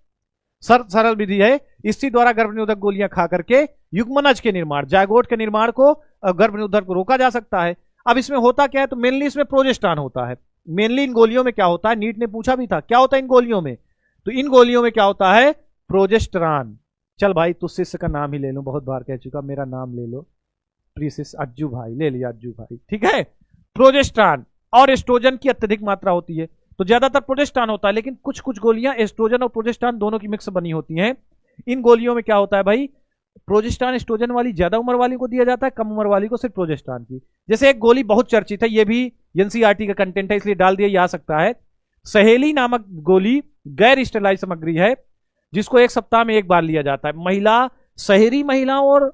सरल विधि है, इसी द्वारा गर्भ निरोधक गोलियां खा करके युग्मनज के निर्माण, जायगोट के निर्माण को, गर्भ निरोधक को रोका जा सकता है। अब इसमें होता क्या है, तो मेनली इसमें प्रोजेस्टेरॉन होता है। मेनली इन गोलियों में क्या होता है, नीट ने पूछा भी था क्या होता है इन गोलियों में, तो इन गोलियों में क्या होता है, प्रोजेस्टेरॉन। चल भाई तू शिष्य का नाम ही ले लो, बहुत बार कह चुका, मेरा नाम ले लो प्लीज, अज्जू भाई ले लिया, अज्जू भाई, ठीक है। प्रोजेस्टेरॉन और एस्ट्रोजन की अत्यधिक मात्रा होती है, तो ज्यादातर प्रोजेस्टेरॉन होता है, लेकिन कुछ कुछ गोलियां एस्ट्रोजन और प्रोजेस्टेरॉन दोनों की मिक्स बनी होती हैं। इन गोलियों में क्या होता है भाई, प्रोजेस्टेरॉन एस्ट्रोजन वाली ज्यादा उम्र वाली को दिया जाता है, कम उम्र वाली को सिर्फ प्रोजेस्टेरॉन की। जैसे एक गोली बहुत चर्चित है, ये भी एनसीईआरटी का कंटेंट है इसलिए डाल दिया जा सकता है, सहेली नामक गोली गैर स्टेरलाइज सामग्री है, जिसको एक सप्ताह में एक बार लिया जाता है। महिला, शहरी महिलाओं, और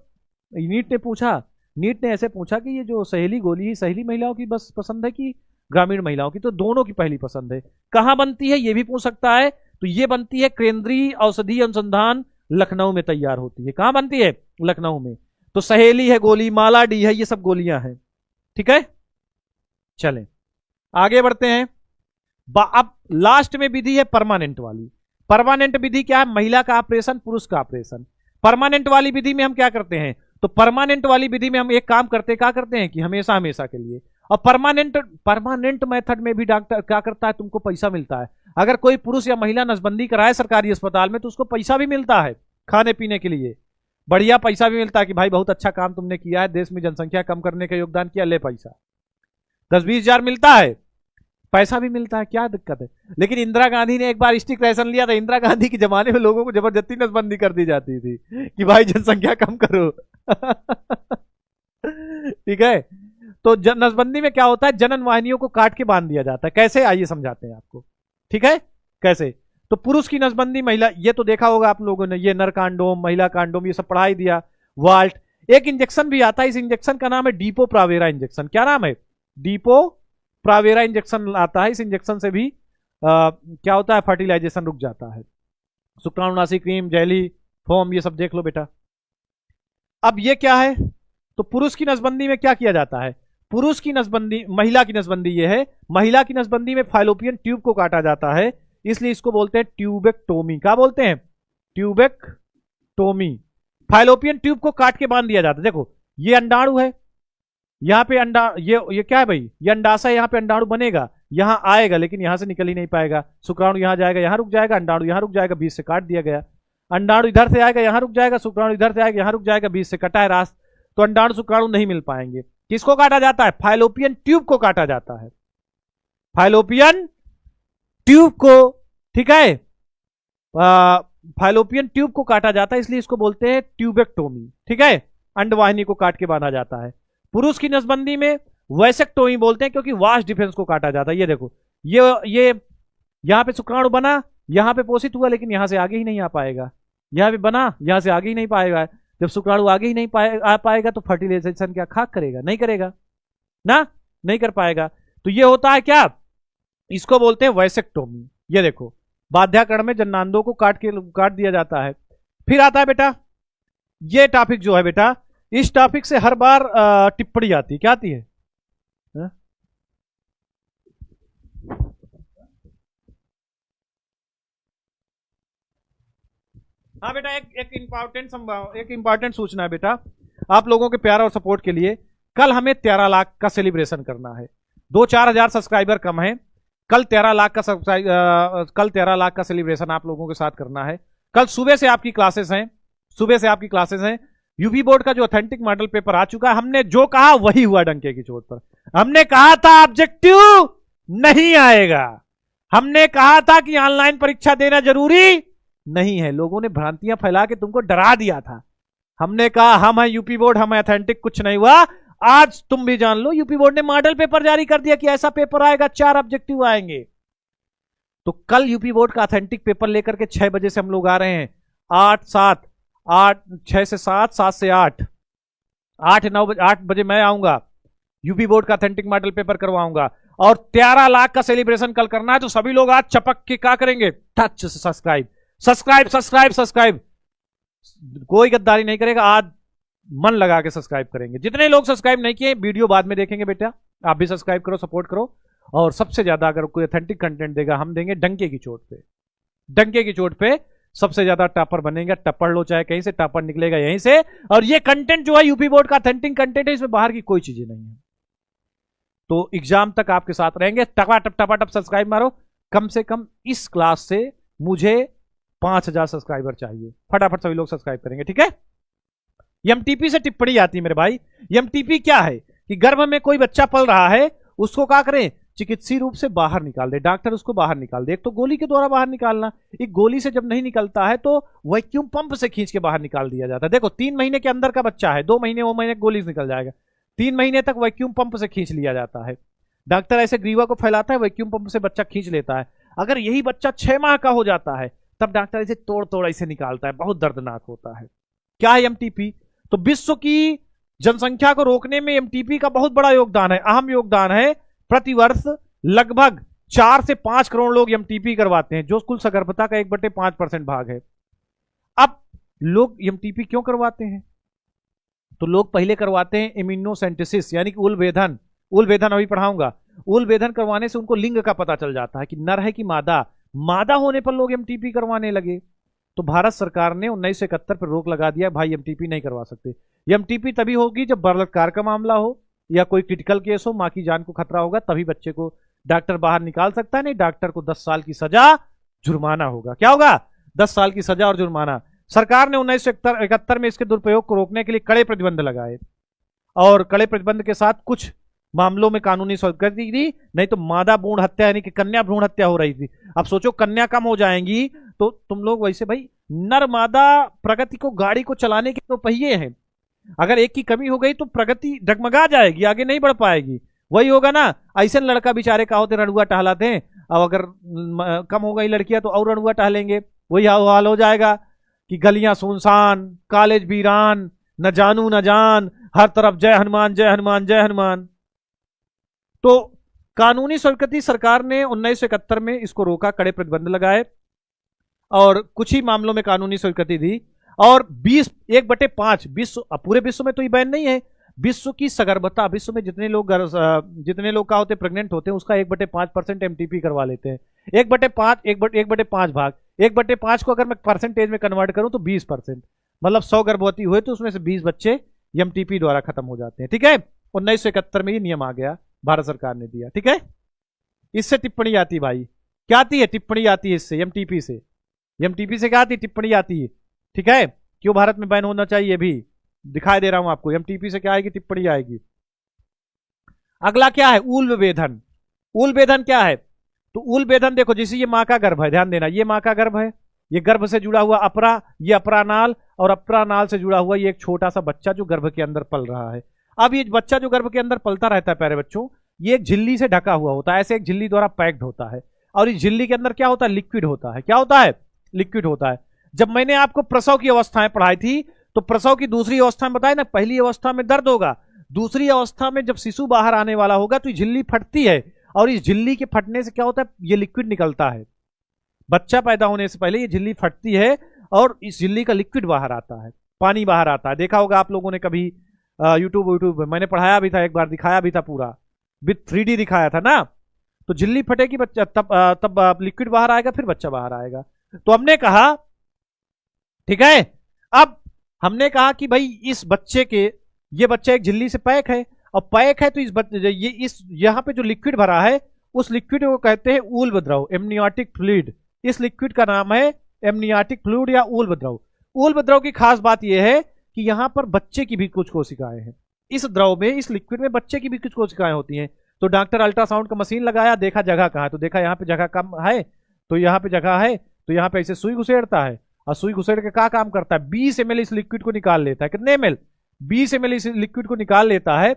नीट ने ऐसे पूछा कि ये जो सहेली गोली है सहेली महिलाओं की बस पसंद है कि ग्रामीण महिलाओं की, तो दोनों की पहली पसंद है। कहां बनती है ये भी पूछ सकता है, तो ये बनती है केंद्रीय औषधि अनुसंधान लखनऊ में तैयार होती है। कहां बनती है, लखनऊ में। तो सहेली है गोली, माला डी है, ये सब गोलियां हैं, ठीक है। चलें आगे बढ़ते हैं। अब लास्ट में विधि है परमानेंट वाली। परमानेंट विधि क्या है, महिला का ऑपरेशन, पुरुष का ऑपरेशन। परमानेंट वाली विधि में हम क्या करते हैं, तो परमानेंट वाली विधि में हम एक काम क्या करते हैं कि हमेशा हमेशा के लिए, और परमानेंट मेथड में भी डॉक्टर क्या करता है, तुमको पैसा मिलता है। अगर कोई पुरुष या महिला नसबंदी कराए सरकारी अस्पताल में तो उसको पैसा भी मिलता है, खाने पीने के लिए बढ़िया पैसा भी मिलता है कि भाई बहुत अच्छा काम तुमने किया है, देश में जनसंख्या कम करने का योगदान किया, ले पैसा 10-20 हजार मिलता है, पैसा भी मिलता है, क्या दिक्कत है। लेकिन इंदिरा गांधी ने एक बार स्ट्रिक्ट एक्शन लिया था, इंदिरा गांधी के जमाने में लोगों को जबरदस्ती नसबंदी कर दी जाती थी कि भाई जनसंख्या कम करो ठीक है। तो नसबंदी में क्या होता है, जनन वाहिनियों को काट के बांध दिया जाता है। कैसे, आइए समझाते हैं आपको, ठीक है कैसे। तो पुरुष की नसबंदी, महिला, ये तो देखा होगा आप लोगों ने, ये नर कांडोम, महिला कांडोम, ये सब पढ़ा ही दिया। वाल्ट, एक इंजेक्शन भी आता है, इस इंजेक्शन का नाम है डीपो प्रावेरा इंजेक्शन। क्या नाम है, डीपो प्रावेरा इंजेक्शन आता है। इस इंजेक्शन से भी क्या होता है, फर्टिलाइजेशन रुक जाता है। शुक्राणुनाशी क्रीम, जेली, फोम, ये सब देख लो बेटा। अब ये क्या है, तो पुरुष की नसबंदी में क्या किया जाता है, पुरुष की नसबंदी, महिला की नसबंदी ये है, महिला की नसबंदी में फाइलोपियन ट्यूब को काटा जाता है, इसलिए इसको बोलते हैं ट्यूबेक्टोमी। क्या बोलते हैं, ट्यूबेक्टोमी। फाइलोपियन ट्यूब को काट के बांध दिया जाता है। देखो ये अंडाणु है, यहाँ पे अंडा, ये क्या है भाई, ये अंडाशय, यहाँ पे अंडाणु बनेगा, यहाँ आएगा लेकिन यहाँ से निकल ही नहीं पाएगा। शुक्राणु यहाँ जाएगा, यहाँ रुक जाएगा, अंडाणु यहाँ रुक जाएगा, बीच से काट दिया गया। अंडाणु इधर से आएगा, यहाँ रुक जाएगा, शुक्राणु इधर से आएगा, यहाँ रुक जाएगा, बीच से कटा है रास्ता, तो अंडाणु शुक्राणु नहीं मिल पाएंगे। किसको काटा जाता है, फाइलोपियन ट्यूब को काटा जाता है, फाइलोपियन ट्यूब को, ठीक है, फाइलोपियन ट्यूब को काटा जाता है, इसलिए इसको बोलते हैं ट्यूबेक्टोमी, ठीक है। अंडवाहिनी को काट के बांधा जाता है। पुरुष की नसबंदी में वैसेक्टोमी बोलते हैं, क्योंकि वास्ट डिफेंस को काटा जाता है। ये देखो, ये यहां पे शुक्राणु बना, यहां पे पोषित हुआ, लेकिन यहां से आगे ही नहीं आ पाएगा, यहां पे बना, यहां से आगे ही नहीं पाएगा। जब शुक्राणु आगे ही नहीं आ पाएगा तो फर्टिलाइजेशन क्या खाक करेगा? नहीं करेगा ना, नहीं कर पाएगा। तो ये होता है क्या, इसको बोलते हैं वैसेक्टोमी। ये देखो बाध्याकरण में जन्नांदों को काट दिया जाता है। फिर आता है बेटा ये टॉपिक जो है बेटा, इस टॉपिक से हर बार टिप्पणी आती है। क्या आती है? हाँ बेटा, एक इंपॉर्टेंट सूचना है बेटा आप लोगों के प्यार और सपोर्ट के लिए। कल हमें 13 लाख का सेलिब्रेशन करना है। 2-4 हजार सब्सक्राइबर कम है। कल 13 लाख का सेलिब्रेशन आप लोगों के साथ करना है। कल सुबह से आपकी क्लासेस हैं। यूपी बोर्ड का जो ऑथेंटिक मॉडल पेपर आ चुका है। हमने जो कहा वही हुआ डंके की चोट पर। हमने कहा था ऑब्जेक्टिव नहीं आएगा, हमने कहा था कि ऑनलाइन परीक्षा देना जरूरी नहीं है। लोगों ने भ्रांतियां फैला के तुमको डरा दिया था। हमने कहा हम है यूपी बोर्ड, हम है ऑथेंटिक, कुछ नहीं हुआ। आज तुम भी जान लो यूपी बोर्ड ने मॉडल पेपर जारी कर दिया कि ऐसा पेपर आएगा, 4 ऑब्जेक्टिव आएंगे। तो कल यूपी बोर्ड का ऑथेंटिक पेपर लेकर के 6 बजे से हम लोग आ रहे हैं। 6 से 7, 7 से 8, 8 बजे मैं आऊंगा, यूपी बोर्ड का ऑथेंटिक मॉडल पेपर करवाऊंगा। और 13 लाख का सेलिब्रेशन कल करना है। तो सभी लोग आज चपक के क्या करेंगे? Touch subscribe subscribe subscribe subscribe. कोई गद्दारी नहीं करेगा, आज मन लगा के सब्सक्राइब करेंगे। जितने लोग सब्सक्राइब नहीं किए वीडियो बाद में देखेंगे बेटा, आप भी सब्सक्राइब करो, सपोर्ट करो। और सबसे ज्यादा अगर कोई ऑथेंटिक कंटेंट देगा हम देंगे डंके की चोट पे। डंके की चोट पे सबसे ज्यादा टॉपर बनेगा। टपड़ लो चाहे कहीं से, टॉपर निकलेगा यहीं से। और ये कंटेंट जो है यूपी बोर्ड का ऑथेंटिक कंटेंट है, इसमें बाहर की कोई चीजें नहीं है। तो एग्जाम तक आपके साथ रहेंगे। टपाटप सब्सक्राइब मारो। कम से कम इस क्लास से मुझे 5000 सब्सक्राइबर चाहिए। फटाफट सभी लोग सब्सक्राइब करेंगे, ठीक है। एमटीपी से टिप्पणी आती है मेरे भाई। एमटीपी क्या है कि गर्भ में कोई बच्चा पल रहा है, उसको क्या करें? चिकित्सीय रूप से बाहर निकाल दे, डॉक्टर उसको बाहर निकाल दे। एक तो गोली के द्वारा बाहर निकालना, एक गोली से जब नहीं निकलता है तो वैक्यूम पंप से खींच के बाहर निकाल दिया जाता है। देखो 3 महीने के अंदर का बच्चा है, 2 महीने वो महीने गोली से निकल जाएगा, 3 महीने तक वैक्यूम पंप से खींच लिया जाता है। डॉक्टर ऐसे ग्रीवा को फैलाता है, वैक्यूम पंप से बच्चा खींच लेता है। अगर यही बच्चा 6 माह का हो जाता है तब डॉक्टर इसे तोड़ ऐसे निकालता है, बहुत दर्दनाक होता है। क्या है एमटीपी? तो विश्व की जनसंख्या को रोकने में एमटीपी का बहुत बड़ा योगदान है, अहम योगदान है। प्रतिवर्ष लगभग 4 से 5 करोड़ लोग एमटीपी करवाते हैं, जो कुल सगर्भता का 1/5% भाग है। अब लोग एमटीपी क्यों करवाते हैं? तो लोग पहले करवाते हैं इम्यूनोसेंटेसिस, यानी कि उलभेदन। उलभेदन अभी पढ़ाऊंगा। उलभेदन करवाने से उनको लिंग का पता चल जाता है कि नर है कि मादा। मादा होने पर लोग एमटीपी करवाने लगे। तो भारत सरकार ने 1971 पर रोक लगा दिया, भाई एमटीपी नहीं करवा सकते। एमटीपी तभी होगी जब बलात्कार का मामला हो या कोई क्रिटिकल केस हो, मां की जान को खतरा होगा, तभी बच्चे को डॉक्टर बाहर निकाल सकता है। नहीं, डॉक्टर को 10 साल की सजा, जुर्माना होगा। क्या होगा? 10 साल की सजा और जुर्माना। सरकार ने 1971 में इसके दुरुपयोग को रोकने के लिए कड़े प्रतिबंध लगाए, और कड़े प्रतिबंध के साथ कुछ मामलों में कानूनी स्वीकृति दी। नहीं तो मादा भ्रूण हत्या यानी कि कन्या भ्रूण हत्या हो रही थी। अब सोचो कन्या कम हो जाएंगी तो तुम लोग वैसे, भाई नर मादा प्रगति को, गाड़ी को चलाने के तो पहिए हैं, अगर एक की कमी हो गई तो प्रगति डगमगा जाएगी, आगे नहीं बढ़ पाएगी। वही होगा ना, ऐसे लड़का बेचारे का होते रणुआ टहलाते हैं, अब अगर कम हो गई लड़कियां तो और रणुआ टहलेंगे। वही हाल हो जाएगा कि गलियां सुनसान, कॉलेज वीरान, न जानू न जान, हर तरफ जय हनुमान जय हनुमान जय हनुमान। तो कानूनी स्वीकृति सरकार ने 1971 में इसको रोका, कड़े प्रतिबंध लगाए और कुछ ही मामलों में कानूनी स्वीकृति दी। और 1/5 विश्व, पूरे विश्व में तो ये बैन नहीं है, विश्व की सगर्भता, विश्व में जितने लोग का होते प्रेग्नेंट होते हैं उसका 1/5% एमटीपी करवा लेते हैं। 1/5 भाग 1/5 को अगर मैं परसेंटेज में कन्वर्ट करूं तो 20%, मतलब 100 गर्भवती हुए तो उसमें से 20 बच्चे एमटीपी द्वारा खत्म हो जाते हैं। ठीक है, 1971 में ये नियम आ गया, भारत सरकार ने दिया। ठीक है, इससे टिप्पणी आती भाई, क्या आती है? टिप्पणी आती है इससे, एमटीपी से। एमटीपी से क्या आती है? टिप्पणी आती है। ठीक है, क्यों भारत में बैन होना चाहिए भी दिखाई दे रहा हूं आपको। एमटीपी से क्या आएगी? टिप्पणी आएगी। अगला क्या है? ऊल वेधन। ऊल वेधन क्या है? तो ऊल वेधन देखो, जैसे ये मां का गर्भ है, ध्यान देना, ये मां का गर्भ है, ये गर्भ से जुड़ा हुआ अपरा, ये अपरानाल, और अपरानाल से जुड़ा हुआ ये एक छोटा सा बच्चा जो गर्भ के अंदर पल रहा है। अब ये बच्चा जो गर्भ के अंदर पलता रहता है प्यारे बच्चों, ये एक झिल्ली से ढका हुआ होता है, ऐसे एक झिल्ली द्वारा पैक्ड होता है, और इस झिल्ली के अंदर क्या होता है? लिक्विड होता है। क्या होता है? लिक्विड होता है। जब मैंने आपको प्रसव की अवस्थाएं पढ़ाई थी तो प्रसव की दूसरी अवस्था में बताए ना, पहली अवस्था में दर्द होगा, दूसरी अवस्था में जब शिशु बाहर आने वाला होगा तो झिल्ली फटती है, और इस झिल्ली के फटने से क्या होता है, ये लिक्विड निकलता है। बच्चा पैदा होने से पहले ये झिल्ली फटती है और इस झिल्ली का लिक्विड बाहर आता है, पानी बाहर आता है। देखा होगा आप लोगों ने कभी यूट्यूब में, मैंने पढ़ाया भी था एक बार, दिखाया भी था पूरा, विथ 3D दिखाया था ना। तो झिल्ली फटेगी, बच्चा तब लिक्विड बाहर आएगा, फिर बच्चा बाहर आएगा। तो हमने कहा ठीक है, अब हमने कहा कि भाई इस बच्चे के, ये बच्चा एक झिल्ली से पैक है, और पैक है तो इस यहां पे जो लिक्विड भरा है उस लिक्विड को कहते हैं ऊल्ब द्रव, एमनियोटिक फ्लूइड। इस लिक्विड का नाम है एमनियोटिक फ्लूइड या ऊल्ब द्रव। ऊल्ब द्रव की खास बात यह है कि यहां पर बच्चे की भी कुछ कोशिकाएं हैं इस द्रव में, इस लिक्विड में बच्चे की भी कुछ कोशिकाएं होती हैं। तो डॉक्टर अल्ट्रासाउंड का मशीन लगाया, देखा जगह कहां, तो देखा यहाँ पे जगह कम है, तो यहाँ पे जगह है, तो यहाँ पे ऐसे सुई घुसेड़ता है, और सुई घुसेड़ के क्या काम करता है, 20 ml इस लिक्विड को निकाल लेता है। कितने ml? 20 ml इस लिक्विड को निकाल लेता है।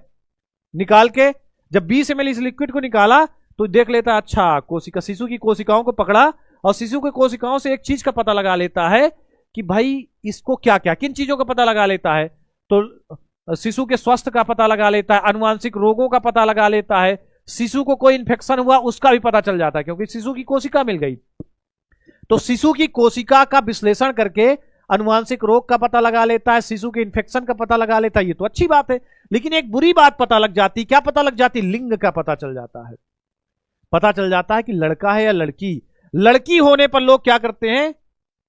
निकाल के जब 20 ml इस लिक्विड को निकाला तो देख लेता है, अच्छा कोशिका, शिशु की कोशिकाओं को पकड़ा, और शिशु की कोशिकाओं से एक चीज का पता लगा लेता है कि भाई इसको क्या क्या, किन चीजों का पता लगा लेता है, तो शिशु के स्वास्थ्य का पता लगा लेता है, अनुवांशिक रोगों का पता लगा लेता है, शिशु को कोई इंफेक्शन हुआ उसका भी पता चल जाता है, क्योंकि शिशु की कोशिका मिल गई। तो शिशु की कोशिका का विश्लेषण करके अनुवांशिक रोग का पता लगा लेता है, शिशु के इंफेक्शन का पता लगा लेता है। ये तो अच्छी बात है, लेकिन एक बुरी बात पता लग जाती, क्या पता लग जाती, लिंग का पता चल जाता है। पता चल जाता है कि लड़का है या लड़की। लड़की होने पर लोग क्या करते हैं,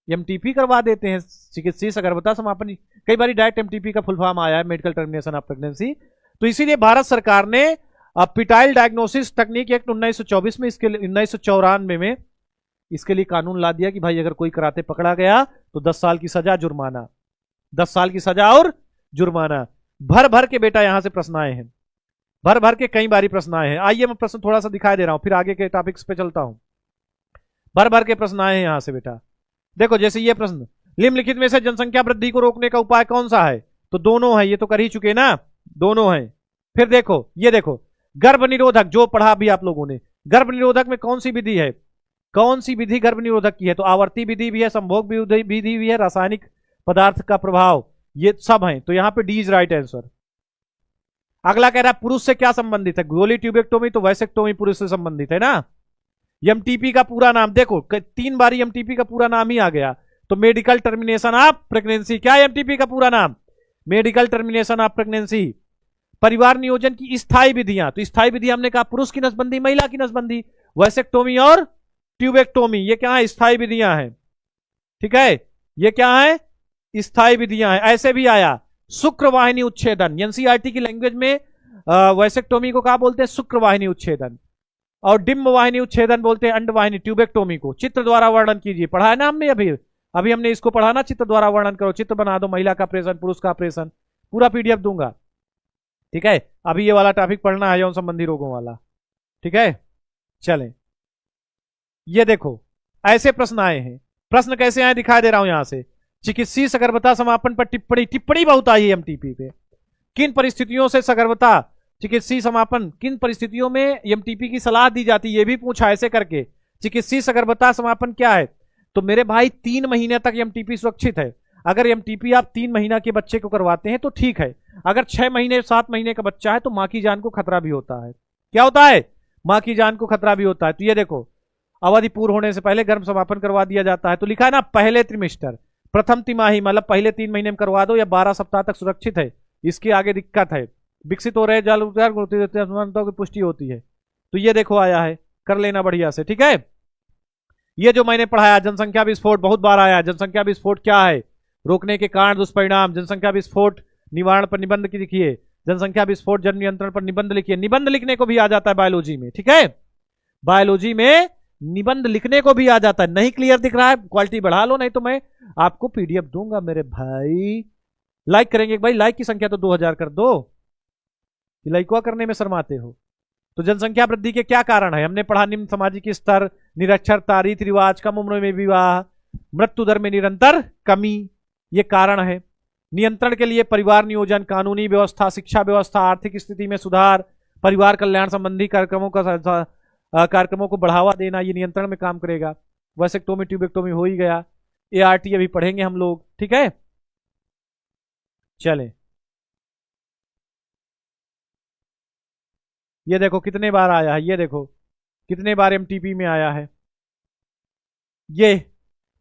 एमटीपी करवा देते हैं, चिकित्सीय सगर्भता समापन। कई बार डायरेक्ट एमटीपी का फुल फॉर्म आया है, मेडिकल टर्मिनेशन ऑफ प्रेगनेंसी। तो इसीलिए भारत सरकार ने पिटाइल डायग्नोसिस तकनीक एक्ट 1924 में, इसके 1994 में इसके लिए कानून ला दिया कि भाई अगर कोई कराते पकड़ा गया तो 10 साल की सजा, जुर्माना, 10 साल की सजा और जुर्माना। भर भर के बेटा यहां से प्रश्न आए हैं, भर भर के कई बारी प्रश्न आए हैं। आइए मैं प्रश्न थोड़ा सा दिखाई दे रहा हूं, फिर आगे के टॉपिक्स पे चलता हूं। भर भर के प्रश्न आए हैं यहां से बेटा। देखो जैसे ये प्रश्न, निम्नलिखित में से जनसंख्या वृद्धि को रोकने का उपाय कौन सा है, तो दोनों है, ये तो कर ही चुके ना, दोनों है। फिर देखो, ये देखो गर्भ निरोधक, जो पढ़ा भी आप लोगों ने, गर्भ निरोधक में कौन सी विधि है, कौन सी विधि गर्भ निरोधक की है, तो आवर्ती विधि भी है, संभोग विधि भी है, रासायनिक पदार्थ का प्रभाव, ये सब है। तो यहां पे डी इज राइट आंसर। अगला कह रहा है पुरुष से क्या संबंधित है, गोली ट्यूबेक्टोमी, तो वैसेक्टोमी पुरुष से संबंधित है ना। एमटीपी का पूरा नाम देखो, 3 बारी एमटीपी का पूरा नाम ही आ गया, तो मेडिकल टर्मिनेशन ऑफ प्रेगनेंसी। क्या एमटीपी का पूरा नाम, मेडिकल टर्मिनेशन ऑफ प्रेगनेंसी। परिवार नियोजन की स्थायी विधियां, तो स्थायी विधि हमने कहा पुरुष की नसबंदी, महिला की नसबंदी, वैसेक्टोमी और ट्यूबेक्टोमी, ये क्या है, स्थायी विधियां हैं। ठीक है, ये क्या है, स्थायी विधियां हैं। ऐसे भी आया शुक्रवाहिनी उच्छेदन, एनसीईआरटी की लैंग्वेज में वैसेक्टोमी को क्या बोलते हैं, शुक्रवाहिनी उच्छेदन, और डिम्ब वाहिनी उच्छेदन बोलते हैं अंडवाहिनी, ट्यूबेक्टोमी को। चित्र द्वारा वर्णन कीजिए, पढ़ा है ना हमने अभी हमने इसको पढ़ा ना, चित्र द्वारा वर्णन करो, चित्र बना दो, महिला का ऑपरेशन, पुरुष का ऑपरेशन, पूरा पीडीएफ दूंगा। ठीक है, अभी ये वाला टॉपिक पढ़ना है, यौन संबंधी रोगों वाला। ठीक है, चलें, ये देखो ऐसे प्रश्न आए हैं। प्रश्न कैसे आए दिखा दे रहा हूं यहां से। चिकित्सीय सगर्भता समापन पर टिप्पणी, टिप्पणी बहुत आई है एमटीपी पे। किन परिस्थितियों से सगर्भता चिकित्सीय समापन, किन परिस्थितियों में एमटीपी की सलाह दी जाती है, ये भी पूछा ऐसे करके। चिकित्सीय सगर्भता समापन क्या है, तो मेरे भाई 3 महीने तक एमटीपी सुरक्षित है। अगर एमटीपी आप 3 महीना के बच्चे को करवाते हैं तो ठीक है, अगर 6 महीने 7 महीने का बच्चा है तो मां की जान को खतरा भी होता है। क्या होता है, मां की जान को खतरा भी होता है। तो ये देखो, अवधि पूर्ण होने से पहले गर्भ समापन करवा दिया जाता है। तो लिखा है ना पहले त्रिमेस्टर, प्रथम तिमाही, मतलब पहले 3 महीने में करवा दो, या 12 सप्ताह तक सुरक्षित है, इसके आगे दिक्कत है, विकसित हो रहे जाल की पुष्टि होती है। तो ये देखो आया है, कर लेना बढ़िया से। ठीक है, ये जो मैंने पढ़ाया जनसंख्या विस्फोट, बहुत बार आया। जनसंख्या विस्फोट क्या है, रोकने के कारण दुष्परिणाम, जनसंख्या विस्फोट निवारण पर निबंध की लिखिए, जनसंख्या विस्फोट जन नियंत्रण पर निबंध लिखिए। निबंध लिखने को भी आ जाता है बायोलॉजी में। ठीक है, बायोलॉजी में निबंध लिखने को भी आ जाता है। नहीं क्लियर दिख रहा है, क्वालिटी बढ़ा लो, नहीं तो मैं आपको पीडीएफ दूंगा मेरे भाई। लाइक करेंगे भाई, लाइक की संख्या तो 2000 कर दो, लाइकवा करने में शर्माते हो। तो जनसंख्या वृद्धि के क्या कारण है, हमने पढ़ा, निम्न सामाजिक स्तर, निरक्षरता, रीति रिवाज, कम उम्र में विवाह, मृत्यु दर में निरंतर कमी, ये कारण है। नियंत्रण के लिए परिवार नियोजन, कानूनी व्यवस्था, शिक्षा व्यवस्था, आर्थिक स्थिति में सुधार, परिवार कल्याण संबंधी कार्यक्रमों को बढ़ावा देना, ये नियंत्रण में काम करेगा। वैसेक्टोमी ट्यूबेक्टोमी हो ही गया, एआरटी अभी पढ़ेंगे हम लोग। ठीक है, चलें, ये देखो कितने बार आया है, ये देखो कितने बार एमटीपी में आया है। ये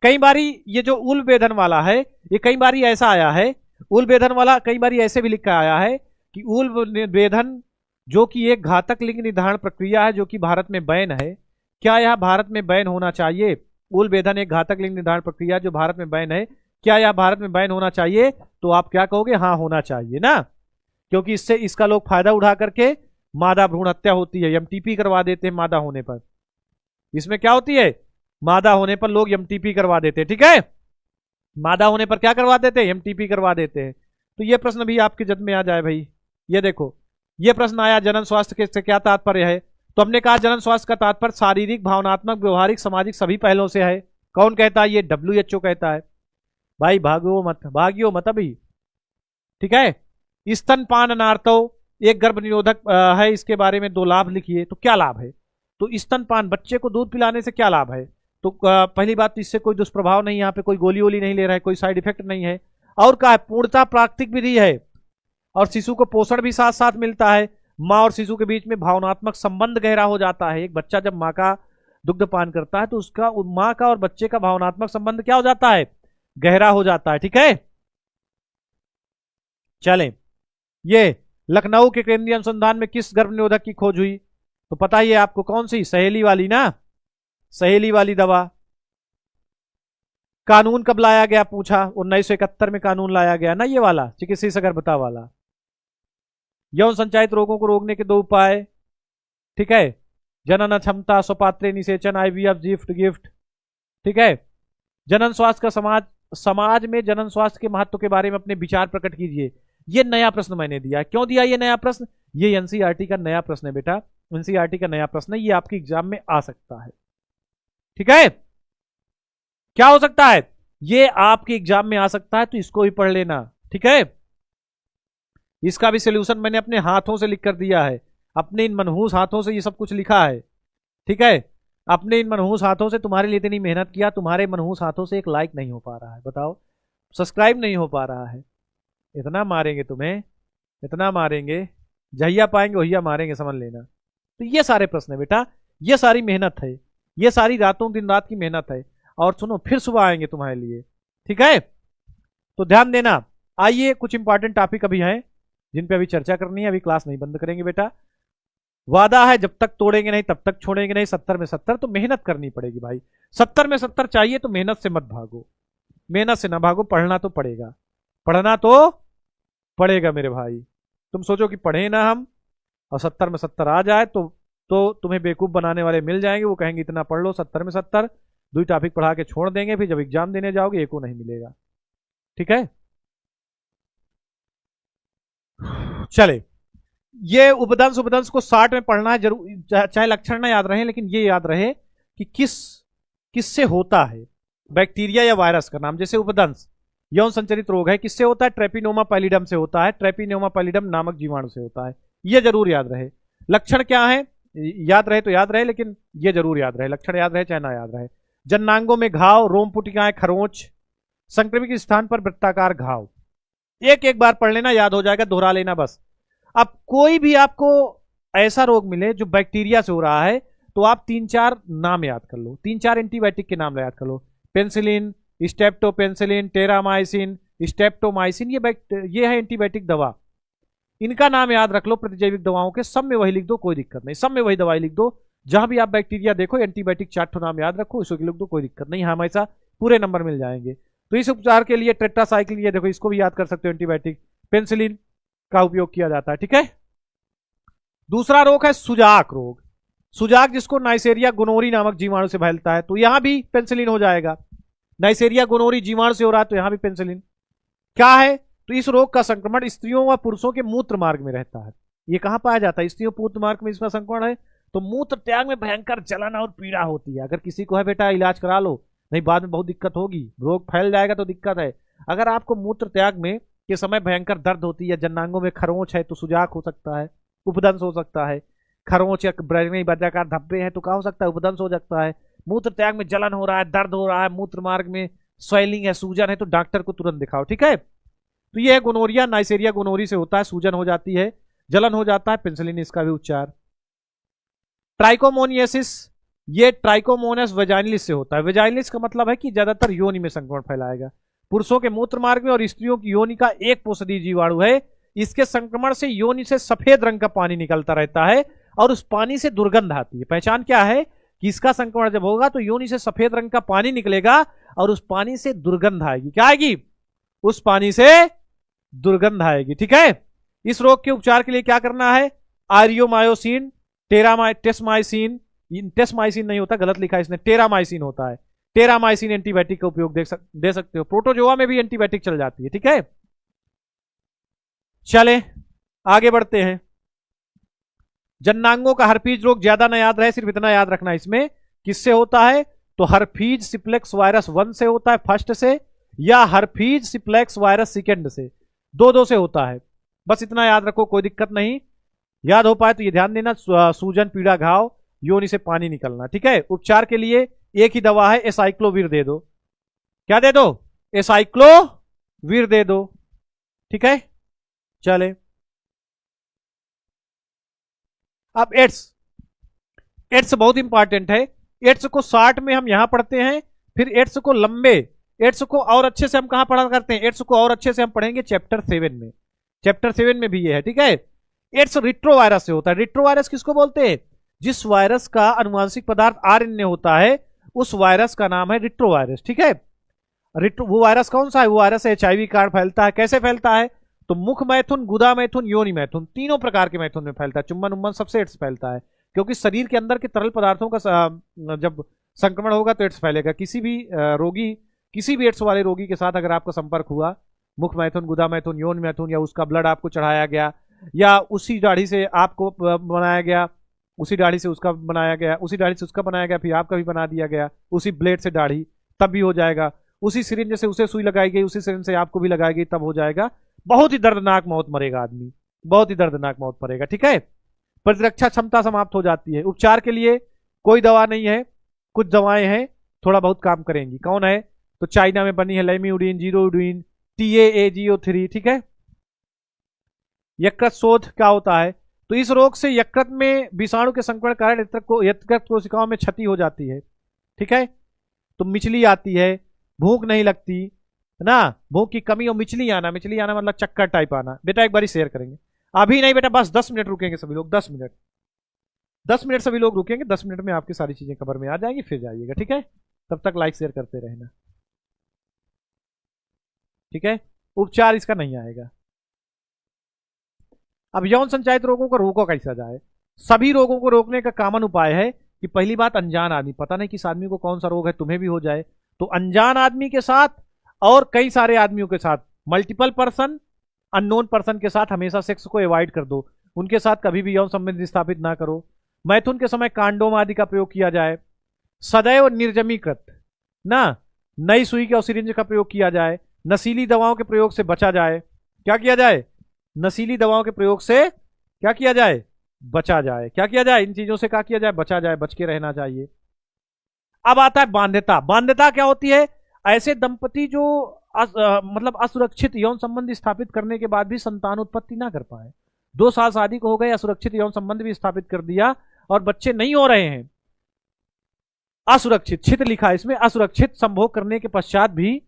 कई बारी ये जो उल वेधन वाला है, ये कई बारी ऐसा आया है, उल वेधन वाला कई बारी ऐसे भी लिखा आया है कि उल वेधन जो कि एक घातक लिंग निर्धारण प्रक्रिया है जो कि भारत में बैन है। क्या यह भारत में बैन होना चाहिए? उल वेधन एक घातक लिंग निर्धारण प्रक्रिया जो भारत में बैन है, क्या यह भारत में बैन होना चाहिए? तो आप क्या कहोगे? हाँ होना चाहिए ना, क्योंकि इससे इसका लोग फायदा उठा करके मादा भ्रूण हत्या होती है, एमटीपी करवा देते हैं मादा होने पर। इसमें क्या होती है? मादा होने पर लोग एमटीपी करवा देते हैं, ठीक है, मादा होने पर क्या करवा देते हैं? एमटीपी करवा देते हैं। तो ये प्रश्न भी आपके जद में आ जाए भाई। ये देखो ये प्रश्न आया, जनन स्वास्थ्य के से क्या तात्पर्य है? तो हमने कहा जनन स्वास्थ्य का तात्पर्य शारीरिक, भावनात्मक, व्यवहारिक, सामाजिक सभी पहलों से है। कौन कहता है? ये WHO कहता है भाई। भागियो मत अभी, ठीक है। स्तनपान अनार्तव एक गर्भ निरोधक है, इसके बारे में 2 लाभ लिखिए। तो क्या लाभ है? तो स्तनपान, बच्चे को दूध पिलाने से क्या लाभ है? तो पहली बात तो इससे कोई दुष्प्रभाव नहीं, यहाँ पे कोई गोली वोली नहीं ले रहा है, कोई साइड इफेक्ट नहीं है। और क्या है? पूर्णता प्राकृतिक विधि है और शिशु को पोषण भी साथ साथ मिलता है। माँ और शिशु के बीच में भावनात्मक संबंध गहरा हो जाता है। एक बच्चा जब माँ का दुग्ध पान करता है तो उसका, माँ का और बच्चे का भावनात्मक संबंध क्या हो जाता है? गहरा हो जाता है, ठीक है। चलें, ये लखनऊ के केंद्रीय अनुसंधान में किस गर्भ निरोधक की खोज हुई? तो पता ही है आपको, कौन सी? सहेली वाली ना, सहेली वाली दवा। कानून कब लाया गया? पूछा 1971 में कानून लाया गया ना, ये वाला चिकित्सीय सगर्भता वाला। यौन संचालित रोगों को रोकने के 2 उपाय, ठीक है, जनन क्षमता, स्वपात्रे निषेचन, IVF, गिफ्ट, ठीक है। जनन स्वास्थ्य का समाज में जनन स्वास्थ्य के महत्व के बारे में अपने विचार प्रकट कीजिए। ये नया प्रश्न मैंने दिया। क्यों दिया ये नया प्रश्न? ये एनसीईआरटी का नया प्रश्न है बेटा, एनसीईआरटी का नया प्रश्न है, ये आपके एग्जाम में आ सकता है, ठीक है। क्या हो सकता है? ये आपके एग्जाम में आ सकता है, तो इसको भी पढ़ लेना, ठीक है। इसका भी सोल्यूशन मैंने अपने हाथों से लिख कर दिया है, अपने इन मनहूस हाथों से ये सब कुछ लिखा है, ठीक है। अपने इन मनहूस हाथों से तुम्हारे लिए इतनी मेहनत किया, तुम्हारे मनहूस हाथों से एक लाइक नहीं हो पा रहा है, बताओ, सब्सक्राइब नहीं हो पा रहा है। इतना मारेंगे तुम्हें, इतना मारेंगे, जहिया पाएंगे वहिया मारेंगे, समझ लेना। तो ये सारे प्रश्न है बेटा, ये सारी मेहनत है, ये सारी रातों दिन रात की मेहनत है। और सुनो, फिर सुबह आएंगे तुम्हारे लिए, ठीक है। तो ध्यान देना। आइए, कुछ इंपॉर्टेंट टॉपिक अभी हैं जिन पे अभी चर्चा करनी है। अभी क्लास नहीं बंद करेंगे बेटा, वादा है जब तक तोड़ेंगे नहीं तब तक छोड़ेंगे नहीं। 70 में 70 तो मेहनत करनी पड़ेगी भाई, 70 में 70 चाहिए तो मेहनत से मत भागो, मेहनत से ना भागो, पढ़ना तो पड़ेगा, पढ़ना तो पड़ेगा मेरे भाई। तुम सोचो कि पढ़े ना हम और 70 में 70 आ जाए तो तुम्हें बेवकूफ बनाने वाले मिल जाएंगे, वो कहेंगे इतना पढ़ लो, 70 में 70, 2 टॉपिक पढ़ा के छोड़ देंगे, फिर जब एग्जाम देने जाओगे एको नहीं मिलेगा, ठीक है। चले, ये उपदंश उपदंश को 60 में पढ़ना है जरूर, चाहे लक्षण ना याद रहे, लेकिन ये याद रहे कि किससे होता है, बैक्टीरिया या वायरस का नाम। जैसे उपदंश यौन संचरित रोग है, किससे होता है? ट्रेपिनोमा पैलिडम से होता है, ट्रेपिनोमा पैलिडम नामक जीवाणु से होता है, ये जरूर याद रहे। लक्षण क्या है? याद रहे तो याद रहे, लेकिन ये जरूर याद रहे, लक्षण याद रहे चाहे ना याद रहे। जननांगों में घाव, रोम पुटिकाएं, खरोंच, संक्रमित स्थान पर वृत्ताकार घाव, एक एक बार पढ़ लेना, याद हो जाएगा, दोहरा लेना बस। अब कोई भी आपको ऐसा रोग मिले जो बैक्टीरिया से हो रहा है, तो आप 3-4 नाम याद कर लो, 3-4 एंटीबायोटिक के नाम याद कर लो। पेंसिलिन, स्टेप्टोपेंसिलिन, टेरामाइसिन, स्टेप्टोमाइसिन, ये है एंटीबायोटिक दवा, इनका नाम याद रख लो। प्रतिजैविक दवाओं के सब में वही लिख दो, कोई दिक्कत नहीं, सब में वही दवाई लिख दो। जहां भी आप बैक्टीरिया देखो, एंटीबायोटिक 4 नाम याद रखो, इसको लिख दो, कोई दिक्कत नहीं, हमेशा पूरे नंबर मिल जाएंगे। तो इस उपचार के लिए टेट्रासाइक्लिन, ये देखो, इसको भी याद कर सकते हो, एंटीबायोटिक पेंसिलिन का उपयोग किया जाता है, ठीक है। दूसरा रोग है सुजाक रोग, सुजाक जिसको नाइसेरिया गोनोरी नामक जीवाणु से फैलता है, तो यहां भी पेंसिलिन हो जाएगा। नाइसेरिया गोनोरी जीवाणु से हो रहा है तो यहां भी पेंसिलिन। क्या है? तो इस रोग का संक्रमण स्त्रियों व पुरुषों के मूत्र मार्ग में रहता है। ये कहां पाया जाता है? स्त्रियों मूत्र मार्ग में इसका संक्रमण है, तो मूत्र त्याग में भयंकर जलन और पीड़ा होती है। अगर किसी को है बेटा, इलाज करा लो, नहीं बाद में बहुत दिक्कत होगी, रोग फैल जाएगा तो दिक्कत है। अगर आपको मूत्र त्याग में के समय भयंकर दर्द होती है, जननांगों में खरोंच है तो सुजाक हो सकता है, उपदंश हो सकता है। खरोंच या बर्जाकार धब्बे हैं तो क्या हो सकता है? उपदंश हो सकता है। मूत्र त्याग में जलन हो रहा है, दर्द हो रहा है, मूत्र मार्ग में स्वेलिंग है, सूजन है, तो डॉक्टर को तुरंत दिखाओ, ठीक है। तो ये है गोनोरिया, नाइसेरिया गोनोरी से होता है, सूजन हो जाती है, जलन हो जाता है, पेनिसिलिन इसका भी उपचार। ट्राइकोमोनियसिस, ये ट्राइकोमोनस वेजाइनलिस से होता है। वेजाइनलिस का मतलब है कि ज्यादातर योनि में संक्रमण फैलाएगा। पुरुषों के मूत्र मार्ग में और स्त्रियों की योनि का एक पोषदी जीवाणु है। इसके संक्रमण से योनि से सफेद रंग का पानी निकलता रहता है और उस पानी से दुर्गंध आती है। पहचान क्या है कि इसका संक्रमण जब होगा तो योनि से सफेद रंग का पानी निकलेगा और उस पानी से दुर्गंध आएगी। क्या आएगी? उस पानी से दुर्गंध आएगी। ठीक है, इस रोग के उपचार के लिए क्या करना है? आरियोमायोसिन, टेस्माइसिन, टेस्माइसिन नहीं होता, गलत लिखा है इसने, टेरामाइसिन होता है। टेरामाइसिन एंटीबायोटिक का उपयोग दे सकते हो। प्रोटोजोआ में भी एंटीबायोटिक चल जाती है। ठीक है, चले आगे बढ़ते हैं। जननांगों का हर्पीज रोग ज्यादा ना याद रहे, सिर्फ इतना याद रखना इसमें किससे होता है, तो हर्पीज सिप्लेक्स वायरस 1 से होता है, फर्स्ट से, या हर्पीज सिप्लेक्स वायरस सेकेंड से, दो से होता है। बस इतना याद रखो, कोई दिक्कत नहीं। याद हो पाए तो ये ध्यान देना, सूजन, पीड़ा, घाव, योनि से पानी निकलना। ठीक है, उपचार के लिए एक ही दवा है, एसाइक्लोवीर दे दो। क्या दे दो? एसाइक्लोवीर दे दो। ठीक है, चले अब एड्स बहुत इंपॉर्टेंट है। एड्स को शॉर्ट में हम यहां पढ़ते हैं, फिर एड्स को लंबे, एड्स को और अच्छे से हम कहां पढ़ा करते हैं? एड्स को और अच्छे से हम पढ़ेंगे चैप्टर 7 में। चैप्टर 7 में भी ये है। ठीक है, एड्स रिट्रोवायरस से होता है। रिट्रोवायरस किसको बोलते हैं? जिस वायरस का अनुवांशिक पदार्थ आरएनए होता है, उस वायरस का नाम है रिट्रोवायरस। ठीक है, वो वायरस कौन सा है? वो वायरस एचआईवी कार्ड फैलता है। कैसे फैलता है? तो मुख मैथुन, गुदा मैथुन, योनि मैथुन, तीनों प्रकार के मैथुन में फैलता है। चुम्बन उम्बन सबसे एड्स फैलता है, क्योंकि शरीर के अंदर के तरल पदार्थों का जब संक्रमण होगा तो एड्स फैलेगा। किसी भी रोगी, किसी भी एड्स वाले रोगी के साथ अगर आपका संपर्क हुआ, मुख मैथुन, गुदा मैथुन, योनि मैथुन, या उसका ब्लड आपको चढ़ाया गया, या उसी दाढ़ी से आपको बनाया गया, उसी दाढ़ी से उसका बनाया गया, उसी दाढ़ी से उसका बनाया गया, फिर आपका भी बना दिया गया, उसी ब्लेड से दाढ़ी, तब भी हो जाएगा। उसी सिरिंज से उसे सुई लगाई गई, उसी सिरिंज से आपको भी लगाई गई, तब हो जाएगा। बहुत ही दर्दनाक मौत मरेगा आदमी, बहुत ही दर्दनाक मौत मरेगा। ठीक है, प्रतिरक्षा क्षमता समाप्त हो जाती है। उपचार के लिए कोई दवा नहीं है, कुछ दवाएं हैं, थोड़ा बहुत काम करेंगी। कौन है? तो चाइना में बनी है लेमिउडिन, जीरोडुइन, TAAGO3। ठीक है, यकृत शोध क्या होता है? तो इस रोग से यकृत में विषाणु के संक्रमण के कारण यकृत कोशिकाओं में क्षति हो जाती है। ठीक है, तो मिचली आती है, भूख नहीं लगती है ना, भूख की कमी और मिचली आना मतलब चक्कर टाइप आना। बेटा एक बारी शेयर करेंगे, अभी नहीं बेटा, बस 10 मिनट रुकेंगे सभी लोग, 10 मिनट सभी लोग रुकेंगे। 10 मिनट में आपकी सारी चीजें कवर में आ जाएंगी, फिर जाइएगा। ठीक है, तब तक लाइक शेयर करते रहना। ठीक है, उपचार इसका नहीं आएगा। अब यौन संचालित रोगों को रोको कैसा जाए? सभी रोगों को रोकने का कॉमन उपाय है कि पहली बात, अनजान आदमी, पता नहीं किस आदमी को कौन सा रोग है, तुम्हें भी हो जाए, तो अनजान आदमी के साथ और कई सारे आदमियों के साथ, मल्टीपल पर्सन, अननोन पर्सन के साथ हमेशा सेक्स को अवॉइड कर दो। उनके साथ कभी भी यौन संबंध स्थापित ना करो। मैथुन के समय कांडोम आदि का प्रयोग किया जाए। सदैव निर्जमीकृत ना, नई सुई और सिरिंज का प्रयोग किया जाए। नशीली दवाओं के प्रयोग से बचा जाए। क्या किया जाए? नशीली दवाओं के प्रयोग से क्या किया जाए? बचा जाए। क्या किया जाए? इन चीजों से क्या किया जाए? बचा जाए, बच के रहना चाहिए। अब आता है बाध्यता। बाध्यता क्या होती है? ऐसे दंपति जो मतलब असुरक्षित यौन संबंध स्थापित करने के बाद भी संतान उत्पत्ति ना कर पाए। 2 साल शादी को हो गए, असुरक्षित यौन संबंध भी स्थापित कर दिया और बच्चे नहीं हो रहे हैं। असुरक्षित, छित लिखा है इसमें, असुरक्षित संभोग करने के पश्चात भी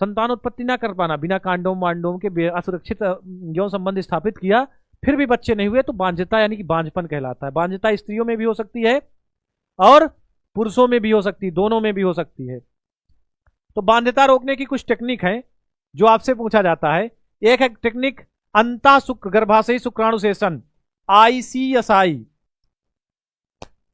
संतान उत्पत्ति ना कर पाना, बिना कांडोम वांडोम के असुरक्षित यौन संबंध स्थापित किया, फिर भी बच्चे नहीं हुए, तो बांझता यानी कि बांझपन कहलाता है। बांझता स्त्रियों में भी हो सकती है और पुरुषों में भी हो सकती है, दोनों में भी हो सकती है। तो बांध्यता रोकने की कुछ टेक्निक है जो आपसे पूछा जाता है। एक है टेक्निक अंतःशुक्र गर्भाशयी शुक्राणुशेषण, ICSI,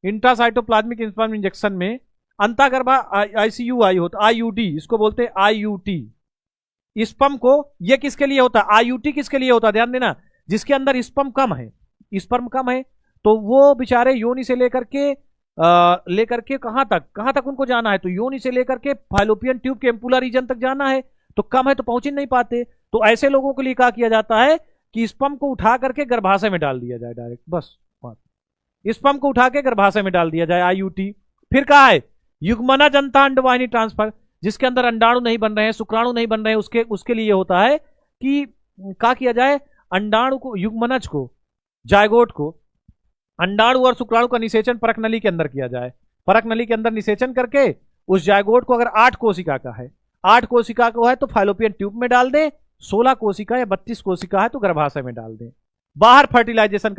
इंट्रासाइटोप्लाज्मिक स्पर्म इंजेक्शन में अंतःगर्भा ICUI होता, IUD इसको बोलते हैं, IUT। स्पर्म को, ये किसके लिए होता है? IUT किसके लिए होता है? ध्यान देना, जिसके अंदर स्पर्म कम है, स्पर्म कम है, तो वो बेचारे योनि से लेकर के कहां तक उनको जाना है? तो योनि से लेकर के फाइलोपियन ट्यूब के एम्पुलर रीजन तक जाना है, तो कम है तो पहुंच ही नहीं पाते। तो ऐसे लोगों के लिए क्या किया जाता है कि स्पर्म को उठा करके गर्भाशय में डाल दिया जाए डायरेक्ट, बस स्पर्म को उठा के गर्भाशय में डाल दिया जाए, IUT। फिर कहा है युग्मना जनता अंडवाहिनी ट्रांसफर, जिसके अंदर अंडाणु नहीं बन रहे हैं, शुक्राणु नहीं बन रहे हैं, उसके लिए होता है कि क्या किया जाए, अंडाणु को, युग्मनज को, जायगोट को अंडाणु और शुक्राणु का निषेचन परक नली के अंदर किया जाए। परक नली के अंदर निषेचन करके उस जायगोट को अगर 8 कोशिका का है, 8 कोशिका को है तो फाइलोपियन ट्यूब में डाल दें, 16 कोशिका या 32 कोशिका है तो गर्भाशय में डाल दें। बाहर फर्टिलाइजेशन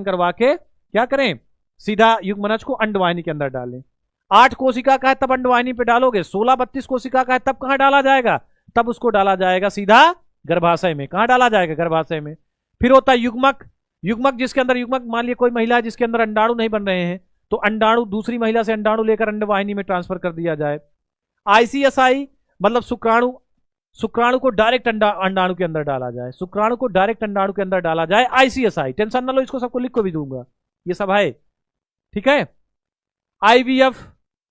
करवा के क्या करें, सीधा युग्मनज को अंडवाहिनी के अंदर डालें। 8 कोशिका का है तब अंडवाहिनी पे डालोगे, 16-32 कोशिका का है तब कहां डाला जाएगा, तब उसको डाला जाएगा सीधा गर्भाशय में। कहां डाला जाएगा, गर्भाशय में। फिर होता है युग्मक, युग्मक जिसके अंदर, युग्मक मान लिया कोई महिला है जिसके अंदर अंडाणु नहीं बन रहे हैं, तो अंडाणु दूसरी महिला से अंडाणु लेकर अंडवाहिनी में ट्रांसफर कर दिया जाए। आईसीएसआई मतलब शुक्राणु को डायरेक्ट अंडाणु के अंदर डाला जाए, शुक्राणु को डायरेक्ट अंडाणु के अंदर डाला जाए। आईसीएसआई टेंशन ना लो, इसको सबको लिख को भी दूंगा, ये सब है, ठीक है। आईवीएफ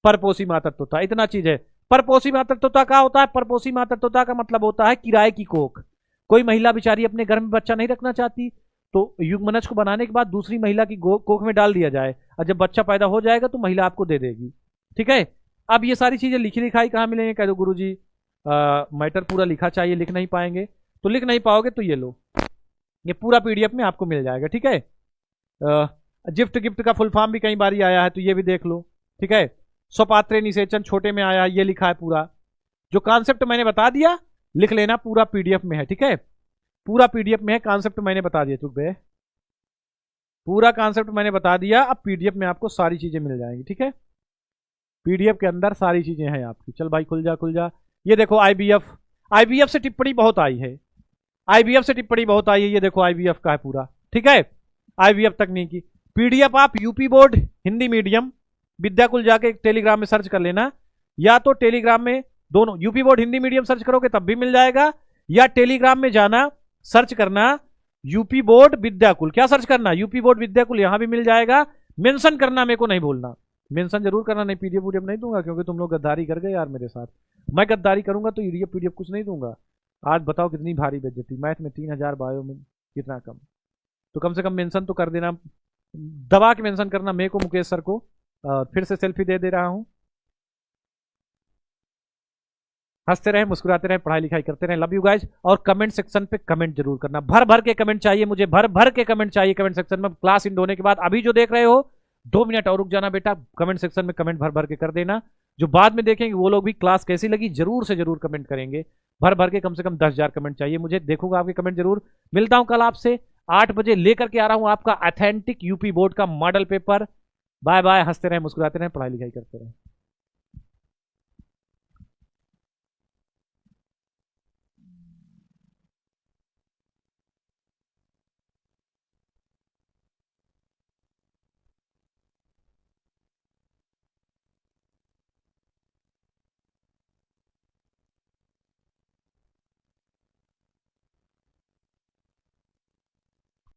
परपोषी मातृत्वता, इतना चीज है। परपोषी मातृत्वता क्या होता है, परपोषी मातृत्वता का मतलब होता है किराए की कोख। कोई महिला बेचारी अपने घर में बच्चा नहीं रखना चाहती तो युग्मनज को बनाने के बाद दूसरी महिला की कोख में डाल दिया जाए, और जब बच्चा पैदा हो जाएगा तो महिला आपको दे देगी, ठीक है। अब ये सारी चीजें लिखी लिखाई कहाँ मिलेंगे, कह दो गुरुजी मैटर पूरा लिखा चाहिए, लिख नहीं पाएंगे तो लिख नहीं पाओगे तो ये लो, ये पूरा पीडीएफ में आपको मिल जाएगा, ठीक है। गिफ्ट गिफ्ट का फुल फॉर्म भी कई बार आया है तो ये भी देख लो, ठीक है। स्वपात्रे निषेचन छोटे में आया, ये लिखा है पूरा। जो कॉन्सेप्ट मैंने बता दिया लिख लेना, पूरा पीडीएफ में है, ठीक है। पूरा पीडीएफ में है, कॉन्सेप्ट मैंने बता दिया, चुप गए, पूरा कॉन्सेप्ट मैंने बता दिया। अब पीडीएफ में आपको सारी चीजें मिल जाएंगी, ठीक है। पीडीएफ के अंदर सारी चीजें हैं आपकी। चल भाई खुल जा खुल जा। ये देखो आईवीएफ, आईवीएफ से टिप्पणी बहुत आई है, आईवीएफ से टिप्पणी बहुत आई है, ये देखो आईवीएफ का है पूरा, ठीक है। आईवीएफ तकनीकी पीडीएफ आप UP board Hindi medium Vidyakul जाके टेलीग्राम में सर्च कर लेना, या तो टेलीग्राम में दोनों, UP board Hindi medium search करोगे तब भी मिल जाएगा, या टेलीग्राम में जाना सर्च करना यूपी बोर्ड विद्याकुल, क्या सर्च करना, यूपी बोर्ड विद्याकुल, यहां भी मिल जाएगा। मेंशन करना मेरे को नहीं भूलना, मेंशन जरूर करना, नहीं पीडीएफ वूडीएफ नहीं दूंगा क्योंकि तुम लोग गद्दारी कर गए यार मेरे साथ। मैं गद्दारी करूंगा तो ये पीडीएफ कुछ नहीं दूंगा। आज बताओ कितनी भारी बेइज्जती, मैथ में 3000, बायो में कितना कम, तो कम से कम मेंशन तो कर देना, दबा के मेंशन करना मेरे को, मुकेश सर को। फिर से सेल्फी दे रहा हूं। हंसते रहे, मुस्कुराते रहे, पढ़ाई लिखाई करते रहे। Love you guys. और कमेंट सेक्शन पे कमेंट जरूर करना, भर भर के कमेंट चाहिए मुझे, भर भर के कमेंट चाहिए कमेंट सेक्शन में। क्लास इंड होने के बाद अभी जो देख रहे हो 2 मिनट और रुक जाना बेटा, कमेंट सेक्शन में कमेंट भर भर के कर देना। जो बाद में देखेंगे वो लोग भी क्लास कैसी लगी जरूर से जरूर कमेंट करेंगे, भर भर के कम से कम 10,000 कमेंट चाहिए मुझे, देखूंगा आपके कमेंट जरूर। मिलता हूं कल आपसे 8 बजे, लेकर के आ रहा हूं आपका ऑथेंटिक यूपी बोर्ड का मॉडल पेपर। बाय बाय, हंसते रहे, मुस्कुराते रहे, पढ़ाई लिखाई करते रहे।